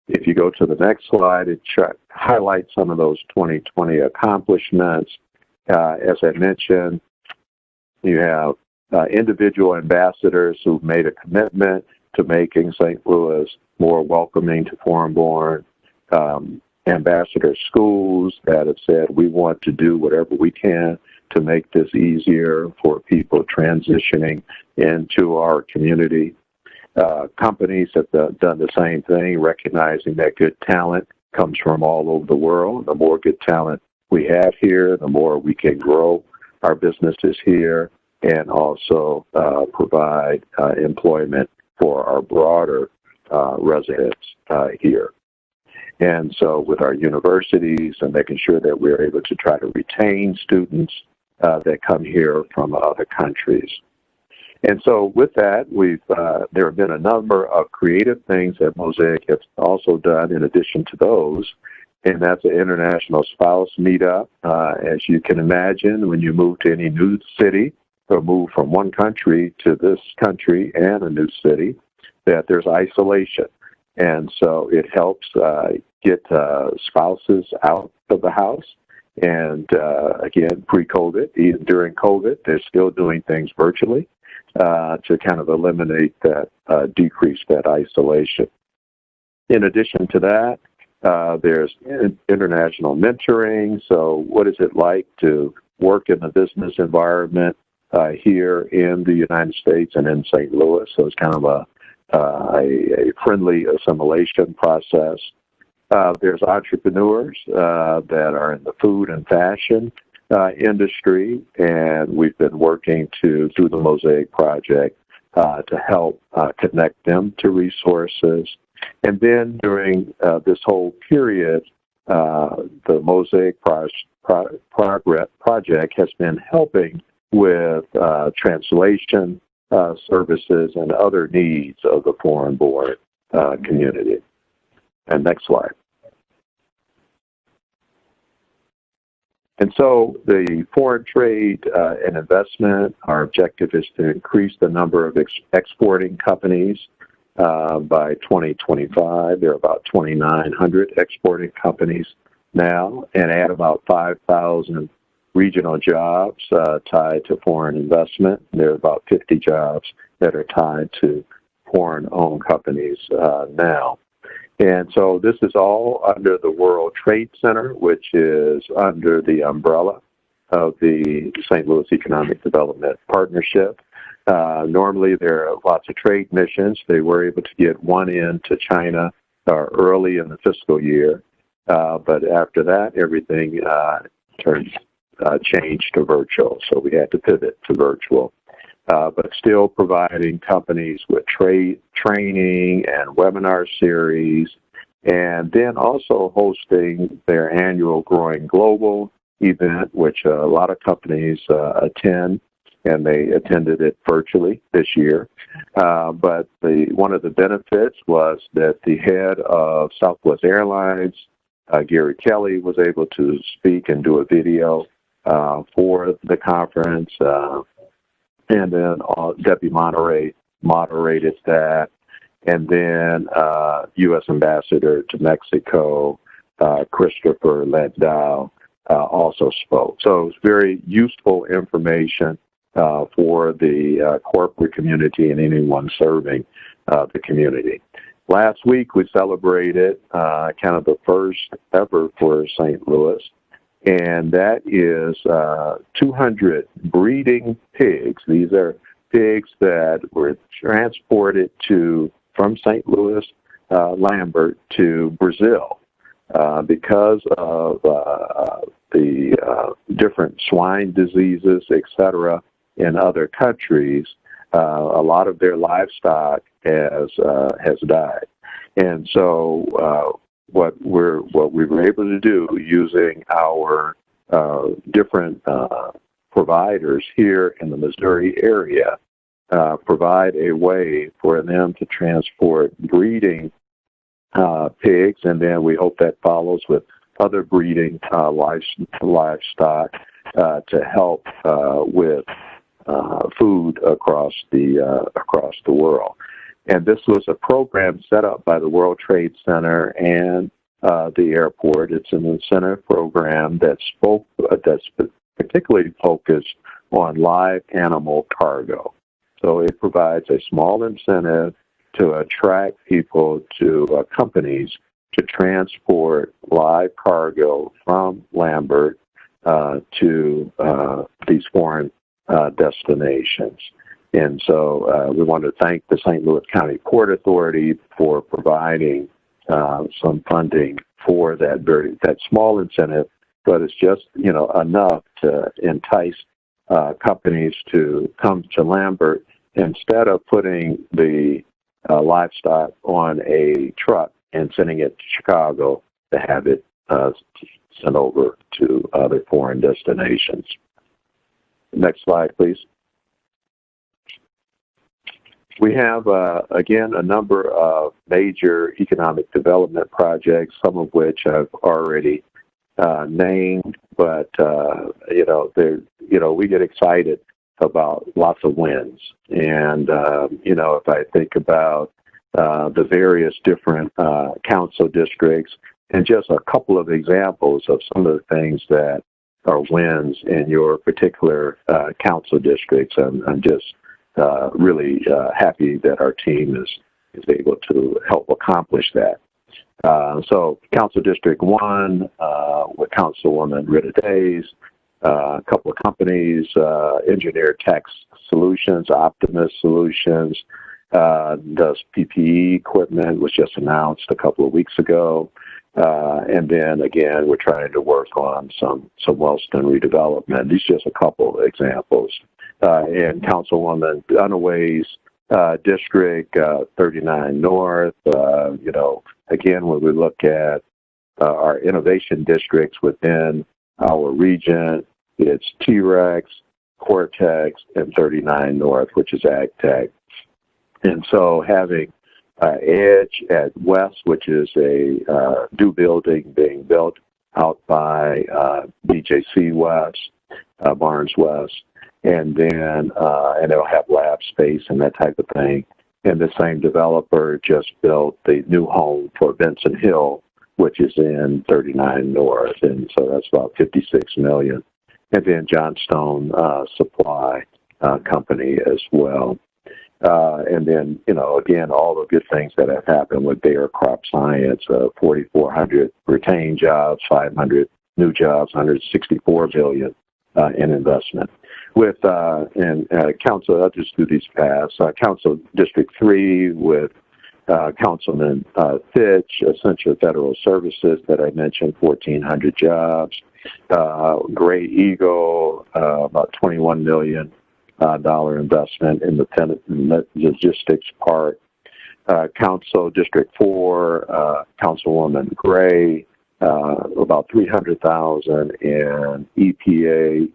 If you go to the next slide, it highlights some of those 2020 accomplishments. As I mentioned, you have individual ambassadors who've made a commitment to making St. Louis more welcoming to foreign-born ambassador schools that have said we want to do whatever we can to make this easier for people transitioning into our community. Companies have done the same thing, recognizing that good talent comes from all over the world. The more good talent we have here, the more we can grow our businesses here and also provide employment for our broader residents here. And so with our universities and making sure that we're able to try to retain students that come here from other countries. And so with that, there have been a number of creative things that Mosaic has also done in addition to those. And that's an international spouse meetup. As you can imagine, when you move to any new city or move from one country to this country and a new city, that there's isolation. And so it helps get spouses out of the house. And again, pre-COVID, even during COVID, they're still doing things virtually to kind of eliminate that, decrease that isolation. In addition to that, there's international mentoring. So what is it like to work in the business environment here in the United States and in St. Louis? So it's kind of a friendly assimilation process. There's entrepreneurs that are in the food and fashion industry, and we've been working through the Mosaic Project to help connect them to resources. And then during this whole period, the Mosaic Project has been helping with translation services and other needs of the foreign-born community. And next slide. And so the foreign trade and investment, our objective is to increase the number of exporting companies by 2025. There are about 2,900 exporting companies now, and add about 5,000 regional jobs tied to foreign investment. There are about 50 jobs that are tied to foreign-owned companies now. And so this is all under the World Trade Center, which is under the umbrella of the St. Louis Economic Development Partnership. Normally there are lots of trade missions. They were able to get one into China early in the fiscal year. But after that, everything changed to virtual. So we had to pivot to virtual. But still providing companies with training and webinar series, and then also hosting their annual Growing Global event, which a lot of companies attend, and they attended it virtually this year. But one of the benefits was that the head of Southwest Airlines, Gary Kelly, was able to speak and do a video for the conference. And then Debbie moderated that. And then U.S. Ambassador to Mexico, Christopher Landau, also spoke. So it's very useful information for the corporate community and anyone serving the community. Last week we celebrated kind of the first ever for St. Louis, and that is 200 breeding pigs. These are pigs that were transported from St. Louis, Lambert to Brazil because of the different swine diseases, etc., in other countries. A lot of their livestock has died, and so what we were able to do using our different providers here in the Missouri area, provide a way for them to transport breeding pigs, and then we hope that follows with other breeding livestock to help with food across the world. And this was a program set up by the World Trade Center and the airport. It's an incentive program that's particularly focused on live animal cargo. So it provides a small incentive to attract people to companies to transport live cargo from Lambert to these foreign destinations. And so we want to thank the St. Louis County Port Authority for providing some funding for that small incentive, but it's just enough to entice companies to come to Lambert instead of putting the livestock on a truck and sending it to Chicago to have it sent over to other foreign destinations. Next slide, please. We have, again, a number of major economic development projects, some of which I've already named, but, we get excited about lots of wins. And, if I think about the various different council districts, and just a couple of examples of some of the things that are wins in your particular council districts, I'm just really happy that our team is able to help accomplish that. So Council District 1 with Councilwoman Rita Days, a couple of companies, Engineered Tax Solutions, Optimus Solutions, does PPE equipment, was just announced a couple of weeks ago. And then again, we're trying to work on some Wellston redevelopment. These are just a couple of examples. And Councilwoman Dunaway's district, 39 North, again, when we look at our innovation districts within our region, it's T-Rex, Cortex, and 39 North, which is AgTech. And so having Edge at West, which is a new building being built out by BJC West, Barnes West, and then and it'll have lab space and that type of thing. And the same developer just built the new home for Benson Hill, which is in 39 North, and so that's about $56 million. And then Johnstone Supply Company as well. And then, again, all the good things that have happened with Bayer Crop Science, 4,400 retained jobs, 500 new jobs, $164 billion in investment. With Council, I'll just do these fast. Council District 3 with Councilman Fitch, Essential Federal Services that I mentioned, 1,400 jobs. Gray Eagle, about $21 million investment in the logistics part. Council District 4, Councilwoman Gray, about $300,000 in EPA,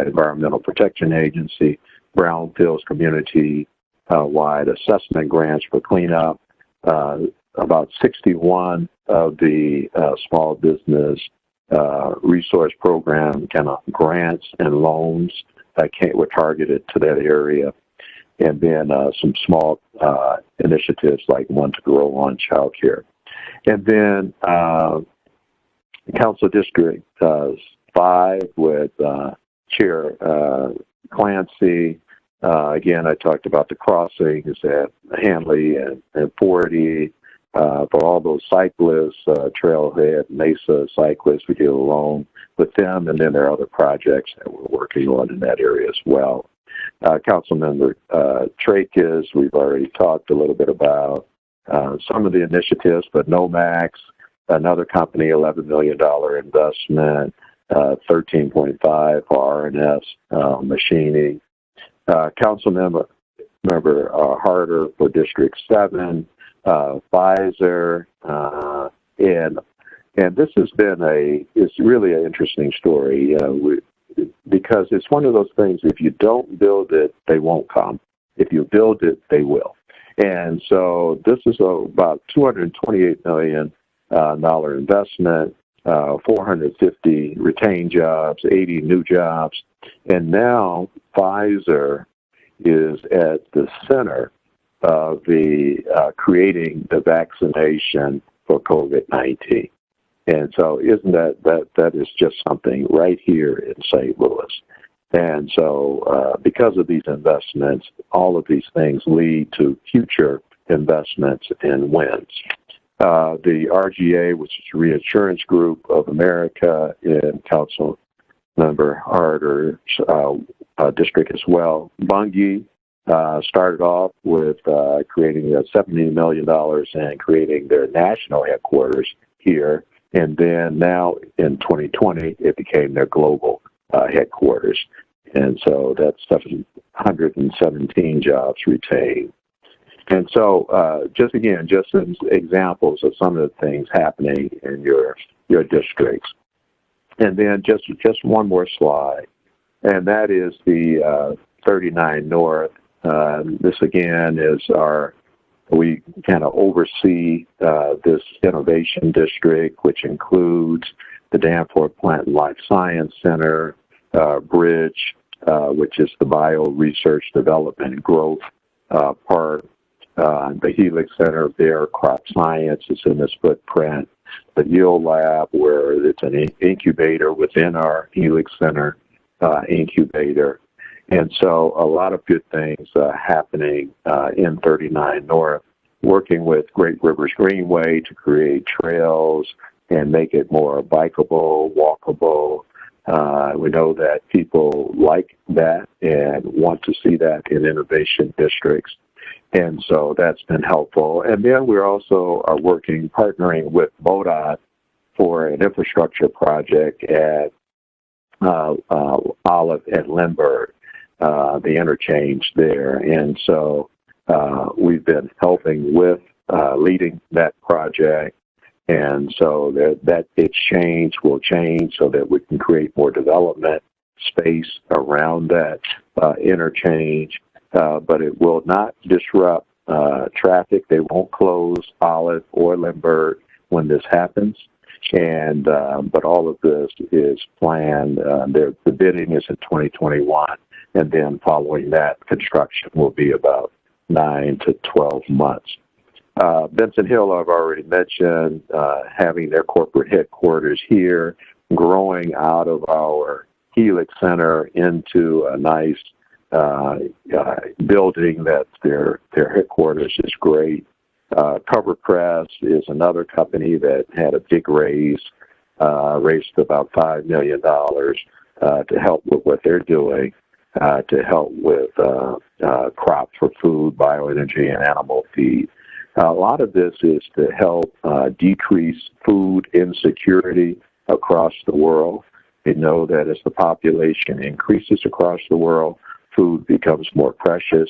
Environmental Protection Agency, Brownfields Community wide assessment grants for cleanup. About 61 of the small business resource program kind of grants and loans were targeted to that area. And then some small initiatives like One to Grow on childcare. And then Council District 5 with Chair Clancy. Again, I talked about the crossings at Hanley and 40. For all those cyclists, Trailhead, Mesa cyclists, we did a loan with them, and then there are other projects that we're working on in that area as well. Councilmember Trachis, we've already talked a little bit about some of the initiatives, but Nomax, another company, $11 million investment, 13.5 for RNS machining. Councilmember Harder for District 7, Pfizer, and this has been it's really an interesting story because it's one of those things, if you don't build it, they won't come. If you build it, they will. And so this is about $228 million investment, 450 retained jobs, 80 new jobs. And now Pfizer is at the center of the creating the vaccination for COVID-19. And so isn't that is just something right here in St. Louis. And so because of these investments, all of these things lead to future investments and wins. The RGA, which is Reinsurance Group of America, in Councilmember Harder's district as well. Bungie started off with creating $70 million and creating their national headquarters here. And then now in 2020, it became their global headquarters. And so that's 717 jobs retained. And so just some examples of some of the things happening in your districts. And then just one more slide, and that is the 39 North This again is we kind of oversee this innovation district, which includes the Danforth Plant and Life Science Center, Bridge, which is the Bio Research Development and Growth part, the Highlige Center there, Crop Science is in this footprint, the Yield Lab, where it's an incubator within our Highlige Center incubator. And so a lot of good things happening in 39 North, working with Great Rivers Greenway to create trails and make it more bikeable, walkable. We know that people like that and want to see that in innovation districts. And so that's been helpful. And then we're also partnering with MoDOT for an infrastructure project at Olive and Lindbergh, the interchange there. And so we've been helping with leading that project. And so that exchange will change so that we can create more development space around that interchange, but it will not disrupt traffic. They won't close Olive or Lindbergh when this happens. And but all of this is planned. The bidding is in 2021, and then following that, construction will be about 9 to 12 months. Benson Hill, I've already mentioned, having their corporate headquarters here, growing out of our Highlige Center into a nice building that's their headquarters is great. Cover Press is another company that had a big raised about $5 million to help with what they're doing, to help with crops for food, bioenergy, and animal feed. A lot of this is to help decrease food insecurity across the world. We know that as the population increases across the world, food becomes more precious,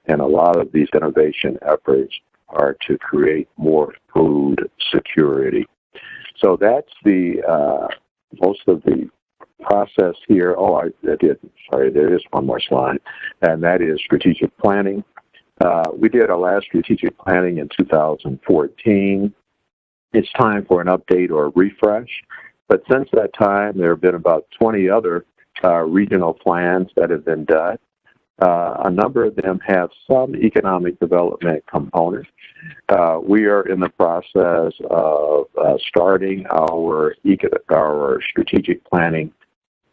and a lot of these innovation efforts are to create more food security. So that's the most of the process here. There is one more slide, and that is strategic planning. We did our last strategic planning in 2014. It's time for an update or a refresh. But since that time, there have been about 20 other regional plans that have been done. A number of them have some economic development components. We are in the process of starting our strategic planning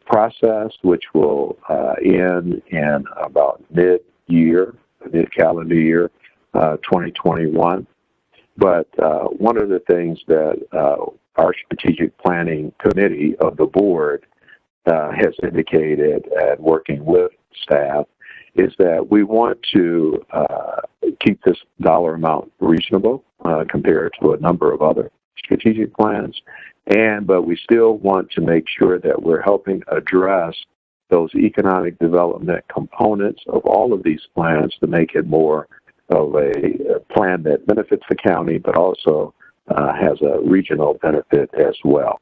process, which will end in about mid-calendar year 2021. But one of the things that our strategic planning committee of the board has indicated, and working with staff, is that we want to keep this dollar amount reasonable compared to a number of other strategic plans, but we still want to make sure that we're helping address those economic development components of all of these plans to make it more of a plan that benefits the county, but also has a regional benefit as well.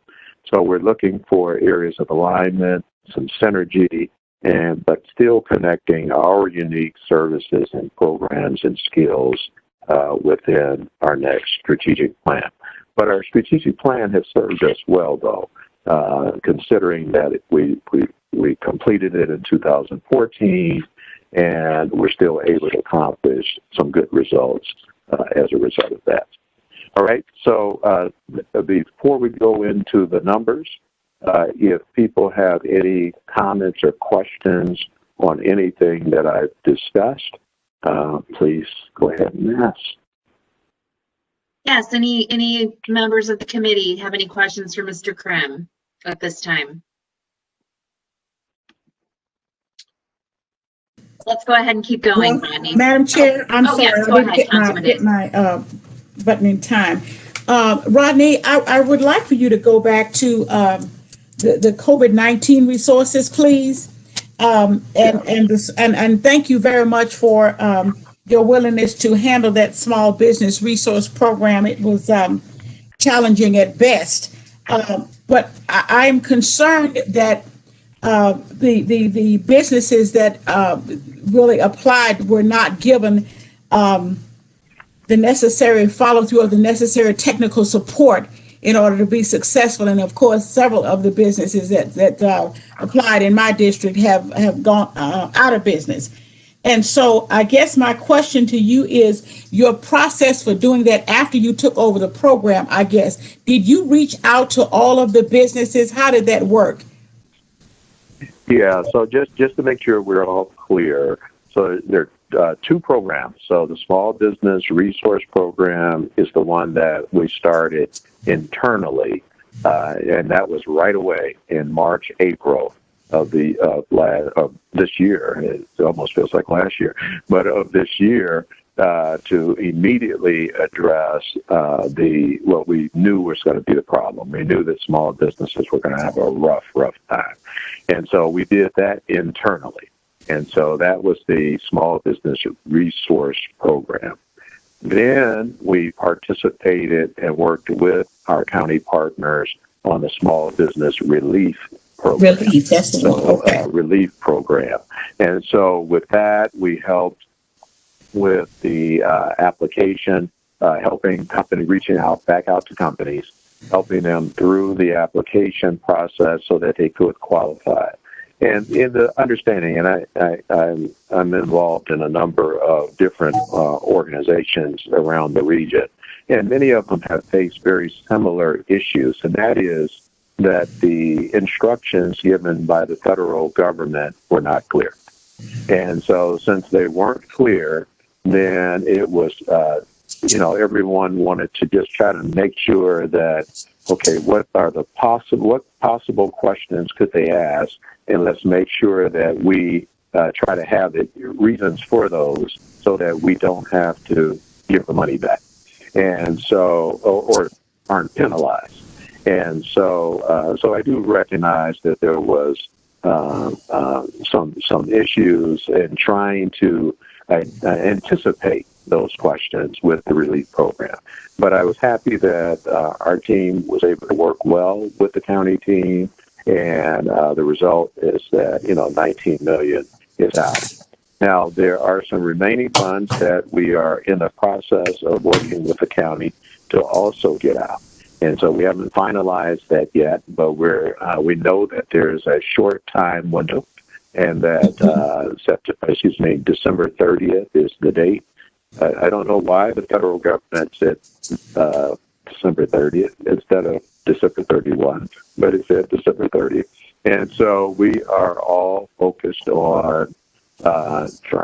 So we're looking for areas of alignment, some synergy, but still connecting our unique services and programs and skills within our next strategic plan. But our strategic plan has served us well, though, considering that we completed it in 2014, and we're still able to accomplish some good results as a result of that. All right, so before we go into the numbers, if people have any comments or questions on anything that I've discussed, please go ahead and ask. Yes, any members of the committee have any questions for Mr. Krim at this time? Let's go ahead and keep going, Rodney. Madam Chair, I'm sorry, yes, I didn't get my button in time. Rodney, I would like for you to go back to the COVID-19 resources, please. And thank you very much for your willingness to handle that small business resource program. It was challenging at best, but I'm concerned that the businesses that really applied were not given the necessary follow through of the necessary technical support in order to be successful. And of course, several of the businesses that applied in my district have gone out of business. And so I guess my question to you is your process for doing that after you took over the program, I guess. Did you reach out to all of the businesses? How did that work? Yeah, so just to make sure we're all clear, so there are two programs. So the Small Business Resource Program is the one that we started internally, and that was right away in March, April of this year. It almost feels like last year, but of this year, to immediately address what we knew was going to be the problem. We knew that small businesses were going to have a rough time, and so we did that internally. And so that was the Small Business Resource Program. Then we participated and worked with our county partners on the Small Business Relief Program. Relief, that's the one. Okay. Relief Program. And so with that, we helped with the application, helping company reaching back out to companies, helping them through the application process so that they could qualify. And in the understanding, and I'm involved in a number of different organizations around the region, and many of them have faced very similar issues, and that is that the instructions given by the federal government were not clear. And so since they weren't clear, then it was, everyone wanted to just try to make sure that, okay, what possible questions could they ask? And let's make sure that we try to have reasons for those so that we don't have to give the money back. And so, or aren't penalized. And so, so I do recognize that there was some issues in trying to anticipate those questions with the relief program. But I was happy that our team was able to work well with the county team, and the result is that, $19 million is out. Now, there are some remaining funds that we are in the process of working with the county to also get out. And so we haven't finalized that yet, but we know that there's a short time window, and that December 30th is the date. I don't know why the federal government said December 30th instead of December 31, but it said December 30th. And so we are all focused on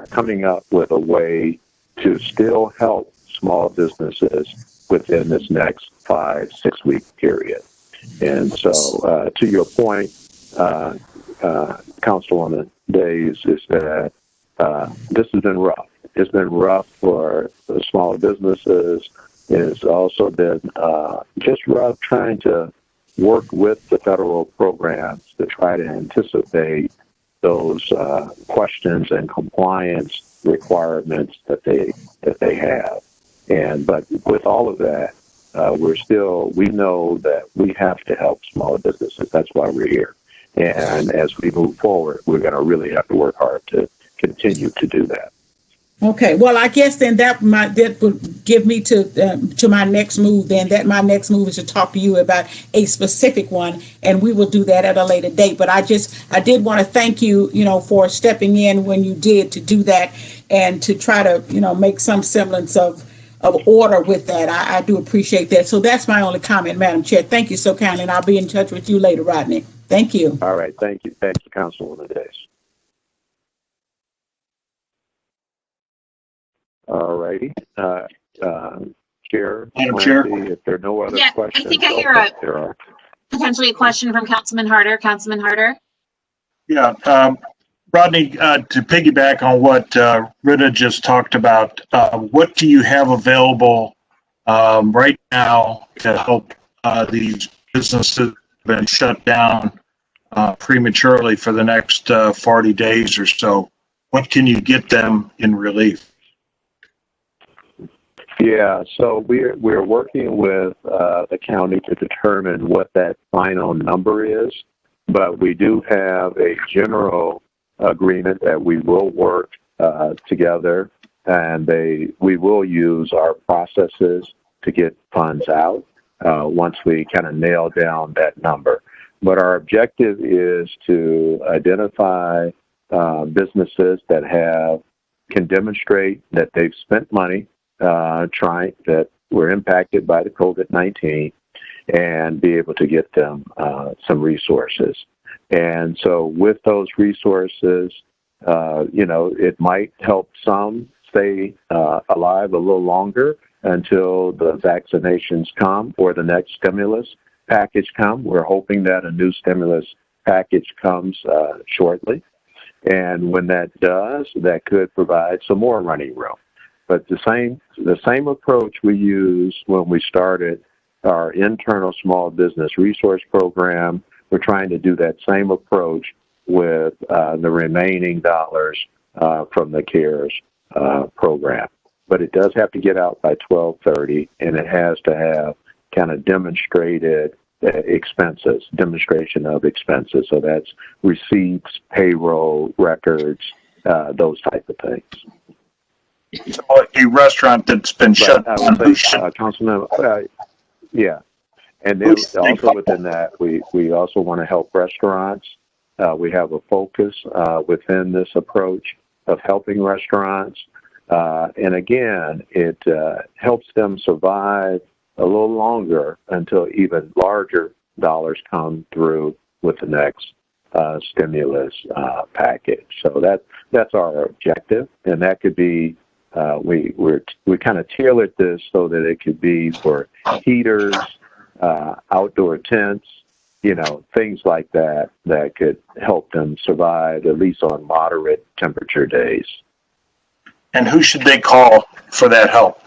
coming up with a way to still help small businesses within this next 5-6 week period. And so to your point, Councilwoman Days, is that this has been rough. It's been rough for the smaller businesses. It's also been just rough trying to work with the federal programs to try to anticipate those questions and compliance requirements that they have. But with all of that, we know that we have to help smaller businesses. That's why we're here. And as we move forward, we're going to really have to work hard to continue to do that. Okay, well, I guess then that would give me to my next move. Then that my next move is to talk to you about a specific one, and we will do that at a later date. But I did want to thank you, for stepping in when you did to do that, and to try to, make some semblance of order with that. I do appreciate that. So that's my only comment, Madam Chair. Thank you so kindly, and I'll be in touch with you later, Rodney. Thank you. All right, thank you, Councilwoman Days. All righty. Chair. Madam Chair. If there are no other questions. I think I hear potentially a question from Councilman Harder. Councilman Harder. Yeah. Rodney, to piggyback on what Rita just talked about, what do you have available right now to help these businesses that have been shut down prematurely for the next 40 days or so? What can you get them in relief? Yeah, so we're working with the county to determine what that final number is, but we do have a general agreement that we will work together, and we will use our processes to get funds out once we kind of nail down that number. But our objective is to identify businesses that can demonstrate that they've spent money that were impacted by the COVID-19, and be able to get them some resources. And so with those resources, it might help some stay alive a little longer until the vaccinations come or the next stimulus package come. We're hoping that a new stimulus package comes shortly. And when that does, that could provide some more running room. But the same approach we used when we started our internal small business resource program, we're trying to do that same approach with the remaining dollars from the CARES program. But it does have to get out by 12/30, and it has to have kind of demonstrated demonstration of expenses. So that's receipts, payroll, records, those type of things. So a restaurant that's been shut down. Councilman, yeah. And then also within that, we also want to help restaurants. We have a focus within this approach of helping restaurants. And again, it helps them survive a little longer until even larger dollars come through with the next stimulus package. So that's our objective, and that could be we kind of tailored this so that it could be for heaters, outdoor tents, things like that could help them survive at least on moderate temperature days. And who should they call for that help?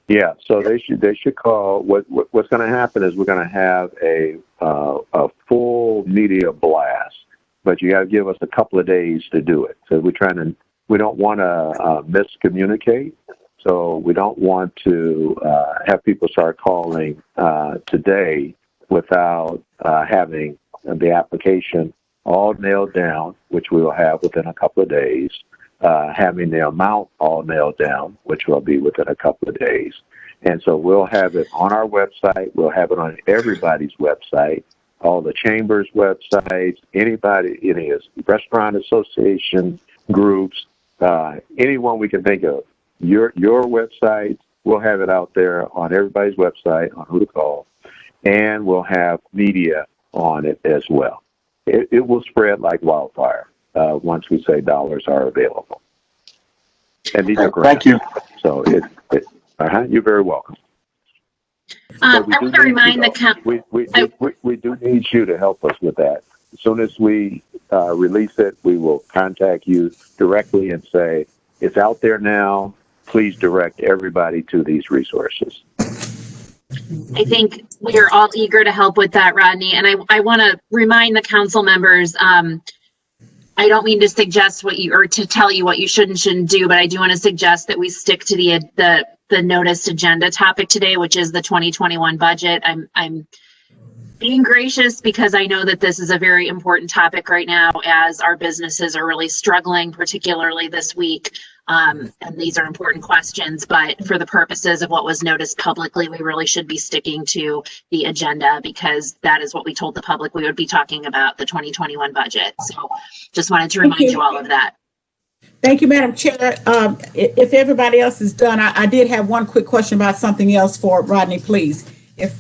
Yeah, so they should call. What's going to happen is we're going to have a full media blast, but you got to give us a couple of days to do it. So we don't want to miscommunicate. So we don't want to have people start calling today without having the application all nailed down, which we will have within a couple of days. Having the amount all nailed down, which will be within a couple of days. And so we'll have it on our website. We'll have it on everybody's website, all the chambers' websites, any restaurant association groups, anyone we can think of. Your website, we'll have it out there on everybody's website on who to call, and we'll have media on it as well. It will spread like wildfire. Once we say dollars are available. And these are grants. Thank you. So you're very welcome. I want to remind the we do need you to help us with that. As soon as we release it, we will contact you directly and say, it's out there now. Please direct everybody to these resources. I think we are all eager to help with that, Rodney. And I want to remind the council members, I don't mean to suggest to tell you what you should and shouldn't do, but I do want to suggest that we stick to the noticed agenda topic today, which is the 2021 budget. I'm being gracious because I know that this is a very important topic right now as our businesses are really struggling, particularly this week. And these are important questions, but for the purposes of what was noticed publicly, we really should be sticking to the agenda because that is what we told the public we would be talking about, the 2021 budget. So just wanted to remind you all of that. Thank you, Madam Chair. If everybody else is done, I did have one quick question about something else for Rodney, please, if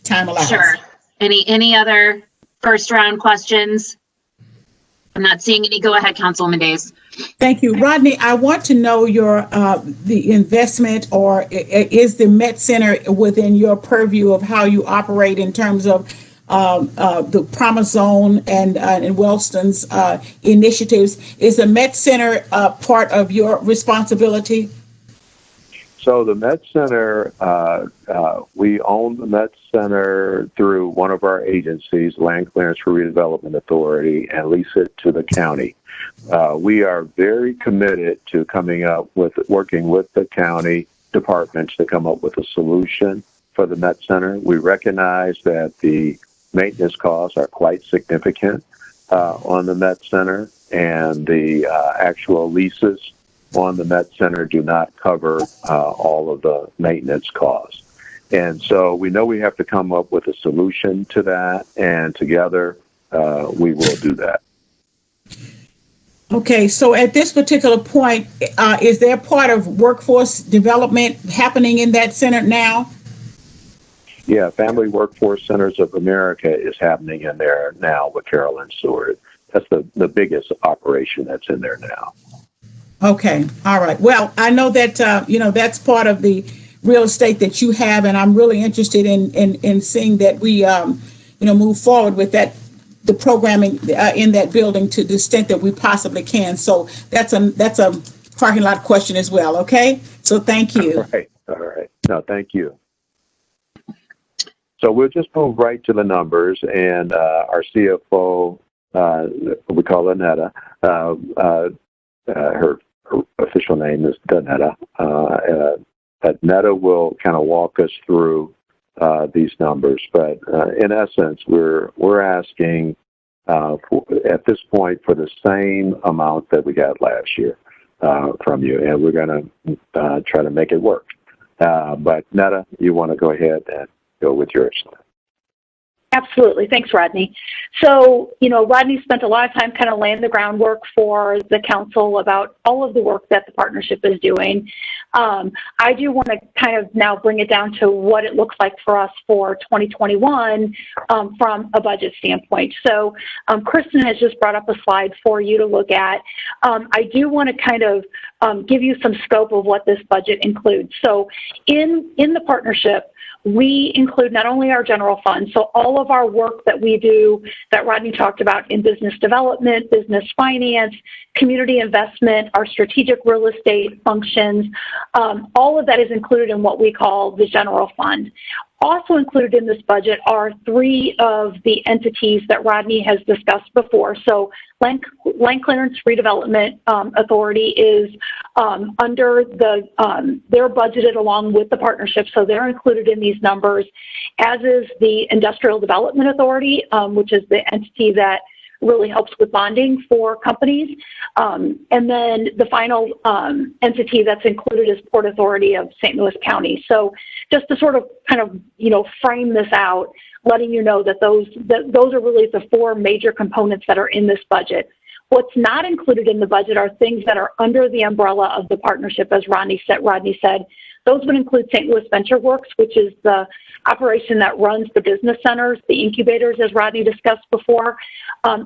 time allows. Sure. Any other first round questions? I'm not seeing any. Go ahead, Councilwoman Days. Thank you, Rodney. I want to know the investment, or is the Met Center within your purview of how you operate in terms of the Promise Zone and Wellston's initiatives? Is the Met Center part of your responsibility? So the Met Center, we own the Met Center through one of our agencies, Land Clearance for Redevelopment Authority, and lease it to the county. We are very committed to working with the county departments to come up with a solution for the Met Center. We recognize that the maintenance costs are quite significant. on the Met Center, and the actual leases on the Met Center do not cover all of the maintenance costs. And so we know we have to come up with a solution to that, and together we will do that. Okay, so at this particular point, is there part of workforce development happening in that center now? Yeah, Family Workforce Centers of America is happening in there now with Carolyn Seward. That's the biggest operation that's in there now. Okay, all right. Well, I know that, that's part of the real estate that you have, and I'm really interested in seeing that we, move forward with that, the programming in that building to the extent that we possibly can. So that's a parking lot question as well. Okay, so thank you. All right. No, thank you. So we'll just move right to the numbers, and our CFO, we call her Netta. Her official name is Danetta. Netta will kind of walk us through these numbers, but in essence, we're asking at this point for the same amount that we got last year from you, and we're going to try to make it work. But Netta, you want to go ahead and go with yours? Absolutely. Thanks, Rodney. So, Rodney spent a lot of time kind of laying the groundwork for the council about all of the work that the partnership is doing. I do want to kind of now bring it down to what it looks like for us for 2021 from a budget standpoint. So, Kristen has just brought up a slide for you to look at. I do want to kind of give you some scope of what this budget includes. So, in the partnership, we include not only our general fund, so all of our work that we do that Rodney talked about in business development, business finance, community investment, our strategic real estate functions, all of that is included in what we call the general fund. Also included in this budget are three of the entities that Rodney has discussed before. So Land Clearance Redevelopment Authority is under they're budgeted along with the partnership, so they're included in these numbers, as is the Industrial Development Authority, which is the entity that really helps with bonding for companies. And then the final entity that's included is Port Authority of St. Louis County. So just to sort of kind of, frame this out, letting you know that those are really the four major components that are in this budget. What's not included in the budget are things that are under the umbrella of the partnership, as Rodney said. Those would include St. Louis Venture Works, which is the operation that runs the business centers, the incubators, as Rodney discussed before.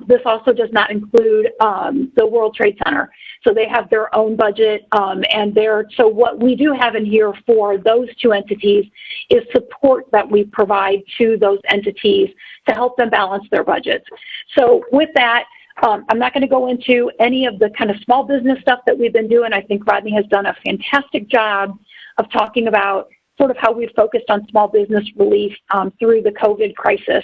This also does not include the World Trade Center. So they have their own budget, so what we do have in here for those two entities is support that we provide to those entities to help them balance their budgets. So with that, I'm not going to go into any of the kind of small business stuff that we've been doing. I think Rodney has done a fantastic job of talking about sort of how we've focused on small business relief through the COVID crisis.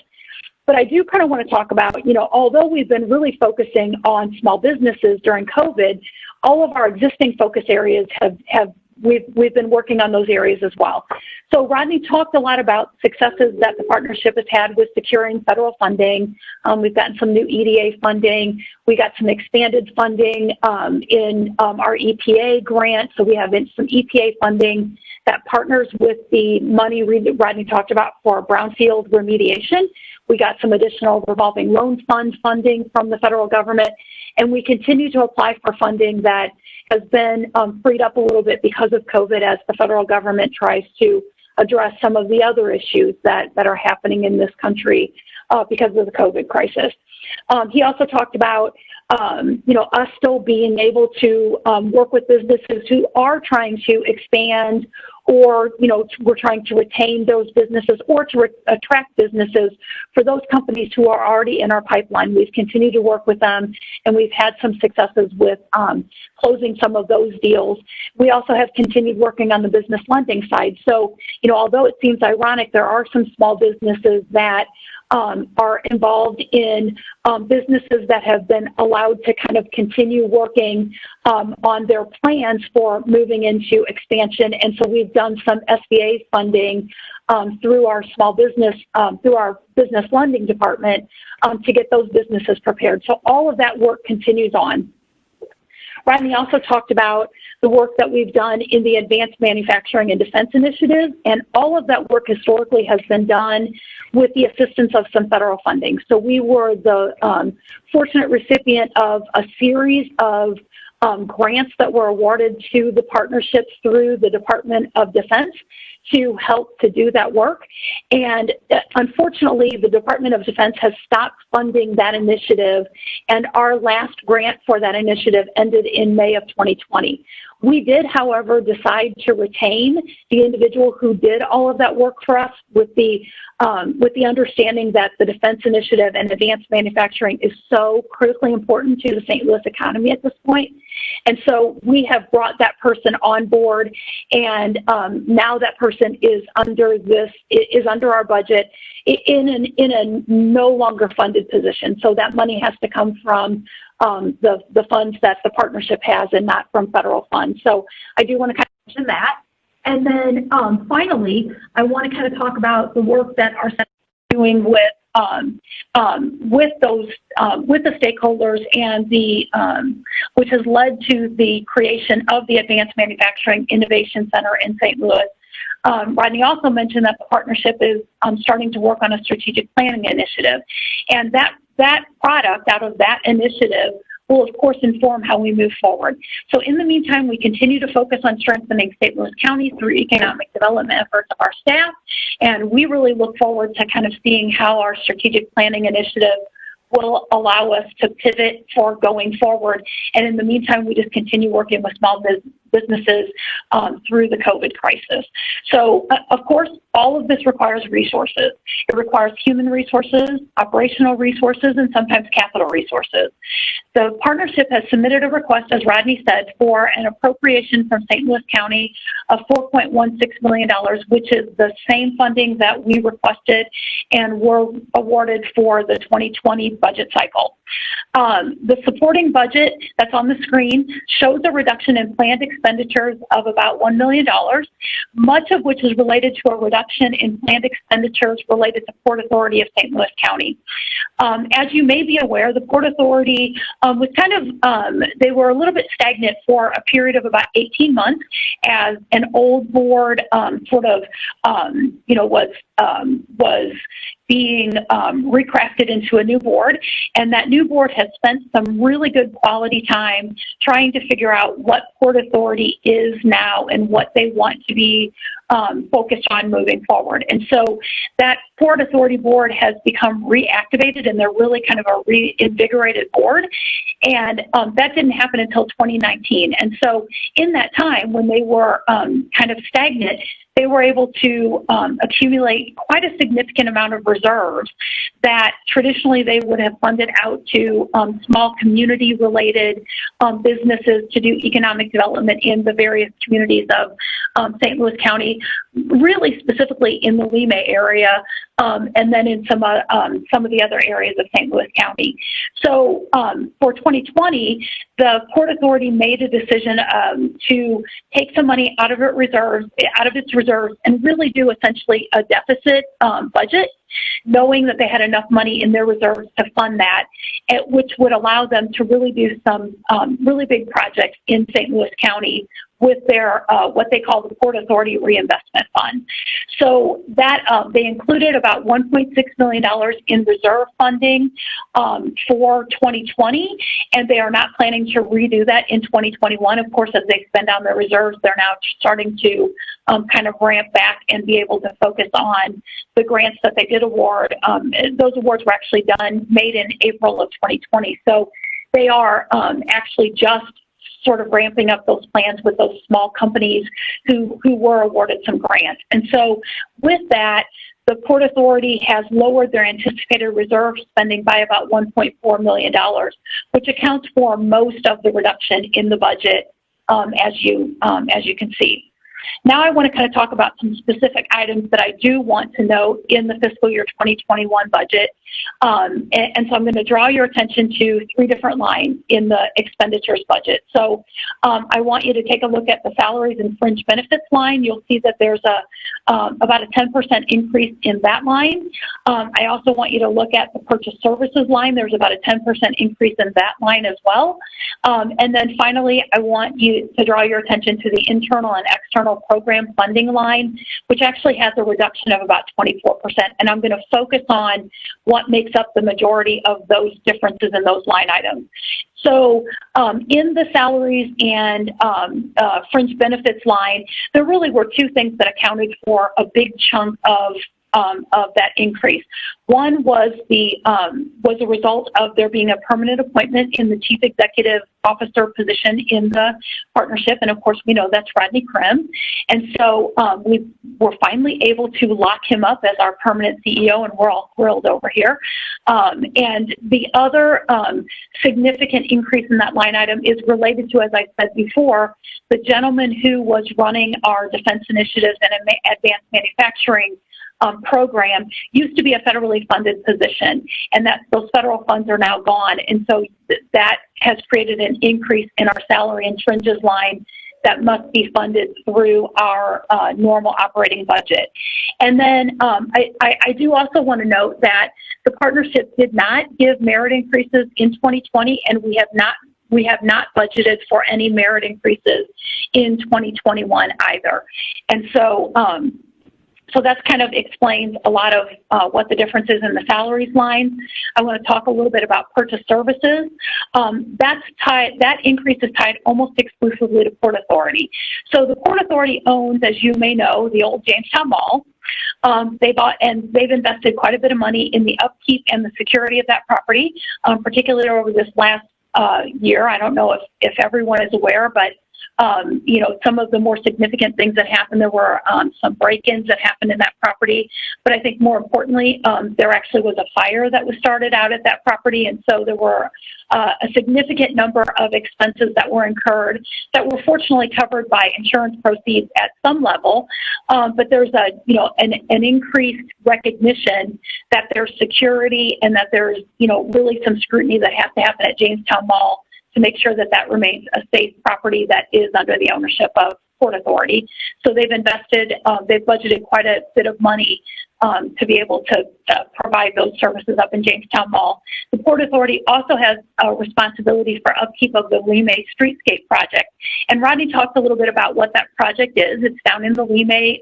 But I do kind of want to talk about, although we've been really focusing on small businesses during COVID, all of our existing focus areas we've been working on those areas as well. So Rodney talked a lot about successes that the partnership has had with securing federal funding. We've gotten some new EDA funding. We got some expanded funding in our EPA grant. So we have some EPA funding that partners with the money Rodney talked about for brownfield remediation. We got some additional revolving loan fund funding from the federal government. And we continue to apply for funding that has been freed up a little bit because of COVID as the federal government tries to address some of the other issues that are happening in this country because of the COVID crisis. He also talked about, us still being able to work with businesses who are trying to expand, or, we're trying to retain those businesses or to attract businesses for those companies who are already in our pipeline. We've continued to work with them, and we've had some successes with closing some of those deals. We also have continued working on the business lending side. So, although it seems ironic, there are some small businesses that are involved in businesses that have been allowed to kind of continue working on their plans for moving into expansion. And so we've done some SBA funding through our small business, through our business lending department to get those businesses prepared. So all of that work continues on. Rodney also talked about the work that we've done in the Advanced Manufacturing and Defense Initiative, and all of that work historically has been done with the assistance of some federal funding. So we were the fortunate recipient of a series of grants that were awarded to the partnerships through the Department of Defense to help to do that work. And unfortunately, the Department of Defense has stopped funding that initiative, and our last grant for that initiative ended in May of 2020. We did, however, decide to retain the individual who did all of that work for us with the understanding that the Defense Initiative and advanced manufacturing is so critically important to the St. Louis economy at this point. And so we have brought that person on board, and now that person is under our budget in a no longer funded position. So that money has to come from the funds that the partnership has and not from federal funds. So I do want to kind of mention that. And then finally, I want to kind of talk about the work that our center is doing with the stakeholders and which has led to the creation of the Advanced Manufacturing Innovation Center in St. Louis. Rodney also mentioned that the partnership is starting to work on a strategic planning initiative, and that product out of that initiative will, of course, inform how we move forward. So in the meantime, we continue to focus on strengthening St. Louis County through economic development efforts of our staff, and we really look forward to kind of seeing how our strategic planning initiative will allow us to pivot for going forward. And in the meantime, we just continue working with small businesses through the COVID crisis. So, of course, all of this requires resources. It requires human resources, operational resources, and sometimes capital resources. The partnership has submitted a request, as Rodney said, for an appropriation from St. Louis County of $4.16 million, which is the same funding that we requested and were awarded for the 2020 budget cycle. The supporting budget that's on the screen shows a reduction in planned expenditures of about $1 million, much of which is related to a reduction in planned expenditures related to Port Authority of St. Louis County. As you may be aware, the Port Authority was kind of, they were a little bit stagnant for a period of about 18 months as an old board was being recrafted into a new board, and that new board has spent some really good quality time trying to figure out what Port Authority is now and what they want to be focused on moving forward. And so that Port Authority board has become reactivated, and they're really kind of a reinvigorated board, and that didn't happen until 2019. And so in that time, when they were kind of stagnant, they were able to accumulate quite a significant amount of reserves that traditionally they would have funded out to small community-related businesses to do economic development in the various communities of St. Louis County, really specifically in the Lima area, and then in some of the other areas of St. Louis County. So for 2020, the Port Authority made a decision to take some money out of its reserves, and really do essentially a deficit budget, knowing that they had enough money in their reserves to fund that, which would allow them to really do some really big projects in St. Louis County with their what they call the Port Authority Reinvestment Fund. So that they included about $1.6 million in reserve funding for 2020, and they are not planning to redo that in 2021. Of course, as they spend down their reserves, they're now starting to kind of ramp back and be able to focus on the grants that they did award. Those awards were actually made in April of 2020. So they are actually just sort of ramping up those plans with those small companies who were awarded some grants. And so with that, the Port Authority has lowered their anticipated reserve spending by about $1.4 million, which accounts for most of the reduction in the budget, as you can see. Now I want to kind of talk about some specific items that I do want to note in the fiscal year 2021 budget. And so I'm going to draw your attention to 3 different lines in the expenditures budget. So I want you to take a look at the salaries and fringe benefits line. You'll see that there's about a 10% increase in that line. I also want you to look at the purchase services line. There's about a 10% increase in that line as well. And then finally, I want you to draw your attention to the internal and external program funding line, which actually has a reduction of about 24%. And I'm going to focus on what makes up the majority of those differences in those line items. So in the salaries and fringe benefits line, there really were 2 things that accounted for a big chunk of that increase. One was a result of there being a permanent appointment in the Chief Executive Officer position in the partnership, and of course we know that's Rodney Krim. And so we were finally able to lock him up as our permanent CEO, and we're all thrilled over here. And the other significant increase in that line item is related to, as I said before, the gentleman who was running our defense initiatives and advanced manufacturing program used to be a federally funded position, and that those federal funds are now gone. And so that has created an increase in our salary and fringes line that must be funded through our normal operating budget. And then I do also want to note that the partnership did not give merit increases in 2020, and we have not budgeted for any merit increases in 2021 either. And so so that's kind of explains a lot of what the difference is in the salaries line. I want to talk a little bit about purchase services. That increase is tied almost exclusively to Port Authority. So the Port Authority owns, as you may know, the old Jamestown Mall. They bought and they've invested quite a bit of money in the upkeep and the security of that property, particularly over this last year. I don't know if everyone is aware, but you know, some of the more significant things that happened, there were some break-ins that happened in that property. But I think more importantly, there actually was a fire that was started out at that property. And so there were a significant number of expenses that were incurred that were fortunately covered by insurance proceeds at some level. But there's an increased recognition that there's security and that there's, really some scrutiny that has to happen at Jamestown Mall to make sure that that remains a safe property that is under the ownership of Port Authority. So they've budgeted quite a bit of money to be able to provide those services up in Jamestown Mall. The Port Authority also has a responsibility for upkeep of the Lime Streetscape project. And Rodney talked a little bit about what that project is. It's down in the Lime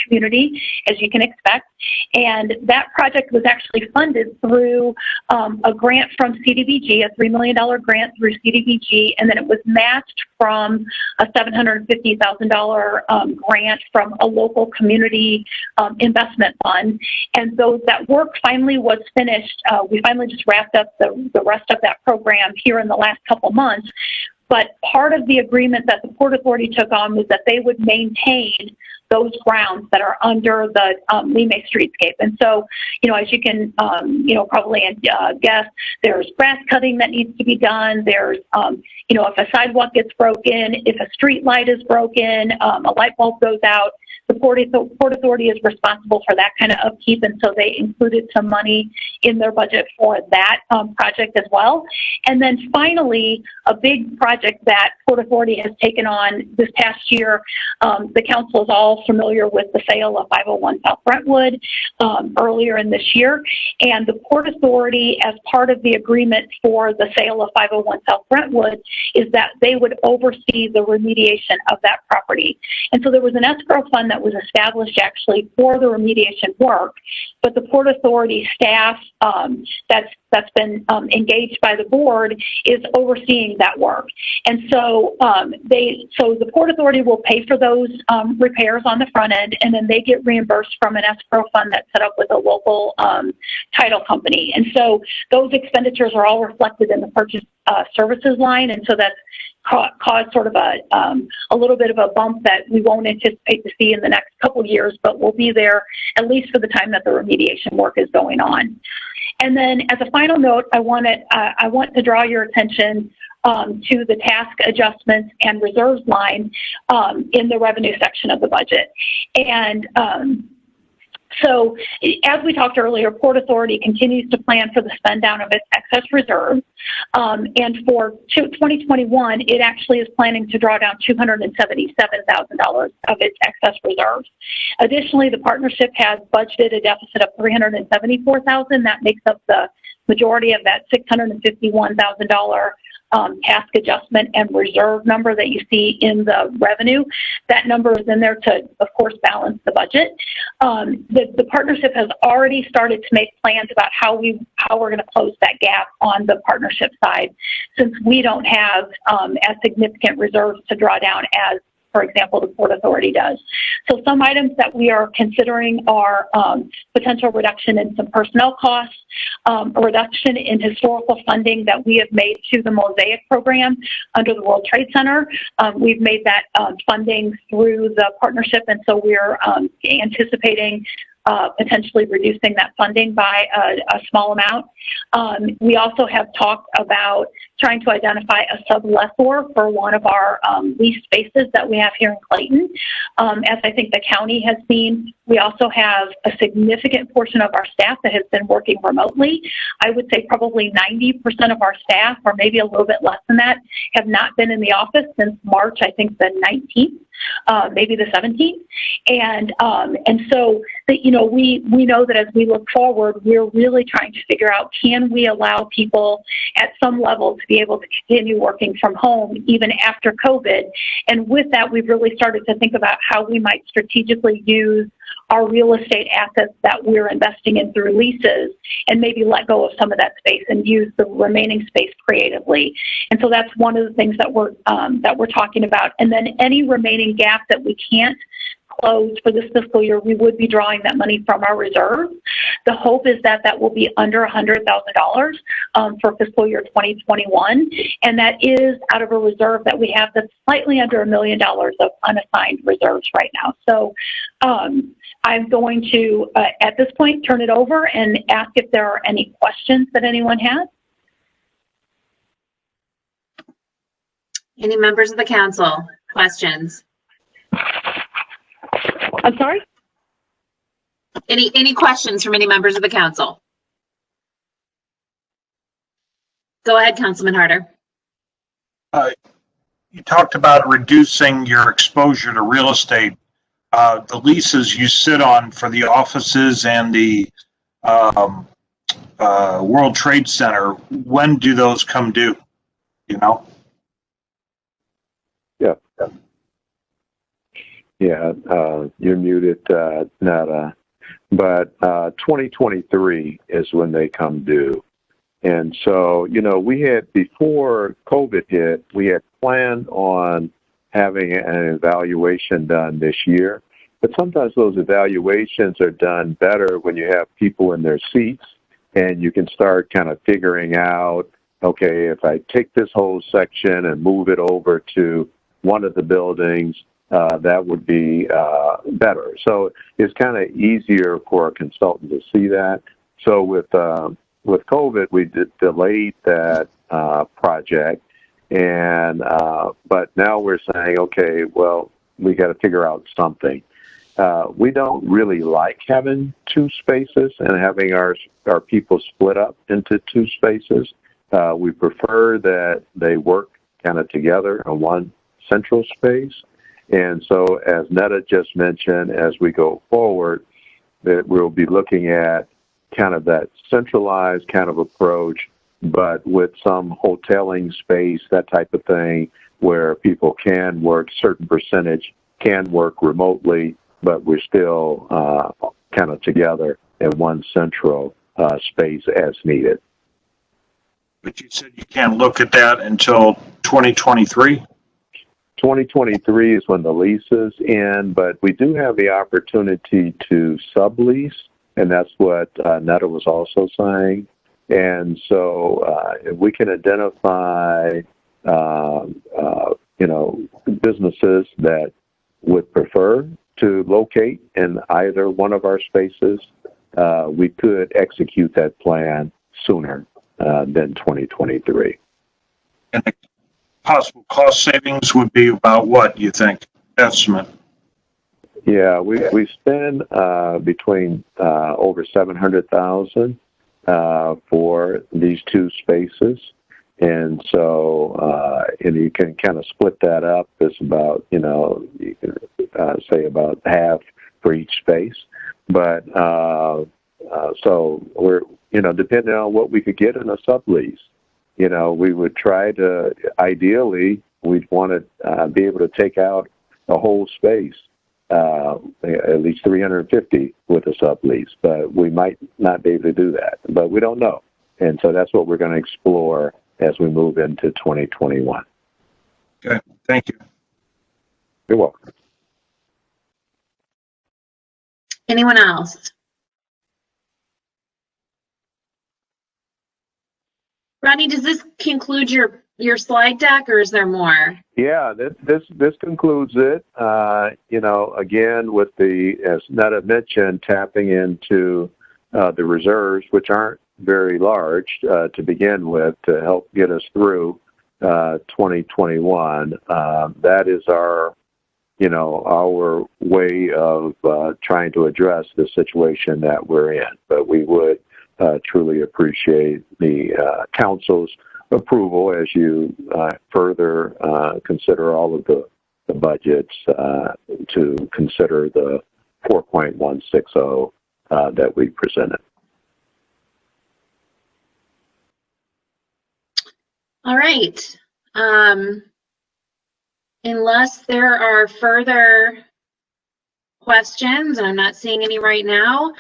community, as you can expect. And that project was actually funded through a grant from CDBG, a $3 million grant through CDBG, and then it was matched from a $750,000 grant from a local community investment fund. And so that work finally was finished. We finally just wrapped up the rest of that program here in the last couple months. But part of the agreement that the Port Authority took on was that they would maintain those grounds that are under the Lime Streetscape. And so, as you can, probably guess, there's grass cutting that needs to be done. There's, if a sidewalk gets broken, if a street light is broken, a light bulb goes out, the Port Authority is responsible for that kind of upkeep, and so they included some money in their budget for that project as well. And then finally, a big project that Port Authority has taken on this past year, the council is all familiar with the sale of 501 South Brentwood earlier in this year, and the Port Authority, as part of the agreement for the sale of 501 South Brentwood, is that they would oversee the remediation of that property. And so there was an escrow fund that was established actually for the remediation work, but the Port Authority staff that's been engaged by the board is overseeing that work. And so the Port Authority will pay for those repairs on the front end, and then they get reimbursed from an escrow fund that's set up with a local title company. And so those expenditures are all reflected in the purchase services line, and so that's caused sort of a little bit of a bump that we won't anticipate to see in the next couple of years, but will be there at least for the time that the remediation work is going on. And then as a final note, I want to draw your attention to the task adjustments and reserves line in the revenue section of the budget. And so as we talked earlier, Port Authority continues to plan for the spend down of its excess reserves. And for 2021, it actually is planning to draw down $277,000 of its excess reserves. Additionally, the partnership has budgeted a deficit of $374,000. That makes up the majority of that $651,000 task adjustment and reserve number that you see in the revenue. That number is in there to, of course, balance the budget. The partnership has already started to make plans about how we're going to close that gap on the partnership side, since we don't have as significant reserves to draw down as, for example, the Port Authority does. So some items that we are considering are potential reduction in some personnel costs, a reduction in historical funding that we have made to the Mosaic program under the World Trade Center. We've made that funding through the partnership, and so we're anticipating potentially reducing that funding by a small amount. We also have talked about trying to identify a sublessor for one of our lease spaces that we have here in Clayton. As I think the county has seen, we also have a significant portion of our staff that has been working remotely. I would say probably 90% of our staff, or maybe a little bit less than that, have not been in the office since March, I think the 19th, maybe the 17th. And so, we know that as we look forward, we're really trying to figure out, can we allow people at some level to be able to continue working from home even after COVID? And with that, we've really started to think about how we might strategically use our real estate assets that we're investing in through leases and maybe let go of some of that space and use the remaining space creatively. And so that's one of the things that we're talking about. And then any remaining gap that we can't close for this fiscal year, we would be drawing that money from our reserves. The hope is that that will be under $100,000 for fiscal year 2021. And that is out of a reserve that we have that's slightly under $1 million of unassigned reserves right now. So I'm going to, at this point, turn it over and ask if there are any questions that anyone has. Any members of the council? Questions? I'm sorry? Any questions from any members of the council? Go ahead, Councilman Harder. You talked about reducing your exposure to real estate. The leases you sit on for the offices and the World Trade Center, when do those come due? Yeah, you're muted, Nada. But 2023 is when they come due. And so, we had, before COVID hit, we had planned on having an evaluation done this year. But sometimes those evaluations are done better when you have people in their seats and you can start kind of figuring out, okay, if I take this whole section and move it over to one of the buildings, that would be better. So it's kind of easier for a consultant to see that. So with COVID, we delayed that project, and but now we're saying, okay, well, we got to figure out something. We don't really like having two spaces and having our people split up into two spaces. We prefer that they work kind of together in one central space. And so, as Netta just mentioned, as we go forward, that we'll be looking at kind of that centralized kind of approach, but with some hoteling space, that type of thing, where people can work, certain percentage can work remotely, but we're still kind of together in one central space as needed. But you said you can't look at that until 2023? 2023 is when the lease is in, but we do have the opportunity to sublease, and that's what Netta was also saying. And so if we can identify, businesses that would prefer to locate in either one of our spaces, we could execute that plan sooner than 2023. possible cost savings would be about what, you think, estimate? Yeah, we spend between over 700,000 for these two spaces. And so, and you can kind of split that up. It's about, you can say about half for each space. But so we're, depending on what we could get in a sublease, we would try to, ideally, we'd want to be able to take out a whole space, at least 350 with a sublease. But we might not be able to do that. But we don't know. And so that's what we're going to explore as we move into 2021. Okay, thank you. You're welcome. Anyone else? Rodney, does this conclude your slide deck, or is there more? Yeah, this concludes it. Again, with as Netta mentioned, tapping into the reserves, which aren't very large to begin with, to help get us through 2021. That is our way of trying to address the situation that we're in. But we would truly appreciate the council's approval as you further consider all of the budgets to consider the 4.160 that we presented. All right. Unless there are further questions, and I'm not seeing any right now,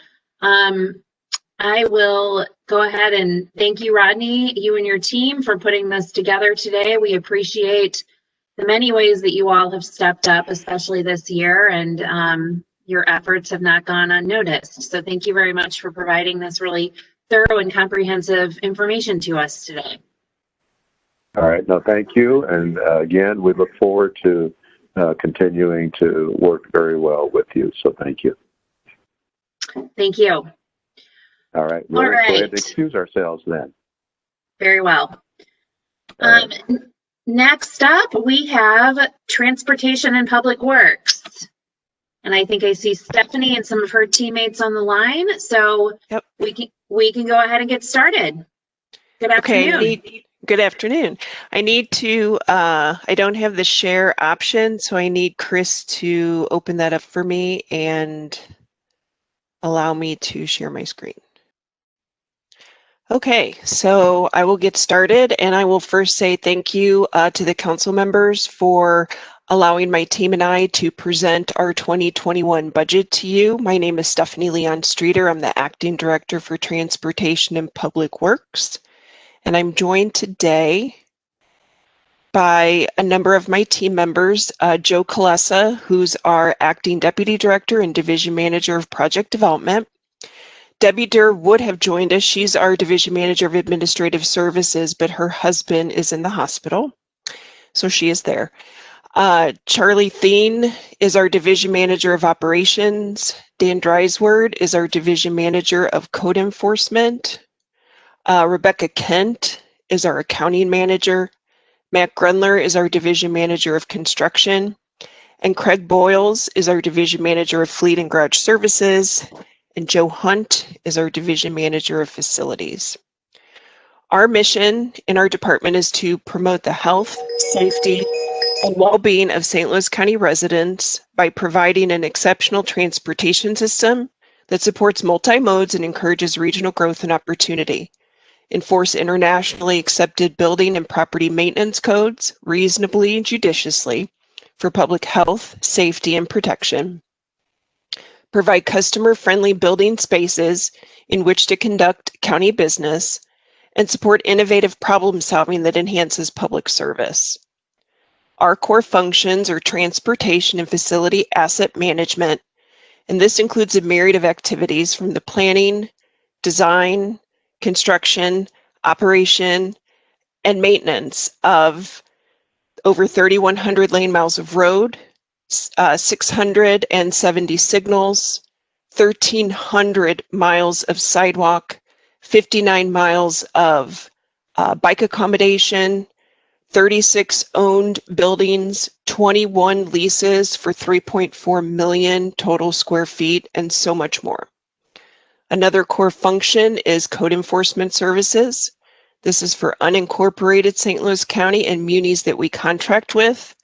I will go ahead and thank you, Rodney, you and your team, for putting this together today. We appreciate the many ways that you all have stepped up, especially this year, and your efforts have not gone unnoticed. So thank you very much for providing this really thorough and comprehensive information to us today. All right. No, thank you. And again, we look forward to continuing to work very well with you. So thank you. Thank you. All right. We'll go ahead and excuse ourselves then. Very well. Next up, we have Transportation and Public Works. And I think I see Stephanie and some of her teammates on the line. So yep, we can go ahead and get started. Good afternoon. Okay, good afternoon. I need to, I don't have the share option, so I need Chris to open that up for me and allow me to share my screen. Okay, so I will get started, and I will first say thank you to the council members for allowing my team and I to present our 2021 budget to you. My name is Stephanie Leon Streeter. I'm the Acting Director for Transportation and Public Works. And I'm joined today by a number of my team members, Joe Kalesa, who's our Acting Deputy Director and Division Manager of Project Development. Debbie Durr would have joined us. She's our Division Manager of Administrative Services, but her husband is in the hospital, so she is there. Charlie Thien is our Division Manager of Operations. Dan Dreisword is our Division Manager of Code Enforcement. Rebecca Kent is our Accounting Manager. Matt Grunler is our Division Manager of Construction. And Craig Boyles is our Division Manager of Fleet and Garage Services. And Joe Hunt is our Division Manager of Facilities. Our mission in our department is to promote the health, safety, and well-being of St. Louis County residents by providing an exceptional transportation system that supports multi-modes and encourages regional growth and opportunity. Enforce internationally accepted building and property maintenance codes reasonably and judiciously for public health, safety, and protection. Provide customer-friendly building spaces in which to conduct county business, and support innovative problem-solving that enhances public service. Our core functions are transportation and facility asset management, and this includes a myriad of activities from the planning, design, construction, operation, and maintenance of over 3,100 lane miles of road, 670 signals, 1,300 miles of sidewalk, 59 miles of bike accommodation, 36 owned buildings, 21 leases for 3.4 million total square feet, and so much more. Another core function is code enforcement services. This is for unincorporated St. Louis County and munis that we contract with.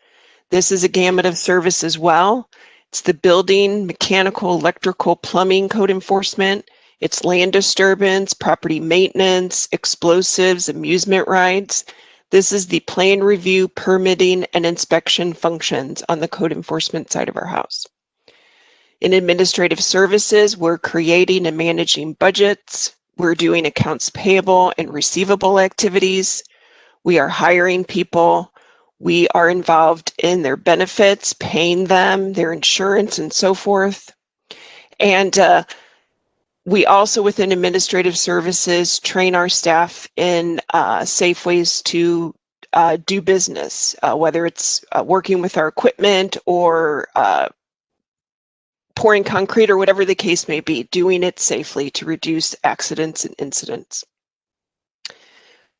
This is a gamut of service as well. It's the building, mechanical, electrical, plumbing code enforcement. It's land disturbance, property maintenance, explosives, amusement rides. This is the plan review, permitting, and inspection functions on the code enforcement side of our house. In administrative services, we're creating and managing budgets. We're doing accounts payable and receivable activities. We are hiring people. We are involved in their benefits, paying them, their insurance, and so forth. And we also, within administrative services, train our staff in safe ways to do business, whether it's working with our equipment or pouring concrete or whatever the case may be, doing it safely to reduce accidents and incidents.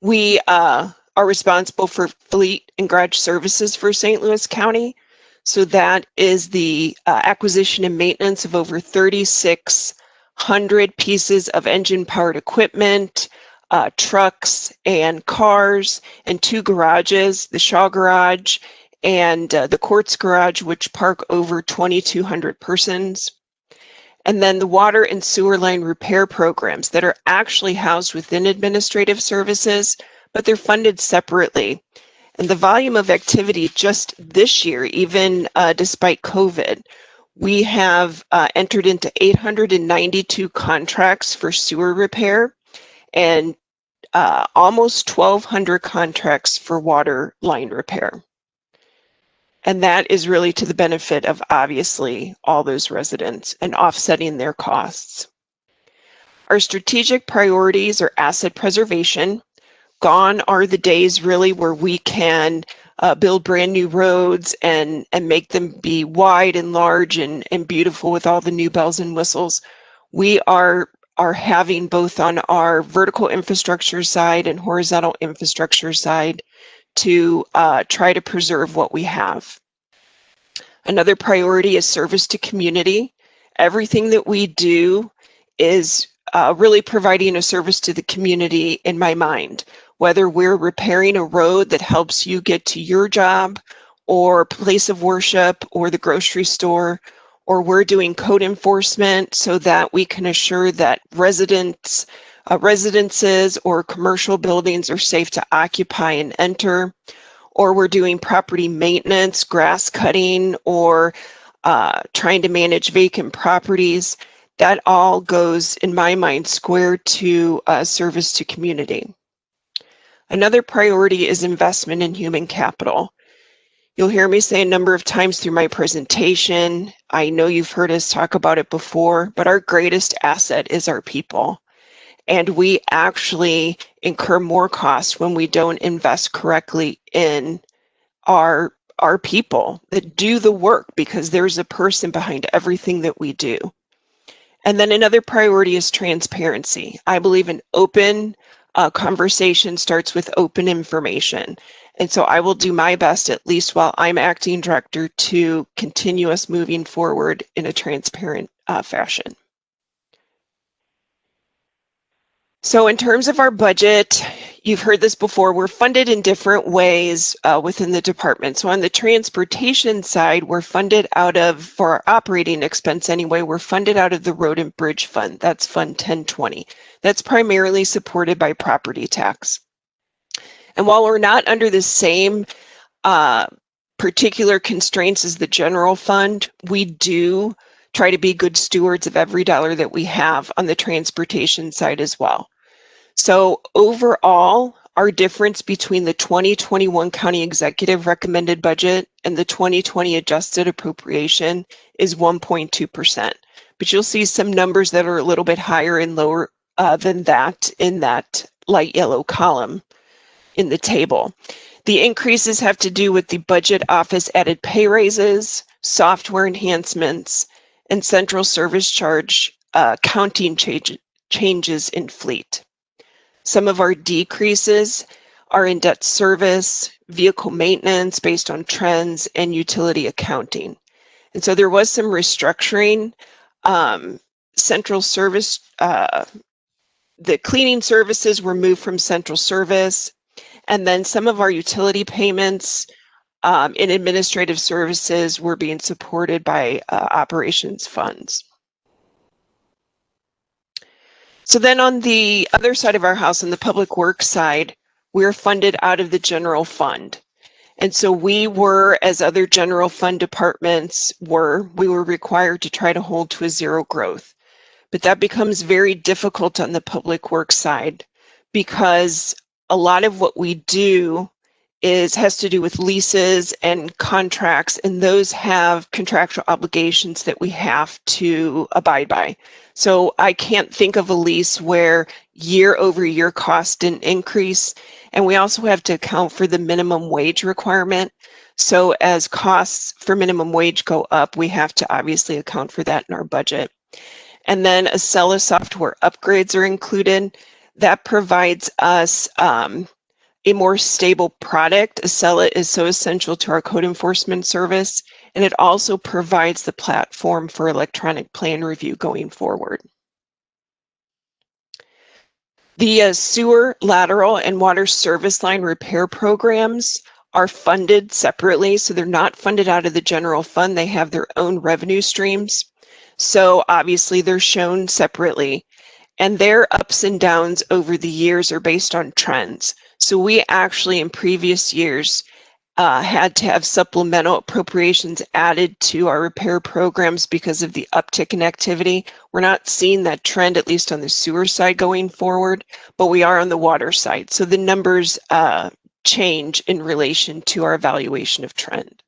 We are responsible for fleet and garage services for St. Louis County. So that is the acquisition and maintenance of over 3,600 pieces of engine-powered equipment, trucks and cars, and 2 garages, the Shaw Garage and the Quartz Garage, which park over 2,200 persons. And then the water and sewer line repair programs that are actually housed within administrative services, but they're funded separately. And the volume of activity just this year, even despite COVID, we have entered into 892 contracts for sewer repair and almost 1,200 contracts for water line repair. And that is really to the benefit of, obviously, all those residents and offsetting their costs. Our strategic priorities are asset preservation. Gone are the days really where we can build brand new roads and make them be wide and large and beautiful with all the new bells and whistles. We are having both on our vertical infrastructure side and horizontal infrastructure side to try to preserve what we have. Another priority is service to community. Everything that we do is really providing a service to the community in my mind, whether we're repairing a road that helps you get to your job or place of worship or the grocery store, or we're doing code enforcement so that we can assure that residences or commercial buildings are safe to occupy and enter, or we're doing property maintenance, grass cutting, or trying to manage vacant properties. That all goes, in my mind, square to service to community. Another priority is investment in human capital. You'll hear me say a number of times through my presentation, I know you've heard us talk about it before, but our greatest asset is our people. And we actually incur more costs when we don't invest correctly in our people that do the work, because there's a person behind everything that we do. And then another priority is transparency. I believe an open conversation starts with open information. And so I will do my best, at least while I'm acting director, to continue us moving forward in a transparent fashion. So in terms of our budget, you've heard this before, we're funded in different ways within the department. So on the transportation side, we're funded out of, for our operating expense anyway, we're funded out of the Road and Bridge Fund. That's Fund 1020. That's primarily supported by property tax. And while we're not under the same particular constraints as the general fund, we do try to be good stewards of every dollar that we have on the transportation side as well. So overall, our difference between the 2021 County Executive recommended budget and the 2020 adjusted appropriation is 1.2%. But you'll see some numbers that are a little bit higher and lower than that in that light yellow column in the table. The increases have to do with the budget office added pay raises, software enhancements, and central service charge counting changes in fleet. Some of our decreases are in debt service, vehicle maintenance based on trends, and utility accounting. And so there was some restructuring. Central service, the cleaning services were moved from central service, and then some of our utility payments in administrative services were being supported by operations funds. So then on the other side of our house, on the public works side, we're funded out of the general fund. And so we were, as other general fund departments were, we were required to try to hold to a zero growth. But that becomes very difficult on the public works side because a lot of what we do has to do with leases and contracts, and those have contractual obligations that we have to abide by. So I can't think of a lease where year over year costs didn't increase, and we also have to account for the minimum wage requirement. So as costs for minimum wage go up, we have to obviously account for that in our budget. And then Acela software upgrades are included. That provides us a more stable product. Acela is so essential to our code enforcement service, and it also provides the platform for electronic plan review going forward. The sewer, lateral, and water service line repair programs are funded separately, so they're not funded out of the general fund. They have their own revenue streams. So obviously they're shown separately, and their ups and downs over the years are based on trends. So we actually in previous years had to have supplemental appropriations added to our repair programs because of the uptick in activity. We're not seeing that trend, at least on the sewer side going forward, but we are on the water side. So the numbers change in relation to our evaluation of trend.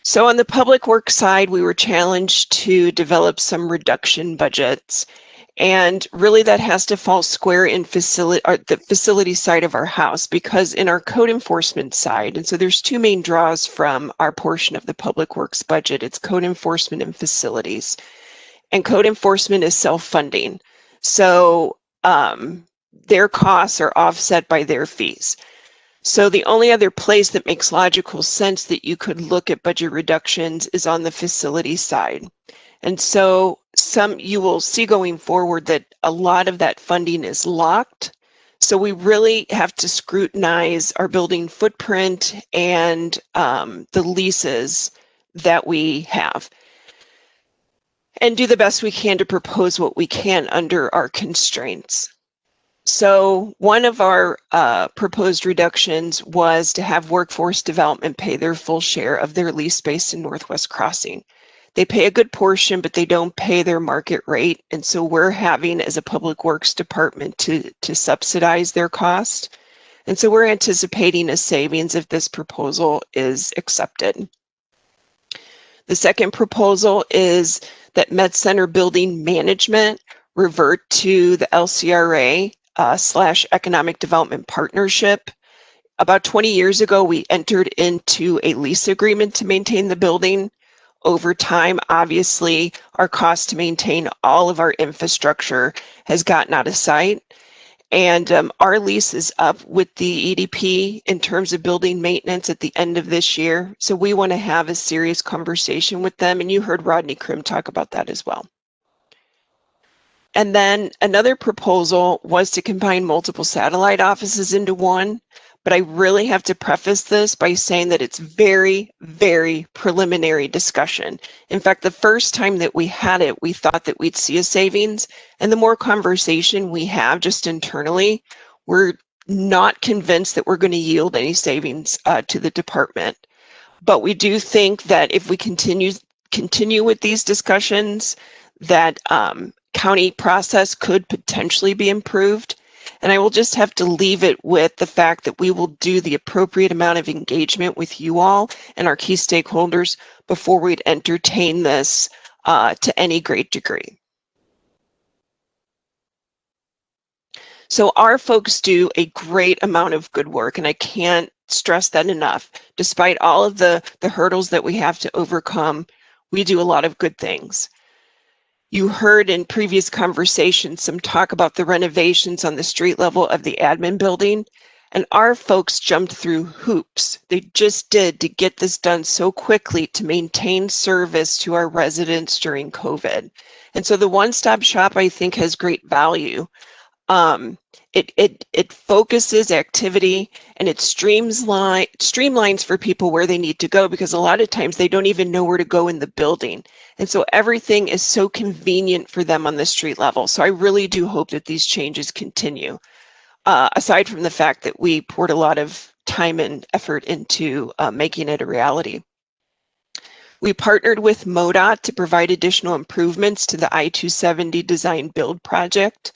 So on the public works side, we were challenged to develop some reduction budgets. And really that has to fall square in the facility side of our house, because in our code enforcement side, and so there's two main draws from our portion of the public works budget, it's code enforcement and facilities. And code enforcement is self-funding. So their costs are offset by their fees. So the only other place that makes logical sense that you could look at budget reductions is on the facility side. And so you will see going forward that a lot of that funding is locked. So we really have to scrutinize our building footprint and the leases that we have, and do the best we can to propose what we can under our constraints. So one of our proposed reductions was to have workforce development pay their full share of their lease space in Northwest Crossing. They pay a good portion, but they don't pay their market rate. And so we're having, as a public works department, to subsidize their cost. And so we're anticipating a savings if this proposal is accepted. The second proposal is that Med Center building management revert to the LCRA / Economic Development Partnership. About 20 years ago, we entered into a lease agreement to maintain the building. Over time, obviously, our cost to maintain all of our infrastructure has gotten out of sight. And our lease is up with the EDP in terms of building maintenance at the end of this year. So we want to have a serious conversation with them. And you heard Rodney Krim talk about that as well. And then another proposal was to combine multiple satellite offices into one. But I really have to preface this by saying that it's very, very preliminary discussion. In fact, the first time that we had it, we thought that we'd see a savings. And the more conversation we have just internally, we're not convinced that we're going to yield any savings to the department. But we do think that if we continue with these discussions, that county process could potentially be improved. And I will just have to leave it with the fact that we will do the appropriate amount of engagement with you all and our key stakeholders before we'd entertain this to any great degree. So our folks do a great amount of good work, and I can't stress that enough. Despite all of the hurdles that we have to overcome, we do a lot of good things. You heard in previous conversations some talk about the renovations on the street level of the admin building, and our folks jumped through hoops. They just did to get this done so quickly to maintain service to our residents during COVID. And so the one-stop shop, I think, has great value. It focuses activity and it streamlines for people where they need to go, because a lot of times they don't even know where to go in the building. And so everything is so convenient for them on the street level. So I really do hope that these changes continue, aside from the fact that we poured a lot of time and effort into making it a reality. We partnered with MoDOT to provide additional improvements to the I-270 design build project.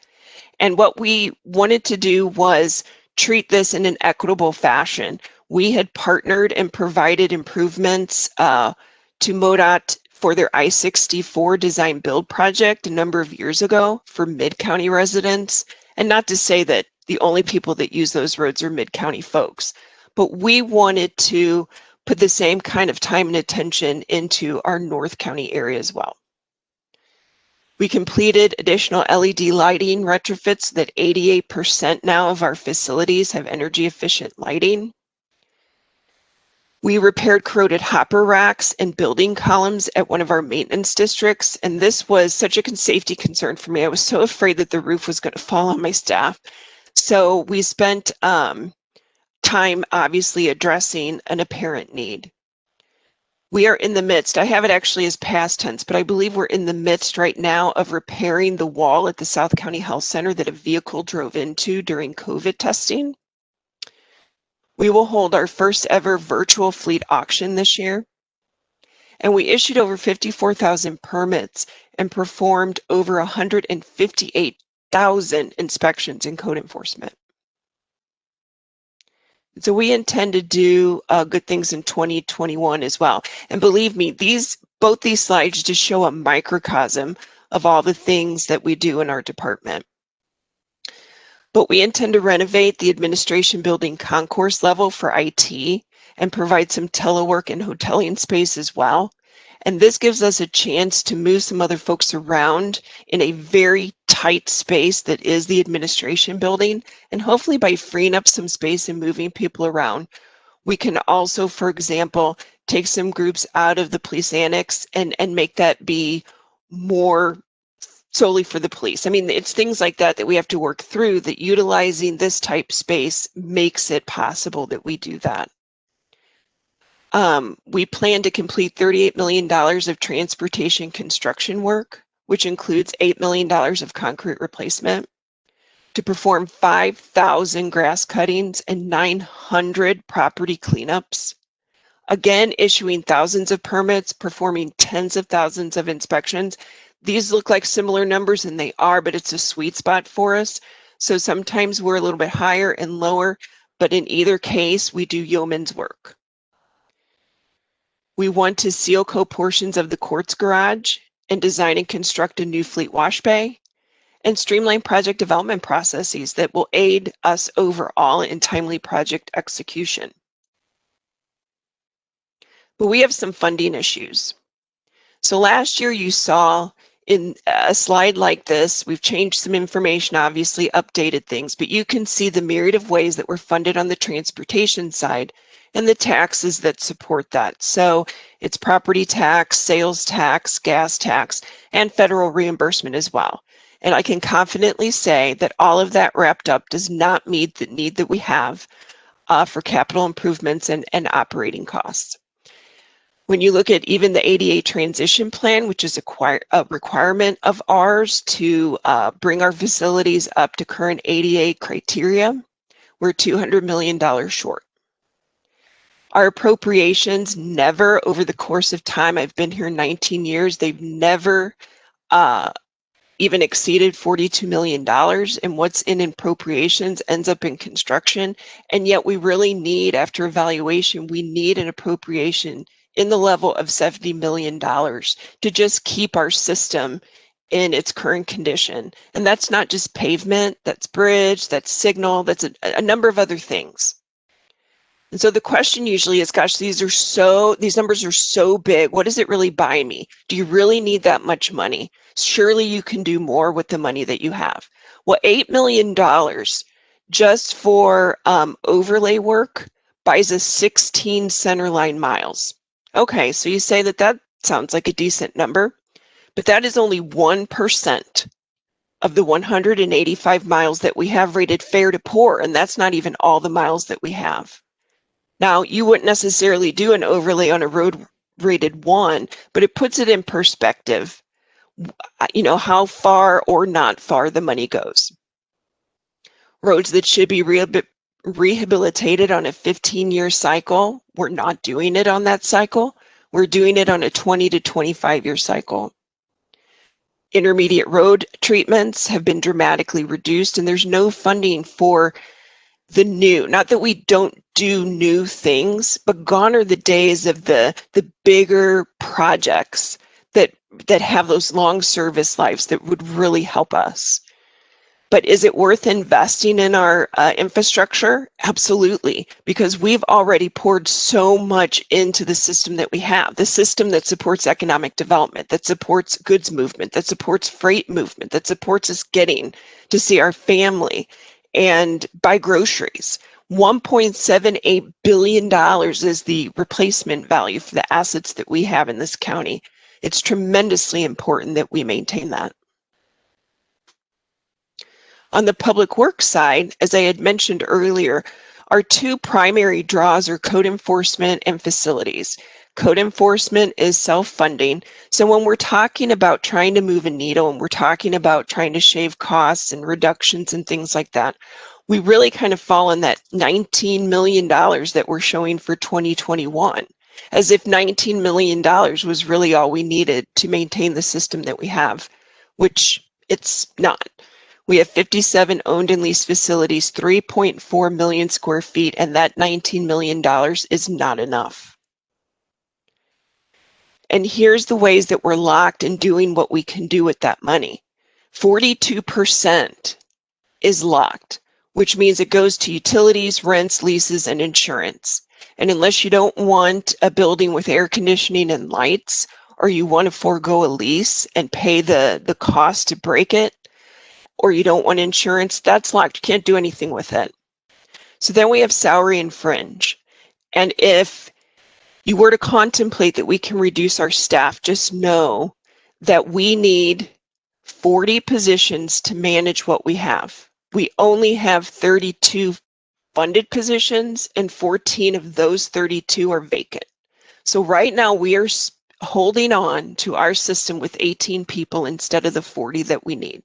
And what we wanted to do was treat this in an equitable fashion. We had partnered and provided improvements to MoDOT for their I-64 design build project a number of years ago for Mid-County residents. And not to say that the only people that use those roads are Mid-County folks, but we wanted to put the same kind of time and attention into our North County area as well. We completed additional LED lighting retrofits so that 88% now of our facilities have energy efficient lighting. We repaired corroded hopper racks and building columns at one of our maintenance districts, and this was such a safety concern for me. I was so afraid that the roof was going to fall on my staff. So we spent time obviously addressing an apparent need. We are in the midst, I have it actually as past tense, but I believe we're in the midst right now of repairing the wall at the South County Health Center that a vehicle drove into during COVID testing. We will hold our first ever virtual fleet auction this year. And we issued over 54,000 permits and performed over 158,000 inspections in code enforcement. So we intend to do good things in 2021 as well. And believe me, both these slides just show a microcosm of all the things that we do in our department. But we intend to renovate the administration building concourse level for IT and provide some telework and hoteling space as well. And this gives us a chance to move some other folks around in a very tight space that is the administration building. And hopefully by freeing up some space and moving people around, we can also, for example, take some groups out of the police annex and make that be more solely for the police. I mean, it's things like that that we have to work through, that utilizing this type space makes it possible that we do that. We plan to complete $38 million of transportation construction work, which includes $8 million of concrete replacement, to perform 5,000 grass cuttings and 900 property cleanups. Again, issuing thousands of permits, performing tens of thousands of inspections. These look like similar numbers, and they are, but it's a sweet spot for us. So sometimes we're a little bit higher and lower, but in either case, we do yeoman's work. We want to seal coat portions of the courts garage and design and construct a new fleet wash bay and streamline project development processes that will aid us overall in timely project execution. But we have some funding issues. So last year you saw in a slide like this, we've changed some information, obviously updated things, but you can see the myriad of ways that we're funded on the transportation side and the taxes that support that. So it's property tax, sales tax, gas tax, and federal reimbursement as well. And I can confidently say that all of that wrapped up does not meet the need that we have for capital improvements and operating costs. When you look at even the ADA transition plan, which is a requirement of ours to bring our facilities up to current ADA criteria, we're $200 million short. Our appropriations never, over the course of time, I've been here 19 years, they've never even exceeded $42 million, and what's in appropriations ends up in construction. And yet we really need, after evaluation, we need an appropriation in the level of $70 million to just keep our system in its current condition. And that's not just pavement, that's bridge, that's signal, that's a number of other things. And so the question usually is, gosh, these numbers are so big. What does it really buy me? Do you really need that much money? Surely you can do more with the money that you have. Well, $8 million just for overlay work buys us 16 centerline miles. Okay, so you say that sounds like a decent number, but that is only 1% of the 185 miles that we have rated fair to poor, and that's not even all the miles that we have. Now, you wouldn't necessarily do an overlay on a road rated 1, but it puts it in perspective, you know, how far or not far the money goes. Roads that should be rehabilitated on a 15-year cycle, we're not doing it on that cycle. We're doing it on a 20 to 25-year cycle. Intermediate road treatments have been dramatically reduced, and there's no funding for the new. Not that we don't do new things, but gone are the days of the bigger projects that have those long service lives that would really help us. But is it worth investing in our infrastructure? Absolutely, because we've already poured so much into the system that we have, the system that supports economic development, that supports goods movement, that supports freight movement, that supports us getting to see our family and buy groceries. $1.78 billion is the replacement value for the assets that we have in this county. It's tremendously important that we maintain that. On the public works side, as I had mentioned earlier, our two primary draws are code enforcement and facilities. Code enforcement is self-funding. So when we're talking about trying to move a needle and we're talking about trying to shave costs and reductions and things like that, we really kind of fall in that $19 million that we're showing for 2021, as if $19 million was really all we needed to maintain the system that we have, which it's not. We have 57 owned and leased facilities, 3.4 million square feet, and that $19 million is not enough. And here's the ways that we're locked in doing what we can do with that money. 42% is locked, which means it goes to utilities, rents, leases, and insurance. And unless you don't want a building with air conditioning and lights, or you want to forego a lease and pay the cost to break it, or you don't want insurance, that's locked. You can't do anything with it. So then we have salary and fringe. And if you were to contemplate that we can reduce our staff, just know that we need 40 positions to manage what we have. We only have 32 funded positions, and 14 of those 32 are vacant. So right now we are holding on to our system with 18 people instead of the 40 that we need.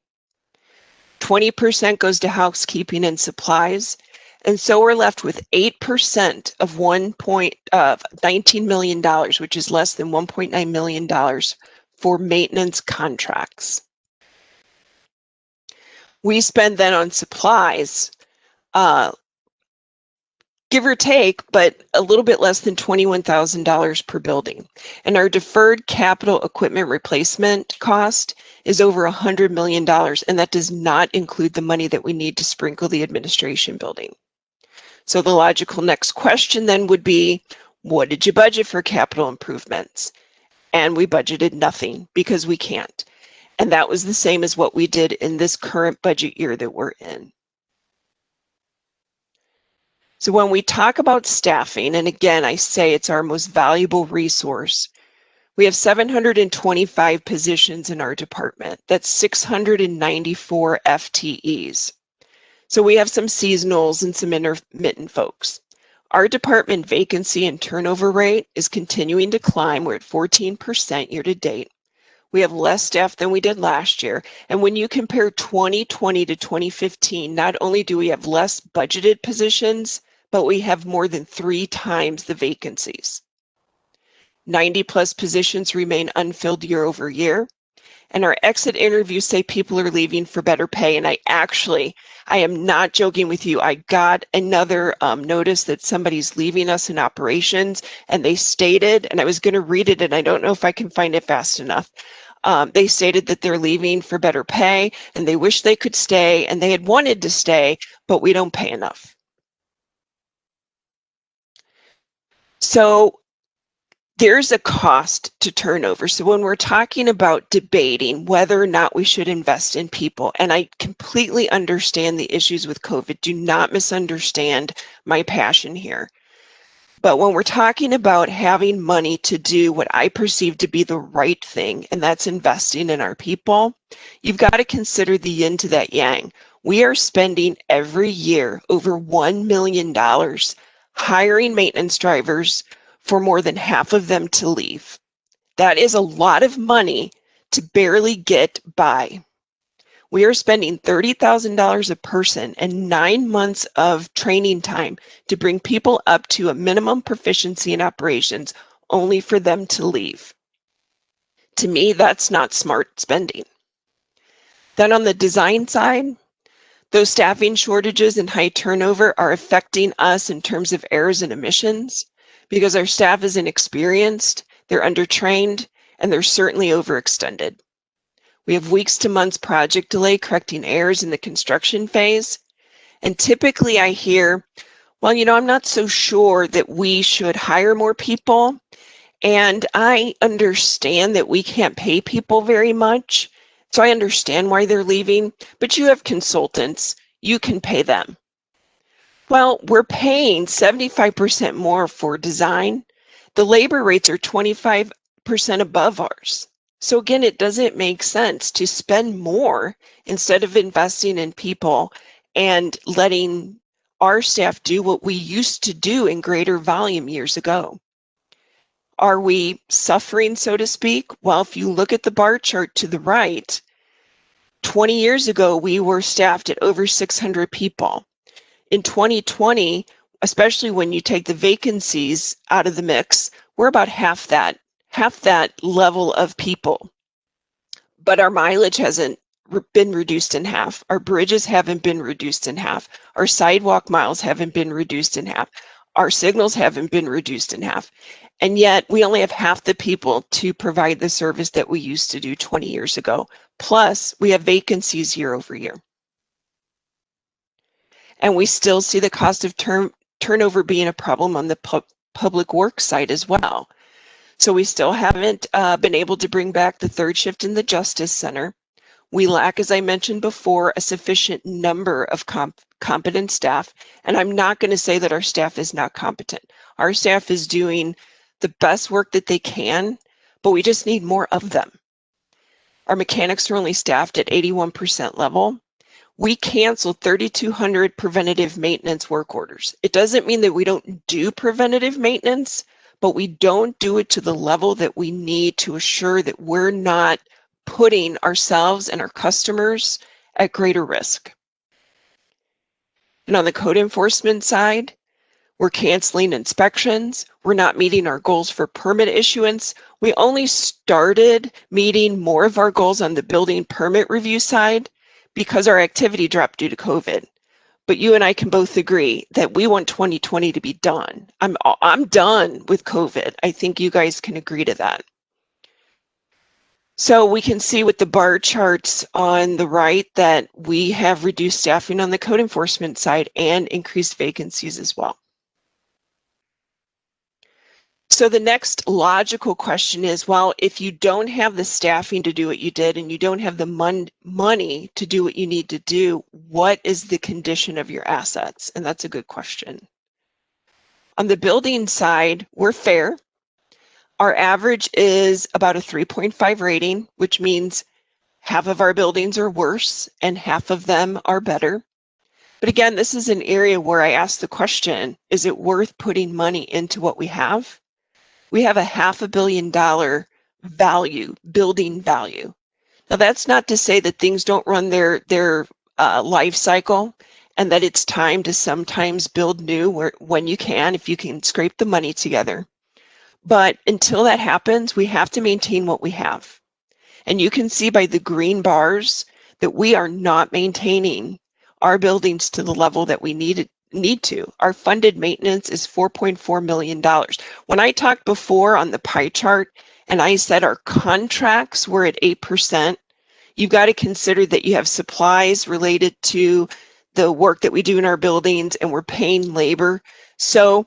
20% goes to housekeeping and supplies, and so we're left with 8% of $19 million, which is less than $1.9 million for maintenance contracts. We spend then on supplies, give or take, but a little bit less than $21,000 per building. And our deferred capital equipment replacement cost is over $100 million, and that does not include the money that we need to sprinkle the administration building. So the logical next question then would be, what did you budget for capital improvements? And we budgeted nothing because we can't. And that was the same as what we did in this current budget year that we're in. So when we talk about staffing, and again, I say it's our most valuable resource, we have 725 positions in our department. That's 694 FTEs. So we have some seasonals and some intermittent folks. Our department vacancy and turnover rate is continuing to climb. We're at 14% year to date. We have less staff than we did last year. And when you compare 2020 to 2015, not only do we have less budgeted positions, but we have more than 3 times the vacancies. 90+ positions remain unfilled year over year. And our exit interviews say people are leaving for better pay. And I am not joking with you. I got another notice that somebody's leaving us in operations, and they stated, and I was going to read it, and I don't know if I can find it fast enough. They stated that they're leaving for better pay, and they wish they could stay, and they had wanted to stay, but we don't pay enough. So there's a cost to turnover. So when we're talking about debating whether or not we should invest in people, and I completely understand the issues with COVID, do not misunderstand my passion here. But when we're talking about having money to do what I perceive to be the right thing, and that's investing in our people, you've got to consider the yin to that yang. We are spending every year over $1 million hiring maintenance drivers for more than half of them to leave. That is a lot of money to barely get by. We are spending $30,000 a person and 9 months of training time to bring people up to a minimum proficiency in operations, only for them to leave. To me, that's not smart spending. Then on the design side, those staffing shortages and high turnover are affecting us in terms of errors and omissions because our staff is inexperienced, they're undertrained, and they're certainly overextended. We have weeks to months project delay correcting errors in the construction phase. And typically I hear, well, I'm not so sure that we should hire more people. And I understand that we can't pay people very much. So I understand why they're leaving, but you have consultants, you can pay them. Well, we're paying 75% more for design. The labor rates are 25% above ours. So again, it doesn't make sense to spend more instead of investing in people and letting our staff do what we used to do in greater volume years ago. Are we suffering, so to speak? Well, if you look at the bar chart to the right, 20 years ago, we were staffed at over 600 people. In 2020, especially when you take the vacancies out of the mix, we're about half that level of people. But our mileage hasn't been reduced in half. Our bridges haven't been reduced in half. Our sidewalk miles haven't been reduced in half. Our signals haven't been reduced in half. And yet we only have half the people to provide the service that we used to do 20 years ago. Plus, we have vacancies year over year. And we still see the cost of turnover being a problem on the public works side as well. So we still haven't been able to bring back the third shift in the Justice Center. We lack, as I mentioned before, a sufficient number of competent staff. And I'm not going to say that our staff is not competent. Our staff is doing the best work that they can, but we just need more of them. Our mechanics are only staffed at 81% level. We canceled 3,200 preventative maintenance work orders. It doesn't mean that we don't do preventative maintenance, but we don't do it to the level that we need to assure that we're not putting ourselves and our customers at greater risk. And on the code enforcement side, we're canceling inspections. We're not meeting our goals for permit issuance. We only started meeting more of our goals on the building permit review side because our activity dropped due to COVID. But you and I can both agree that we want 2020 to be done. I'm done with COVID. I think you guys can agree to that. So we can see with the bar charts on the right that we have reduced staffing on the code enforcement side and increased vacancies as well. So the next logical question is, well, if you don't have the staffing to do what you did and you don't have the money to do what you need to do, what is the condition of your assets? And that's a good question. On the building side, we're fair. Our average is about a 3.5 rating, which means half of our buildings are worse and half of them are better. But again, this is an area where I ask the question, is it worth putting money into what we have? We have a $500 million value, building value. Now, that's not to say that things don't run their life cycle and that it's time to sometimes build new when you can, if you can scrape the money together. But until that happens, we have to maintain what we have. And you can see by the green bars that we are not maintaining our buildings to the level that we need to. Our funded maintenance is $4.4 million. When I talked before on the pie chart and I said our contracts were at 8%, you've got to consider that you have supplies related to the work that we do in our buildings and we're paying labor. So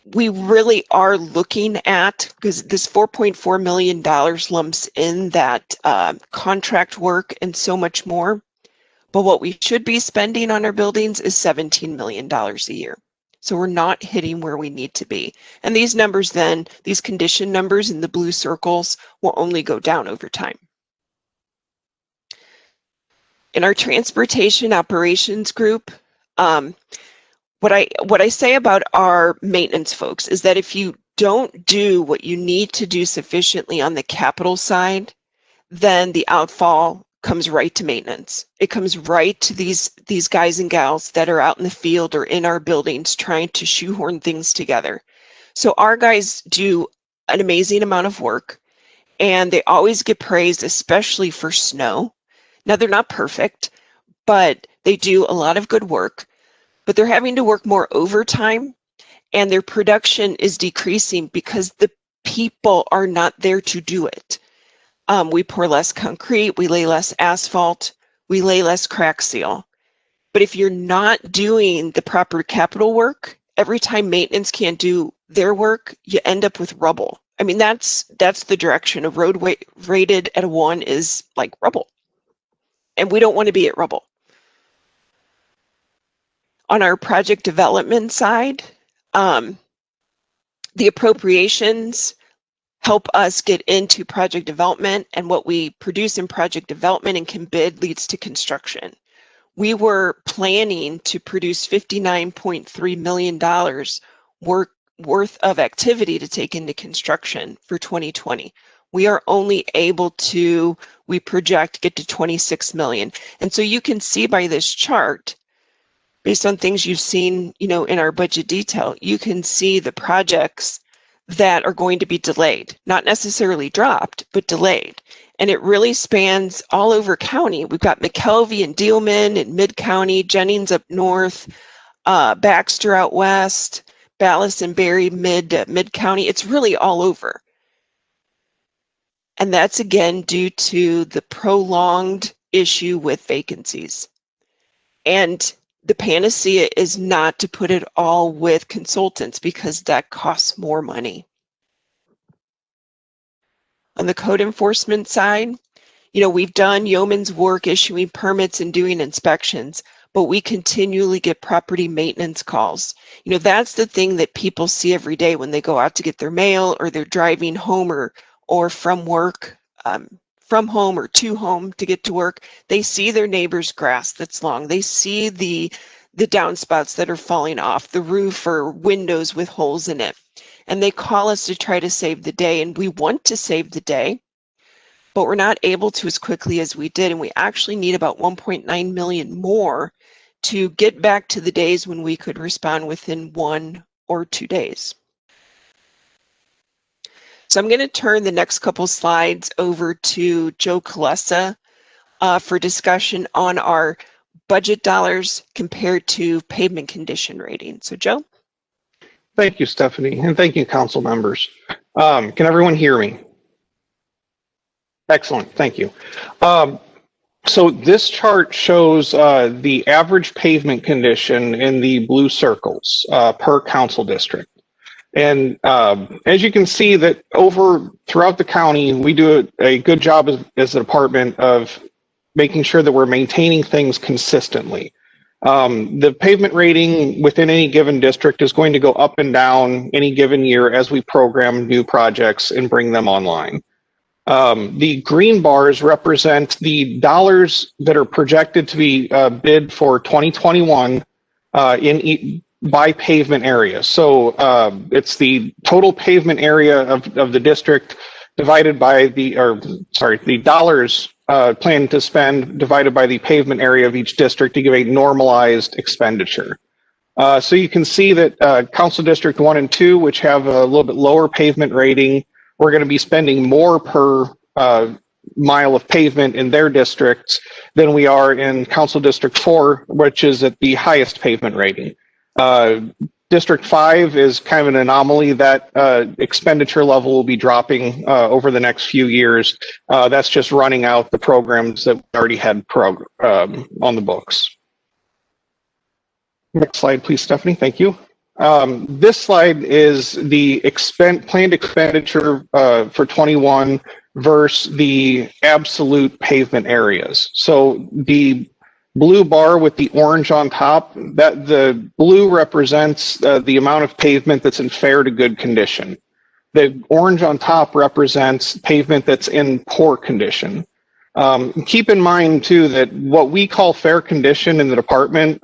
we really are looking at, because this $4.4 million lumps in that contract work and so much more. But what we should be spending on our buildings is $17 million a year. So we're not hitting where we need to be. And these numbers then, these condition numbers in the blue circles will only go down over time. In our transportation operations group, what I say about our maintenance folks is that if you don't do what you need to do sufficiently on the capital side, then the outfall comes right to maintenance. It comes right to these guys and gals that are out in the field or in our buildings trying to shoehorn things together. So our guys do an amazing amount of work, and they always get praised, especially for snow. Now, they're not perfect, but they do a lot of good work, but they're having to work more overtime, and their production is decreasing because the people are not there to do it. We pour less concrete, we lay less asphalt, we lay less crack seal. But if you're not doing the proper capital work, every time maintenance can't do their work, you end up with rubble. I mean, that's the direction. A roadway rated at a 1 is like rubble. And we don't want to be at rubble. On our project development side, the appropriations help us get into project development, and what we produce in project development and can bid leads to construction. We were planning to produce $59.3 million worth of activity to take into construction for 2020. We are only able to, we project, get to 26 million. And so you can see by this chart, based on things you've seen, in our budget detail, you can see the projects that are going to be delayed, not necessarily dropped, but delayed. And it really spans all over county. We've got McKelvey and Dealman in mid-county, Jennings up north, Baxter out west, Ballas and Berry mid-county. It's really all over. And that's again due to the prolonged issue with vacancies. And the panacea is not to put it all with consultants, because that costs more money. On the code enforcement side, we've done yeoman's work issuing permits and doing inspections, but we continually get property maintenance calls. That's the thing that people see every day when they go out to get their mail, or they're driving home or from work, from home or to home to get to work. They see their neighbor's grass that's long. They see the downspouts that are falling off, the roof or windows with holes in it. And they call us to try to save the day. And we want to save the day, but we're not able to as quickly as we did. And we actually need about 1.9 million more to get back to the days when we could respond within 1 or 2 days. So I'm going to turn the next couple slides over to Joe Colessa for discussion on our budget dollars compared to pavement condition rating. So Joe? Thank you, Stephanie, and thank you, council members. Can everyone hear me? Excellent, thank you. So this chart shows the average pavement condition in the blue circles per council district. And as you can see that throughout the county, we do a good job as a department of making sure that we're maintaining things consistently. The pavement rating within any given district is going to go up and down any given year as we program new projects and bring them online. The green bars represent the dollars that are projected to be bid for 2021 by pavement area. So it's the total pavement area of the district divided by the dollars planned to spend divided by the pavement area of each district to give a normalized expenditure. So you can see that Council District 1 and 2, which have a little bit lower pavement rating, we're going to be spending more per mile of pavement in their districts than we are in Council District 4, which is at the highest pavement rating. District 5 is kind of an anomaly. That expenditure level will be dropping over the next few years. That's just running out the programs that we already had on the books. Next slide, please, Stephanie. Thank you. This slide is the planned expenditure for 21 versus the absolute pavement areas. So the blue bar with the orange on top, that the blue represents the amount of pavement that's in fair to good condition. The orange on top represents pavement that's in poor condition. Keep in mind too that what we call fair condition in the department,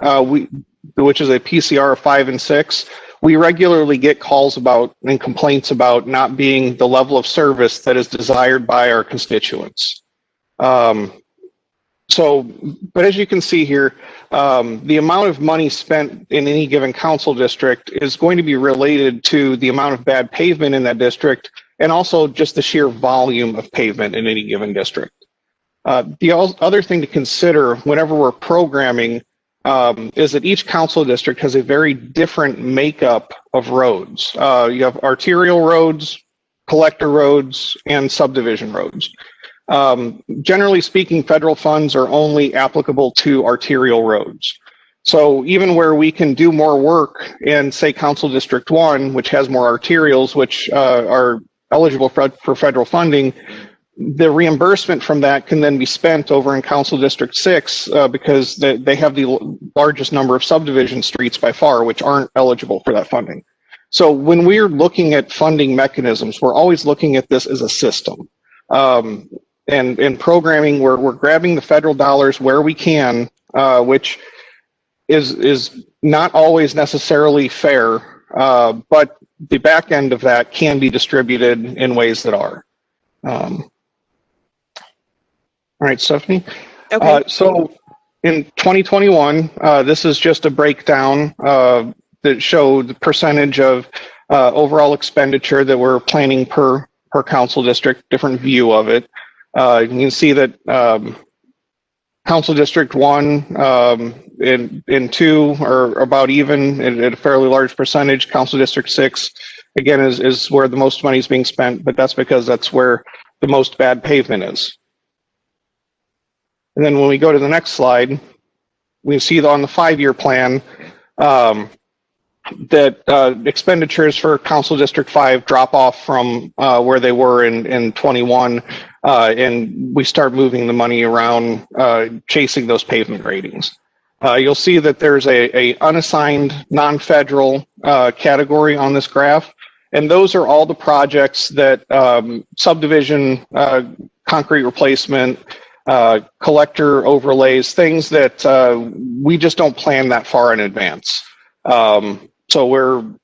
which is a PCR of 5 and 6, we regularly get calls about and complaints about not being the level of service that is desired by our constituents. But as you can see here, the amount of money spent in any given council district is going to be related to the amount of bad pavement in that district and also just the sheer volume of pavement in any given district. The other thing to consider whenever we're programming is that each council district has a very different makeup of roads. You have arterial roads, collector roads, and subdivision roads. Generally speaking, federal funds are only applicable to arterial roads. So even where we can do more work in, say, Council District 1, which has more arterials, which are eligible for federal funding, the reimbursement from that can then be spent over in Council District 6 because they have the largest number of subdivision streets by far, which aren't eligible for that funding. So when we're looking at funding mechanisms, we're always looking at this as a system. And in programming, we're grabbing the federal dollars where we can, which is not always necessarily fair, but the back end of that can be distributed in ways that are. All right, Stephanie. Okay. So in 2021, this is just a breakdown that showed the percentage of overall expenditure that we're planning per council district, different view of it. You can see that Council District 1 and 2 are about even at a fairly large percentage. Council District 6, again, is where the most money is being spent, but that's because that's where the most bad pavement is. And then when we go to the next slide, we see on the 5-year plan that expenditures for Council District 5 drop off from where they were in 21, and we start moving the money around, chasing those pavement ratings. You'll see that there's a unassigned non-federal category on this graph, and those are all the projects that subdivision, concrete replacement, collector overlays, things that we just don't plan that far in advance. So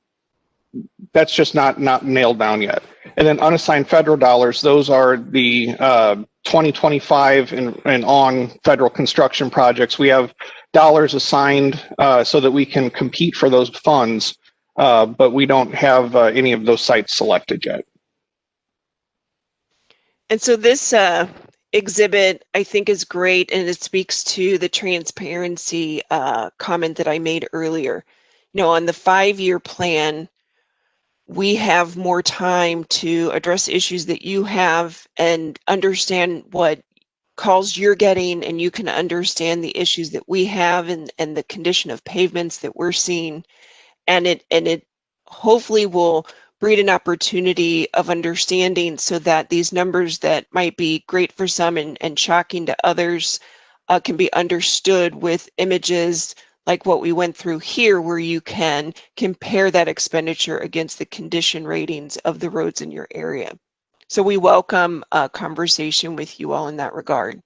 that's just not nailed down yet. And then unassigned federal dollars, those are the 2025 and on federal construction projects. We have dollars assigned so that we can compete for those funds, but we don't have any of those sites selected yet. And so this exhibit, I think, is great, and it speaks to the transparency comment that I made earlier. You know, on the 5-year plan, we have more time to address issues that you have and understand what calls you're getting, and you can understand the issues that we have and the condition of pavements that we're seeing. And it hopefully will breed an opportunity of understanding so that these numbers that might be great for some and shocking to others can be understood with images like what we went through here, where you can compare that expenditure against the condition ratings of the roads in your area. So we welcome a conversation with you all in that regard.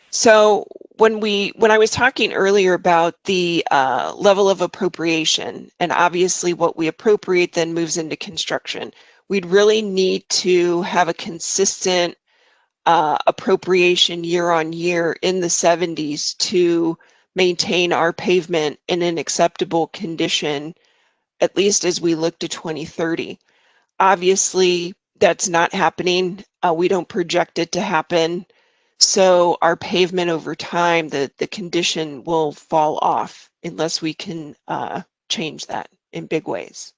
So when I was talking earlier about the level of appropriation, and obviously what we appropriate then moves into construction, we'd really need to have a consistent appropriation year on year in the 70s to maintain our pavement in an acceptable condition, at least as we look to 2030. Obviously, that's not happening. We don't project it to happen. So our pavement over time, the condition will fall off unless we can change that in big ways.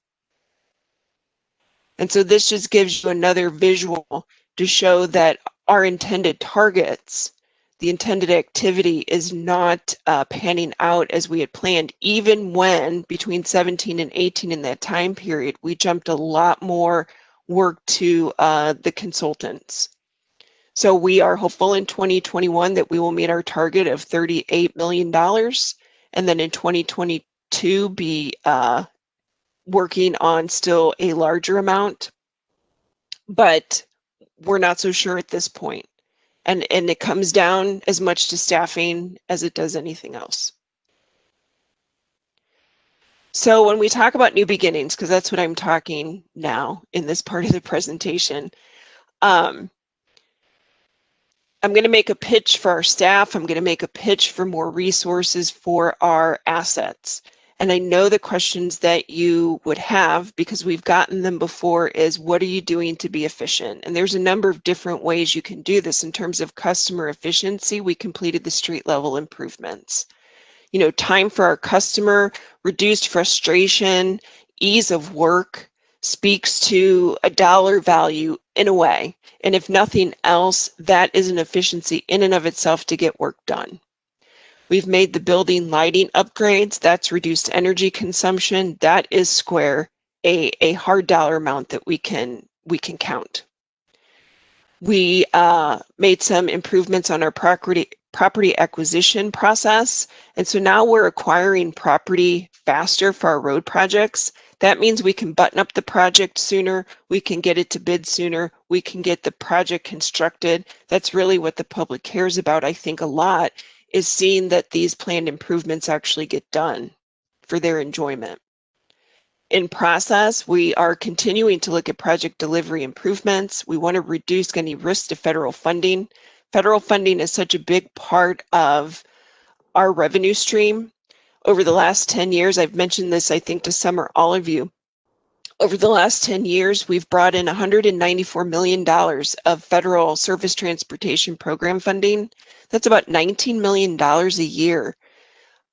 And so this just gives you another visual to show that our intended targets the intended activity is not panning out as we had planned, even when between 17 and 18 in that time period, we jumped a lot more work to the consultants. So we are hopeful in 2021 that we will meet our target of $38 million, and then in 2022 be working on still a larger amount, but we're not so sure at this point. And it comes down as much to staffing as it does anything else. So when we talk about new beginnings, because that's what I'm talking now in this part of the presentation, I'm going to make a pitch for our staff. I'm going to make a pitch for more resources for our assets. And I know the questions that you would have, because we've gotten them before, is what are you doing to be efficient? And there's a number of different ways you can do this. In terms of customer efficiency, we completed the street level improvements. You know, time for our customer, reduced frustration, ease of work, speaks to a dollar value in a way. And if nothing else, that is an efficiency in and of itself to get work done. We've made the building lighting upgrades. That's reduced energy consumption. That is square, a hard dollar amount that we can count. We made some improvements on our property acquisition process. And so now we're acquiring property faster for our road projects. That means we can button up the project sooner, we can get it to bid sooner, we can get the project constructed. That's really what the public cares about, I think, a lot, is seeing that these planned improvements actually get done for their enjoyment. In process, we are continuing to look at project delivery improvements. We want to reduce any risk to federal funding. Federal funding is such a big part of our revenue stream. Over the last 10 years, I've mentioned this, I think, to some or all of you. Over the last 10 years, we've brought in $194 million of federal surface transportation program funding. That's about $19 million a year.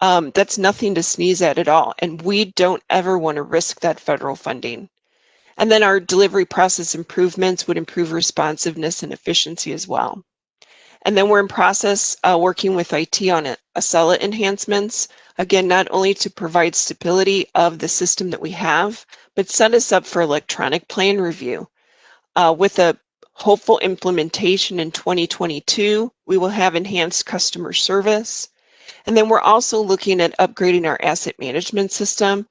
That's nothing to sneeze at all. And we don't ever want to risk that federal funding. And then our delivery process improvements would improve responsiveness and efficiency as well. And then we're in process working with IT on Acela enhancements. Again, not only to provide stability of the system that we have, but set us up for electronic plan review. With a hopeful implementation in 2022, we will have enhanced customer service. And then we're also looking at upgrading our asset management system,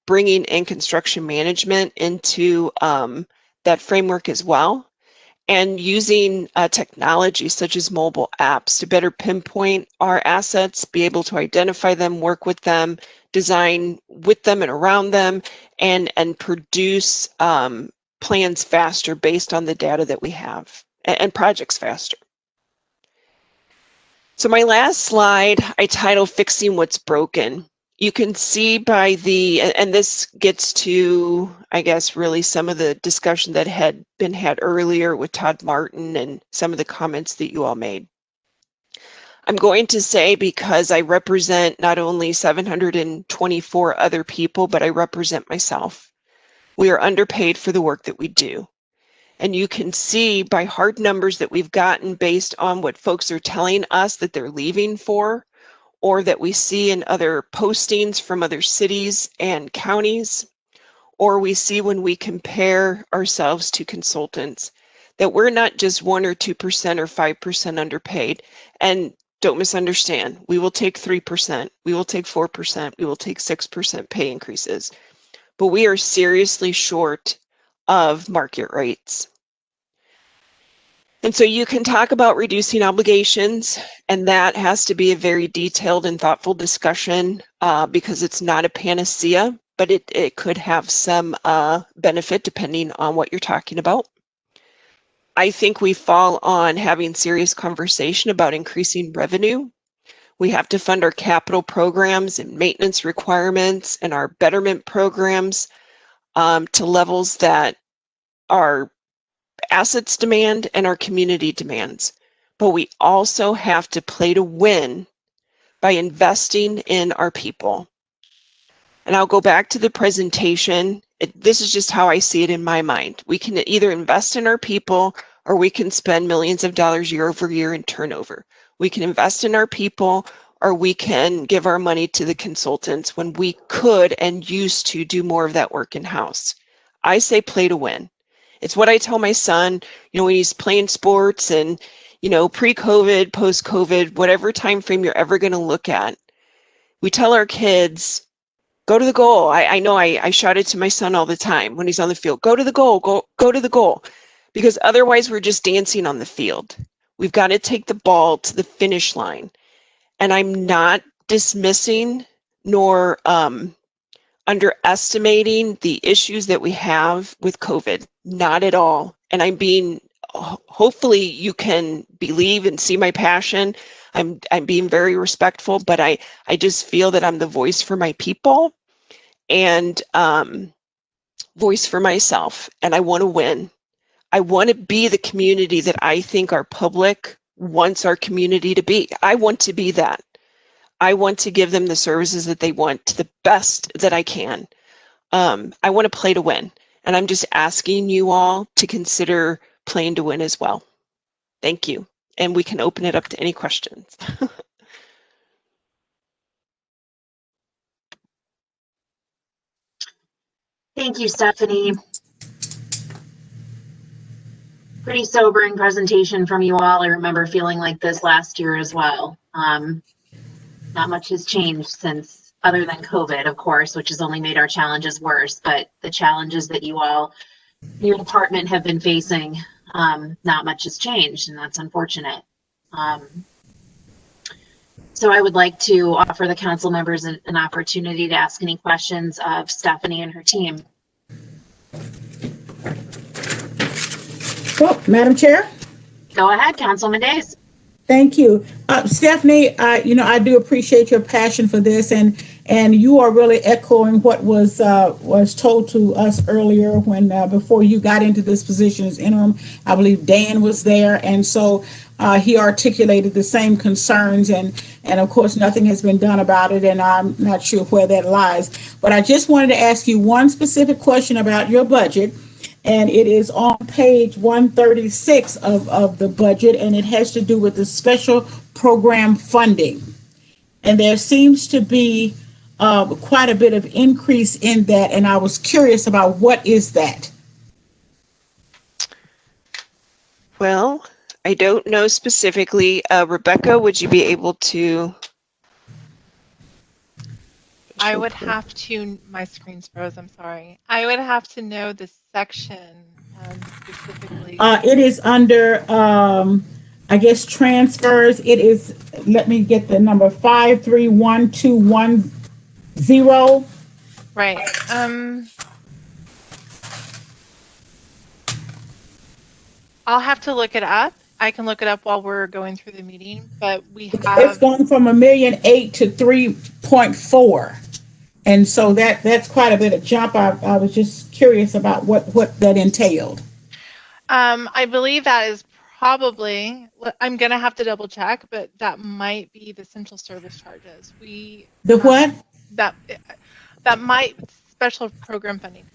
bringing in construction management into that framework as well, and using technology such as mobile apps to better pinpoint our assets, be able to identify them, work with them, design with them and around them, and produce plans faster based on the data that we have, and projects faster. So my last slide, I titled Fixing What's Broken. You can see by and this gets to, I guess, really some of the discussion that had been had earlier with Todd Martin and some of the comments that you all made. I'm going to say, because I represent not only 724 other people, but I represent myself. We are underpaid for the work that we do. And you can see by hard numbers that we've gotten based on what folks are telling us that they're leaving for, or that we see in other postings from other cities and counties, or we see when we compare ourselves to consultants, that we're not just 1 or 2% or 5% underpaid. And don't misunderstand, we will take 3%, we will take 4%, we will take 6% pay increases, but we are seriously short of market rates. And so you can talk about reducing obligations, and that has to be a very detailed and thoughtful discussion because it's not a panacea, but it could have some benefit depending on what you're talking about. I think we fall on having serious conversation about increasing revenue. We have to fund our capital programs and maintenance requirements and our betterment programs to levels that our assets demand and our community demands. But we also have to play to win by investing in our people. And I'll go back to the presentation. This is just how I see it in my mind. We can either invest in our people or we can spend millions of dollars year over year in turnover. We can invest in our people, or we can give our money to the consultants when we could and used to do more of that work in-house. I say play to win. It's what I tell my son, when he's playing sports and, pre-COVID, post-COVID, whatever time frame you're ever going to look at. We tell our kids, go to the goal. I know I shout it to my son all the time when he's on the field, go to the goal, go to the goal, because otherwise we're just dancing on the field. We've got to take the ball to the finish line. And I'm not dismissing nor underestimating the issues that we have with COVID, not at all. And hopefully you can believe and see my passion. I'm being very respectful, but I just feel that I'm the voice for my people and voice for myself. And I want to win. I want to be the community that I think our public wants our community to be. I want to be that. I want to give them the services that they want to the best that I can. I want to play to win. And I'm just asking you all to consider playing to win as well. Thank you. And we can open it up to any questions. Thank you, Stephanie. Pretty sobering presentation from you all. I remember feeling like this last year as well. Not much has changed since, other than COVID, of course, which has only made our challenges worse, but the challenges that you all, your department, have been facing, not much has changed, and that's unfortunate. So I would like to offer the council members an opportunity to ask any questions of Stephanie and her team. Well, Madam Chair. Go ahead, Councilman Days. Thank you. Stephanie, I do appreciate your passion for this, and you are really echoing what was told to us earlier when before you got into this position as interim. I believe Dan was there, and so he articulated the same concerns, and of course nothing has been done about it, and I'm not sure where that lies. But I just wanted to ask you one specific question about your budget. And it is on page 136 of the budget, and it has to do with the special program funding. And there seems to be quite a bit of increase in that, and I was curious about what is that? Well, I don't know specifically. Rebecca, would you be able to? I would have to, my screen's froze, I'm sorry. I would have to know the section specifically. It is under, I guess, transfers. It is, let me get the number, 531210. Right. I'll have to look it up. I can look it up while we're going through the meeting, but we have. It's going from $1,000,008 to 3.4. And so that's quite a bit of jump. I was just curious about what that entailed. I believe that is probably, I'm going to have to double check, but that might be the central service charges. The what? That might, special program funding.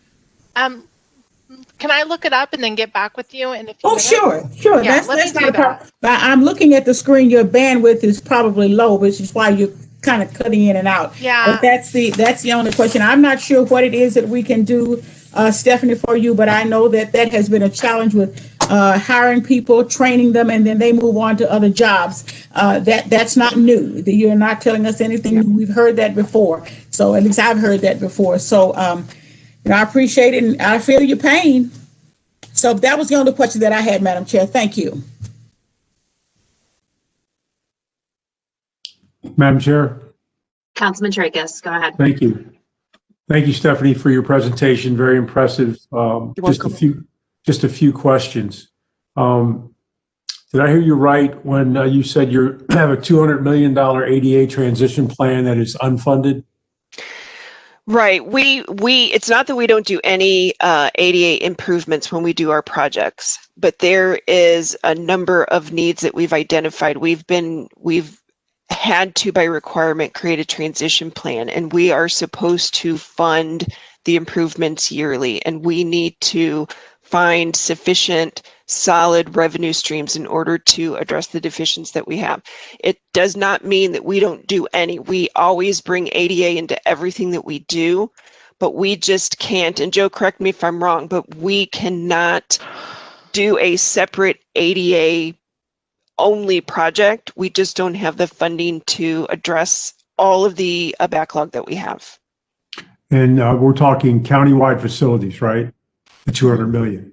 Can I look it up and then get back with you in a few minutes? Sure. Yeah, That's not a problem. I'm looking at the screen. Your bandwidth is probably low, which is why you're kind of cutting in and out. Yeah. But that's the only question. I'm not sure what it is that we can do, Stephanie, for you, but I know that has been a challenge with hiring people, training them, and then they move on to other jobs. That's not new. You're not telling us anything new. We've heard that before. So at least I've heard that before. So I appreciate it, and I feel your pain. So that was the only question that I had, Madam Chair. Thank you. Madam Chair. Councilman Tracus, go ahead. Thank you. Thank you, Stephanie, for your presentation. Very impressive. Just a few questions. Did I hear you right when you said you have a $200 million ADA transition plan that is unfunded? Right. It's not that we don't do any ADA improvements when we do our projects, but there is a number of needs that we've identified. We've had to, by requirement, create a transition plan, and we are supposed to fund the improvements yearly, and we need to find sufficient solid revenue streams in order to address the deficiencies that we have. It does not mean that we don't do any. We always bring ADA into everything that we do, but we just can't, and Joe, correct me if I'm wrong, but we cannot do a separate ADA only project. We just don't have the funding to address all of the backlog that we have. And we're talking countywide facilities, right? The 200 million.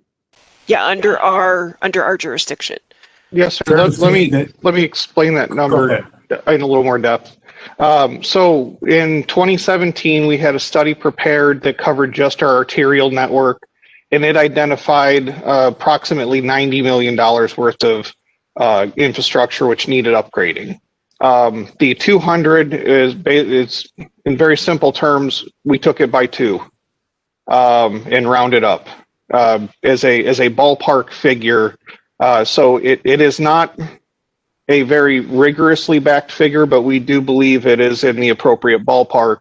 Yeah, under our jurisdiction. Yes, sir. Let me explain that number in a little more depth. So in 2017, we had a study prepared that covered just our arterial network, and it identified approximately $90 million worth of infrastructure which needed upgrading. The 200 is in very simple terms, we took it by 2 and rounded up as a ballpark figure. So it is not a very rigorously backed figure, but we do believe it is in the appropriate ballpark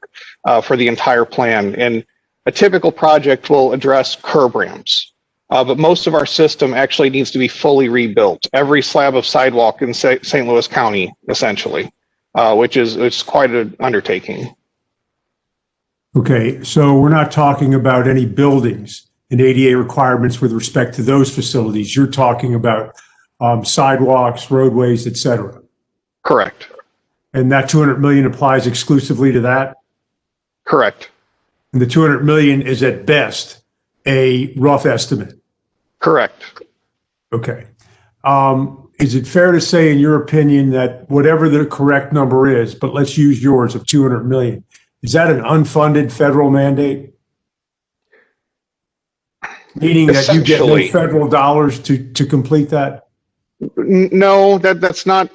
for the entire plan. And a typical project will address curb ramps, but most of our system actually needs to be fully rebuilt. Every slab of sidewalk in St. Louis County, essentially, which is quite an undertaking. Okay, so we're not talking about any buildings and ADA requirements with respect to those facilities. You're talking about sidewalks, roadways, et cetera. Correct. And that 200 million applies exclusively to that? Correct. And the 200 million is at best a rough estimate? Correct. Okay. Is it fair to say, in your opinion, that whatever the correct number is, but let's use yours of 200 million, is that an unfunded federal mandate? Meaning that you get no federal dollars to complete that? No, that's not.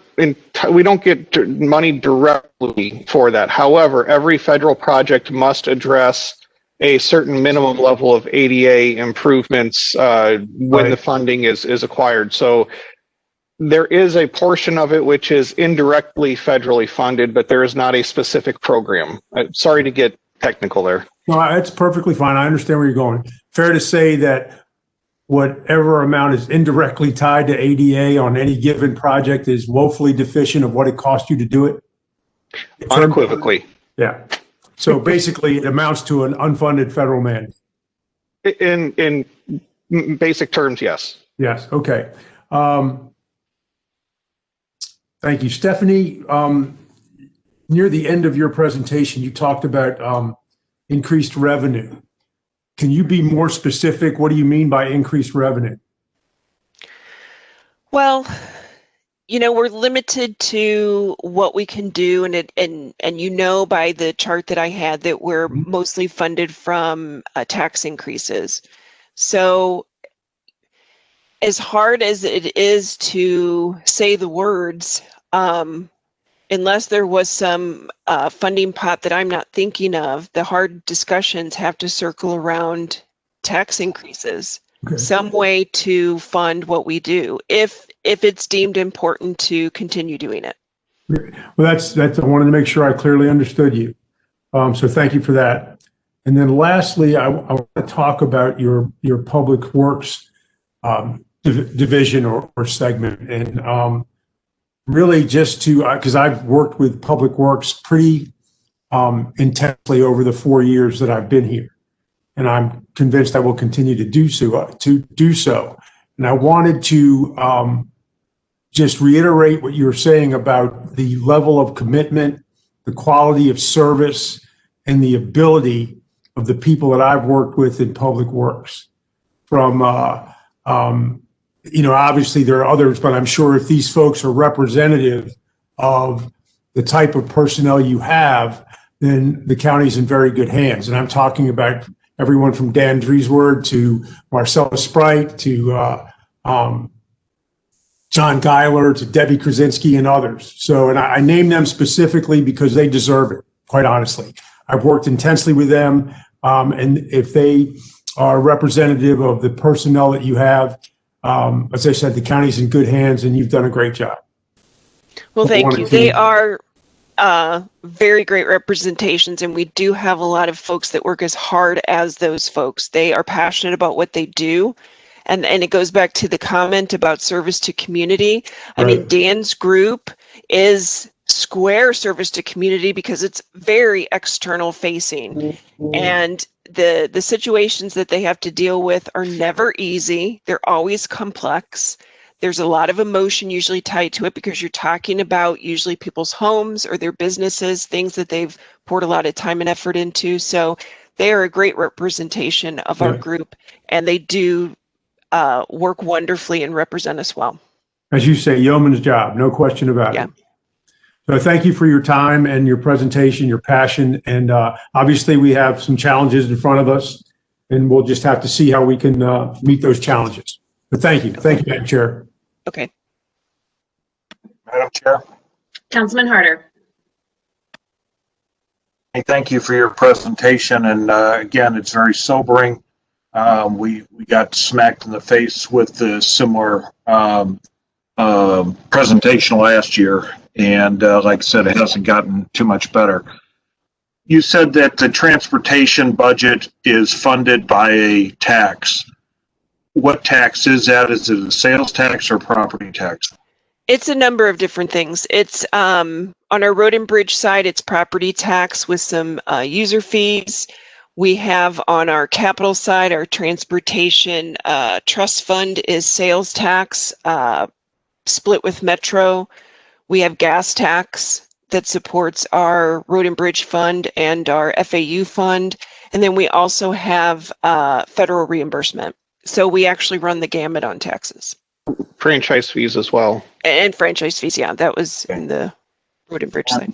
We don't get money directly for that. However, every federal project must address a certain minimum level of ADA improvements when the funding is acquired. So there is a portion of it which is indirectly federally funded, but there is not a specific program. Sorry to get technical there. No, it's perfectly fine. I understand where you're going. Fair to say that whatever amount is indirectly tied to ADA on any given project is woefully deficient of what it cost you to do it? Unequivocally. Yeah. So basically, it amounts to an unfunded federal mandate. In basic terms, yes. Yes. Okay. Thank you, Stephanie. Near the end of your presentation, you talked about increased revenue. Can you be more specific? What do you mean by increased revenue? Well, we're limited to what we can do, and by the chart that I had that we're mostly funded from tax increases. So as hard as it is to say the words, unless there was some funding pot that I'm not thinking of, the hard discussions have to circle around tax increases. Okay. Some way to fund what we do, if it's deemed important to continue doing it. Well, that's. I wanted to make sure I clearly understood you. So thank you for that. And then lastly, I want to talk about your public works division or segment, and really just to, because I've worked with public works pretty intensely over the 4 years that I've been here, and I'm convinced I will continue to do so. And I wanted to just reiterate what you were saying about the level of commitment, the quality of service, and the ability of the people that I've worked with in public works. From obviously there are others, but I'm sure if these folks are representative of the type of personnel you have, then the county's in very good hands. And I'm talking about everyone from Dan Driesward to Marcella Sprite to John Geiler to Debbie Krasinski and others. So, and I name them specifically because they deserve it, quite honestly. I've worked intensely with them, and if they are representative of the personnel that you have, as I said, the county's in good hands, and you've done a great job. Well, thank you. They are very great representations, and we do have a lot of folks that work as hard as those folks. They are passionate about what they do. And it goes back to the comment about service to community. I mean, Dan's group is square service to community because it's very external facing. And the situations that they have to deal with are never easy. They're always complex. There's a lot of emotion usually tied to it because you're talking about usually people's homes or their businesses, things that they've poured a lot of time and effort into. So they are a great representation of our group, and they do work wonderfully and represent us well. As you say, yeoman's job, no question about it. So thank you for your time and your presentation, your passion. And obviously we have some challenges in front of us, and we'll just have to see how we can meet those challenges. But thank you. Thank you, Madam Chair. Okay. Madam Chair. Councilman Harder. Hey, thank you for your presentation. And again, it's very sobering. We got smacked in the face with the similar presentation last year. And like I said, it hasn't gotten too much better. You said that the transportation budget is funded by a tax. What tax is that? Is it a sales tax or property tax? It's a number of different things. It's on our road and bridge side, it's property tax with some user fees. We have on our capital side, our transportation trust fund is sales tax split with Metro. We have gas tax that supports our road and bridge fund and our FAU fund. And then we also have federal reimbursement. So we actually run the gamut on taxes. Franchise fees as well. And franchise fees, yeah, that was in the road and bridge side.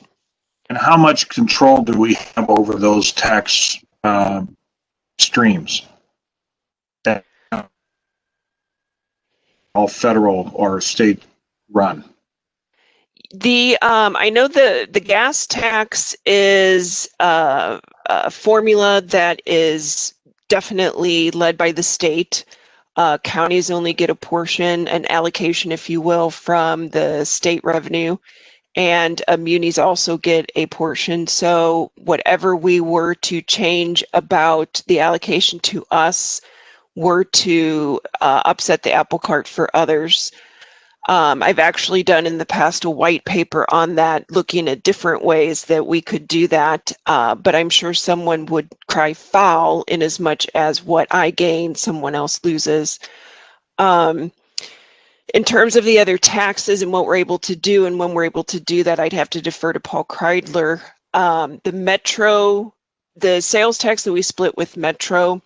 And how much control do we have over those tax streams? All federal or state run? I know the gas tax is a formula that is definitely led by the state. Counties only get a portion, an allocation, if you will, from the state revenue, and munis also get a portion. So whatever we were to change about the allocation to us were to upset the apple cart for others. I've actually done in the past a white paper on that, looking at different ways that we could do that, but I'm sure someone would cry foul in as much as what I gain, someone else loses. In terms of the other taxes and what we're able to do and when we're able to do that, I'd have to defer to Paul Kreidler. The sales tax that we split with Metro,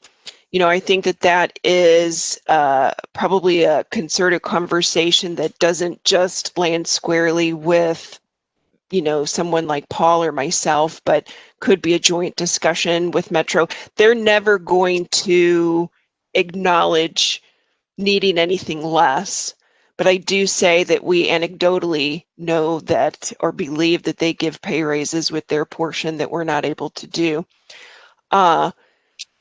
you know, I think that is probably a concerted conversation that doesn't just land squarely with, you know, someone like Paul or myself, but could be a joint discussion with Metro. They're never going to acknowledge needing anything less, but I do say that we anecdotally know that or believe that they give pay raises with their portion that we're not able to do.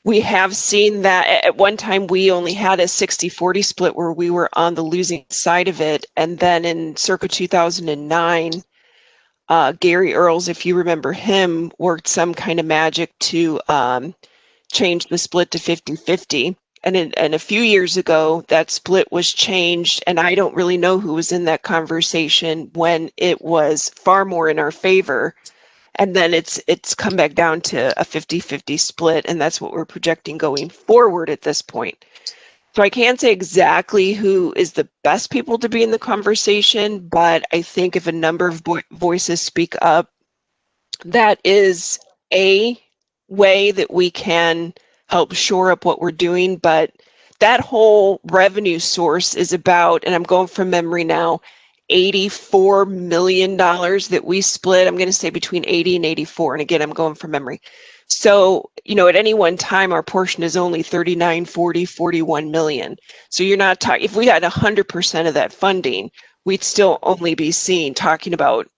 We have seen that at one time we only had a 60-40 split where we were on the losing side of it. And then in circa 2009, Gary Earls, if you remember him, worked some kind of magic to change the split to 50-50. And a few years ago, that split was changed. And I don't really know who was in that conversation when it was far more in our favor. And then it's come back down to a 50-50 split, and that's what we're projecting going forward at this point. So I can't say exactly who is the best people to be in the conversation, but I think if a number of voices speak up, that is a way that we can help shore up what we're doing. But that whole revenue source is about, and I'm going from memory now, $84 million that we split. I'm going to say between 80 and 84. And again, I'm going from memory. So, you know, at any one time, our portion is only 39, 40, 41 million. So you're not talking, if we had 100% of that funding, we'd still only be talking about,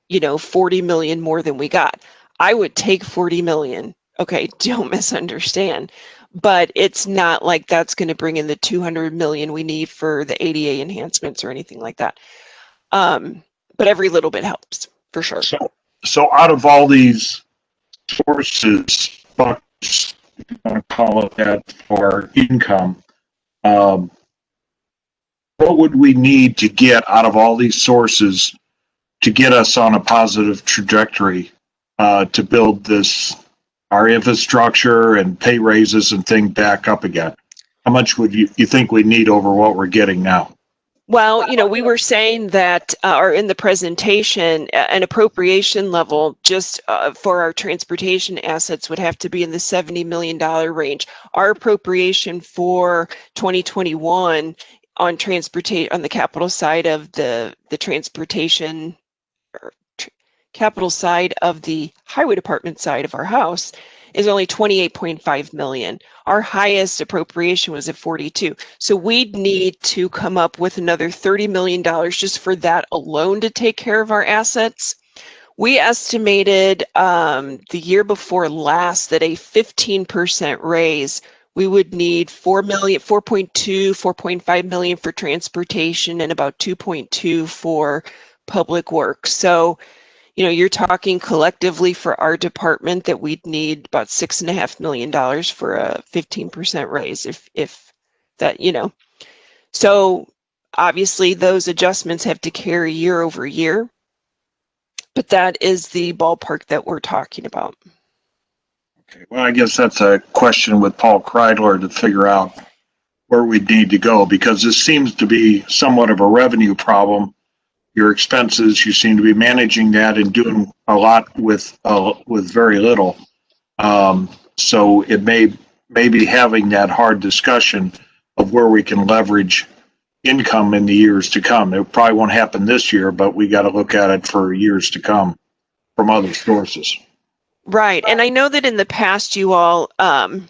you know, 40 million more than we got. I would take 40 million. Okay, don't misunderstand. But it's not like that's going to bring in the 200 million we need for the ADA enhancements or anything like that. But every little bit helps, for sure. So out of all these sources, buckets, if you want to call it that, for income, what would we need to get out of all these sources to get us on a positive trajectory to build our infrastructure and pay raises and things back up again? How much would you think we need over what we're getting now? Well, we were saying that, or in the presentation, an appropriation level just for our transportation assets would have to be in the $70 million range. Our appropriation for 2021 on the capital side of the transportation, capital side of the highway department side of our house is only 28.5 million. Our highest appropriation was at 42. So we'd need to come up with another $30 million just for that alone to take care of our assets. We estimated the year before last that a 15% raise, we would need 4.5 million for transportation and about 2.2 for public works. So you're talking collectively for our department that we'd need about $6.5 million for a 15% raise if that, So obviously those adjustments have to carry year over year, but that is the ballpark that we're talking about. Okay, well, I guess that's a question with Paul Kreidler to figure out where we'd need to go, because this seems to be somewhat of a revenue problem. Your expenses, you seem to be managing that and doing a lot with very little. So it may be having that hard discussion of where we can leverage income in the years to come. It probably won't happen this year, but we got to look at it for years to come from other sources. Right. And I know that in the past you all, I'll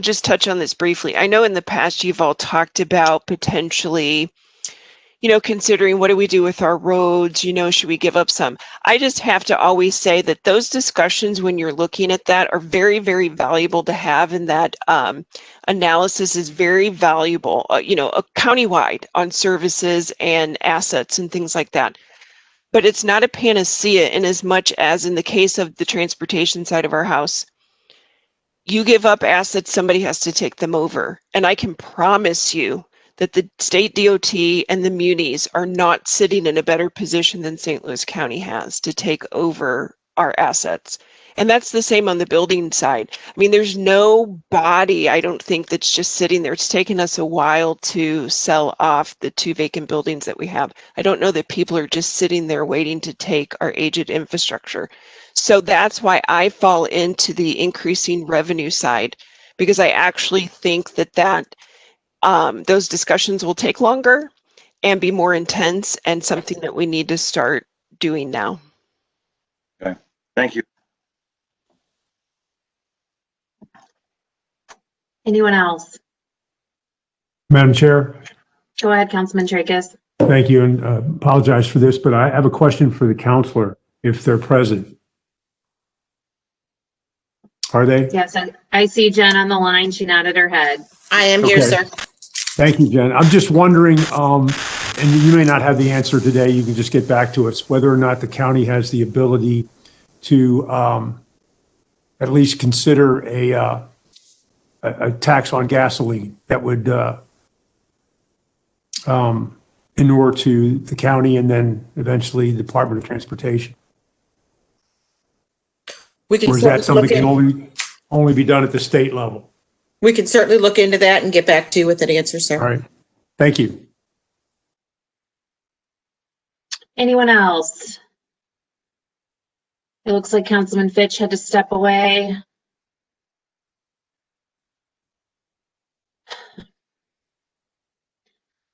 just touch on this briefly. I know in the past you've all talked about potentially considering what do we do with our roads, should we give up some? I just have to always say that those discussions when you're looking at that are very, very valuable to have, and that analysis is very valuable, countywide on services and assets and things like that. But it's not a panacea in as much as in the case of the transportation side of our house, you give up assets, somebody has to take them over. And I can promise you that the state DOT and the munis are not sitting in a better position than St. Louis County has to take over our assets. And that's the same on the building side. I mean, there's no body, I don't think, that's just sitting there. It's taken us a while to sell off the 2 vacant buildings that we have. I don't know that people are just sitting there waiting to take our aged infrastructure. So that's why I fall into the increasing revenue side, because I actually think that those discussions will take longer and be more intense, and something that we need to start doing now. Okay, thank you. Anyone else? Madam Chair, Go ahead, Councilman Tracus. thank you, and apologize for this, but I have a question for the counselor, if they're present. Are they? Yes, I see Jen on the line. She nodded her head. I am here, Okay. sir. Thank you, Jen. I'm just wondering, and you may not have the answer today, you can just get back to us, whether or not the county has the ability to at least consider a tax on gasoline that would inure to the county and then eventually the Department of Transportation. We can Or is that something that certainly can only be done at the state level? we can certainly look into that and get back to you with an answer, sir. All right. Thank you. Anyone else? It looks like Councilman Fitch had to step away.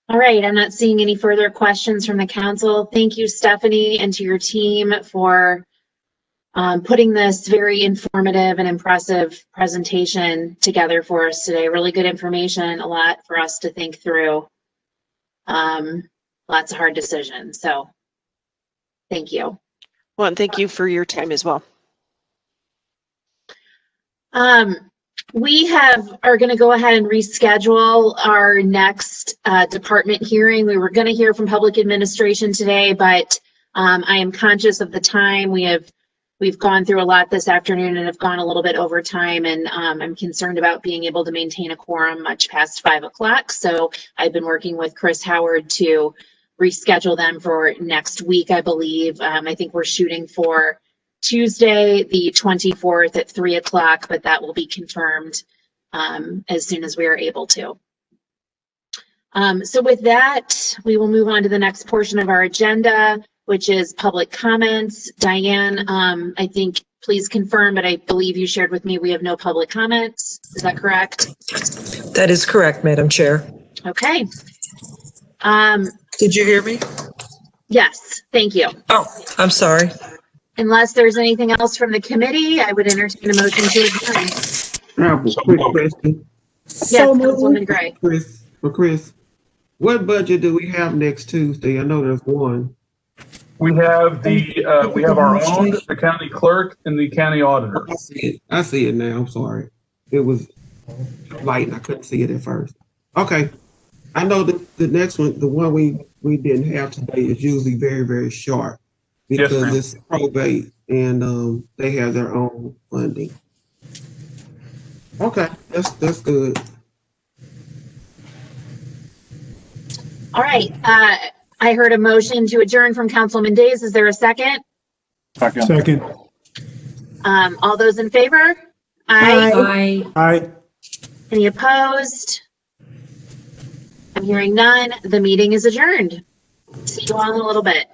All right, I'm not seeing any further questions from the council. Thank you, Stephanie, and to your team for putting this very informative and impressive presentation together for us today. Really good information, a lot for us to think through. Lots of hard decisions, so thank you. Well, and thank you for your time as well. We are going to go ahead and reschedule our next department hearing. We were going to hear from public administration today, but I am conscious of the time. We have We've gone through a lot this afternoon and have gone a little bit over time, and I'm concerned about being able to maintain a quorum much past 5 o'clock. So I've been working with Chris Howard to reschedule them for next week, I believe. I think we're shooting for Tuesday, the 24th at 3 o'clock, but that will be confirmed as soon as we are able to. So with that, we will move on to the next portion of our agenda, which is public comments. Diane, I think, please confirm, but I believe you shared with me we have no public comments. Is that correct? That is correct, Madam Chair. Okay. Did you hear me? Yes, thank you. Oh, I'm sorry. Unless there's anything else from the committee, I would entertain a motion to adjourn. I have a quick question. Yes, Councilwoman Gray. Chris, what budget do we have next Tuesday? I know there's one. We have we have our own, the county clerk, and the county auditor. I see it now. I'm sorry. It was light and I couldn't see it at first. Okay. I know the next one, the one we didn't have today, is usually very, very short because it's probate and they have their own funding. Okay, that's good. All right. I heard a motion to adjourn from Councilman Days. Is there a second? Second. All those in favor? Aye. Aye. Any opposed? I'm hearing none. The meeting is adjourned. See you all in a little bit.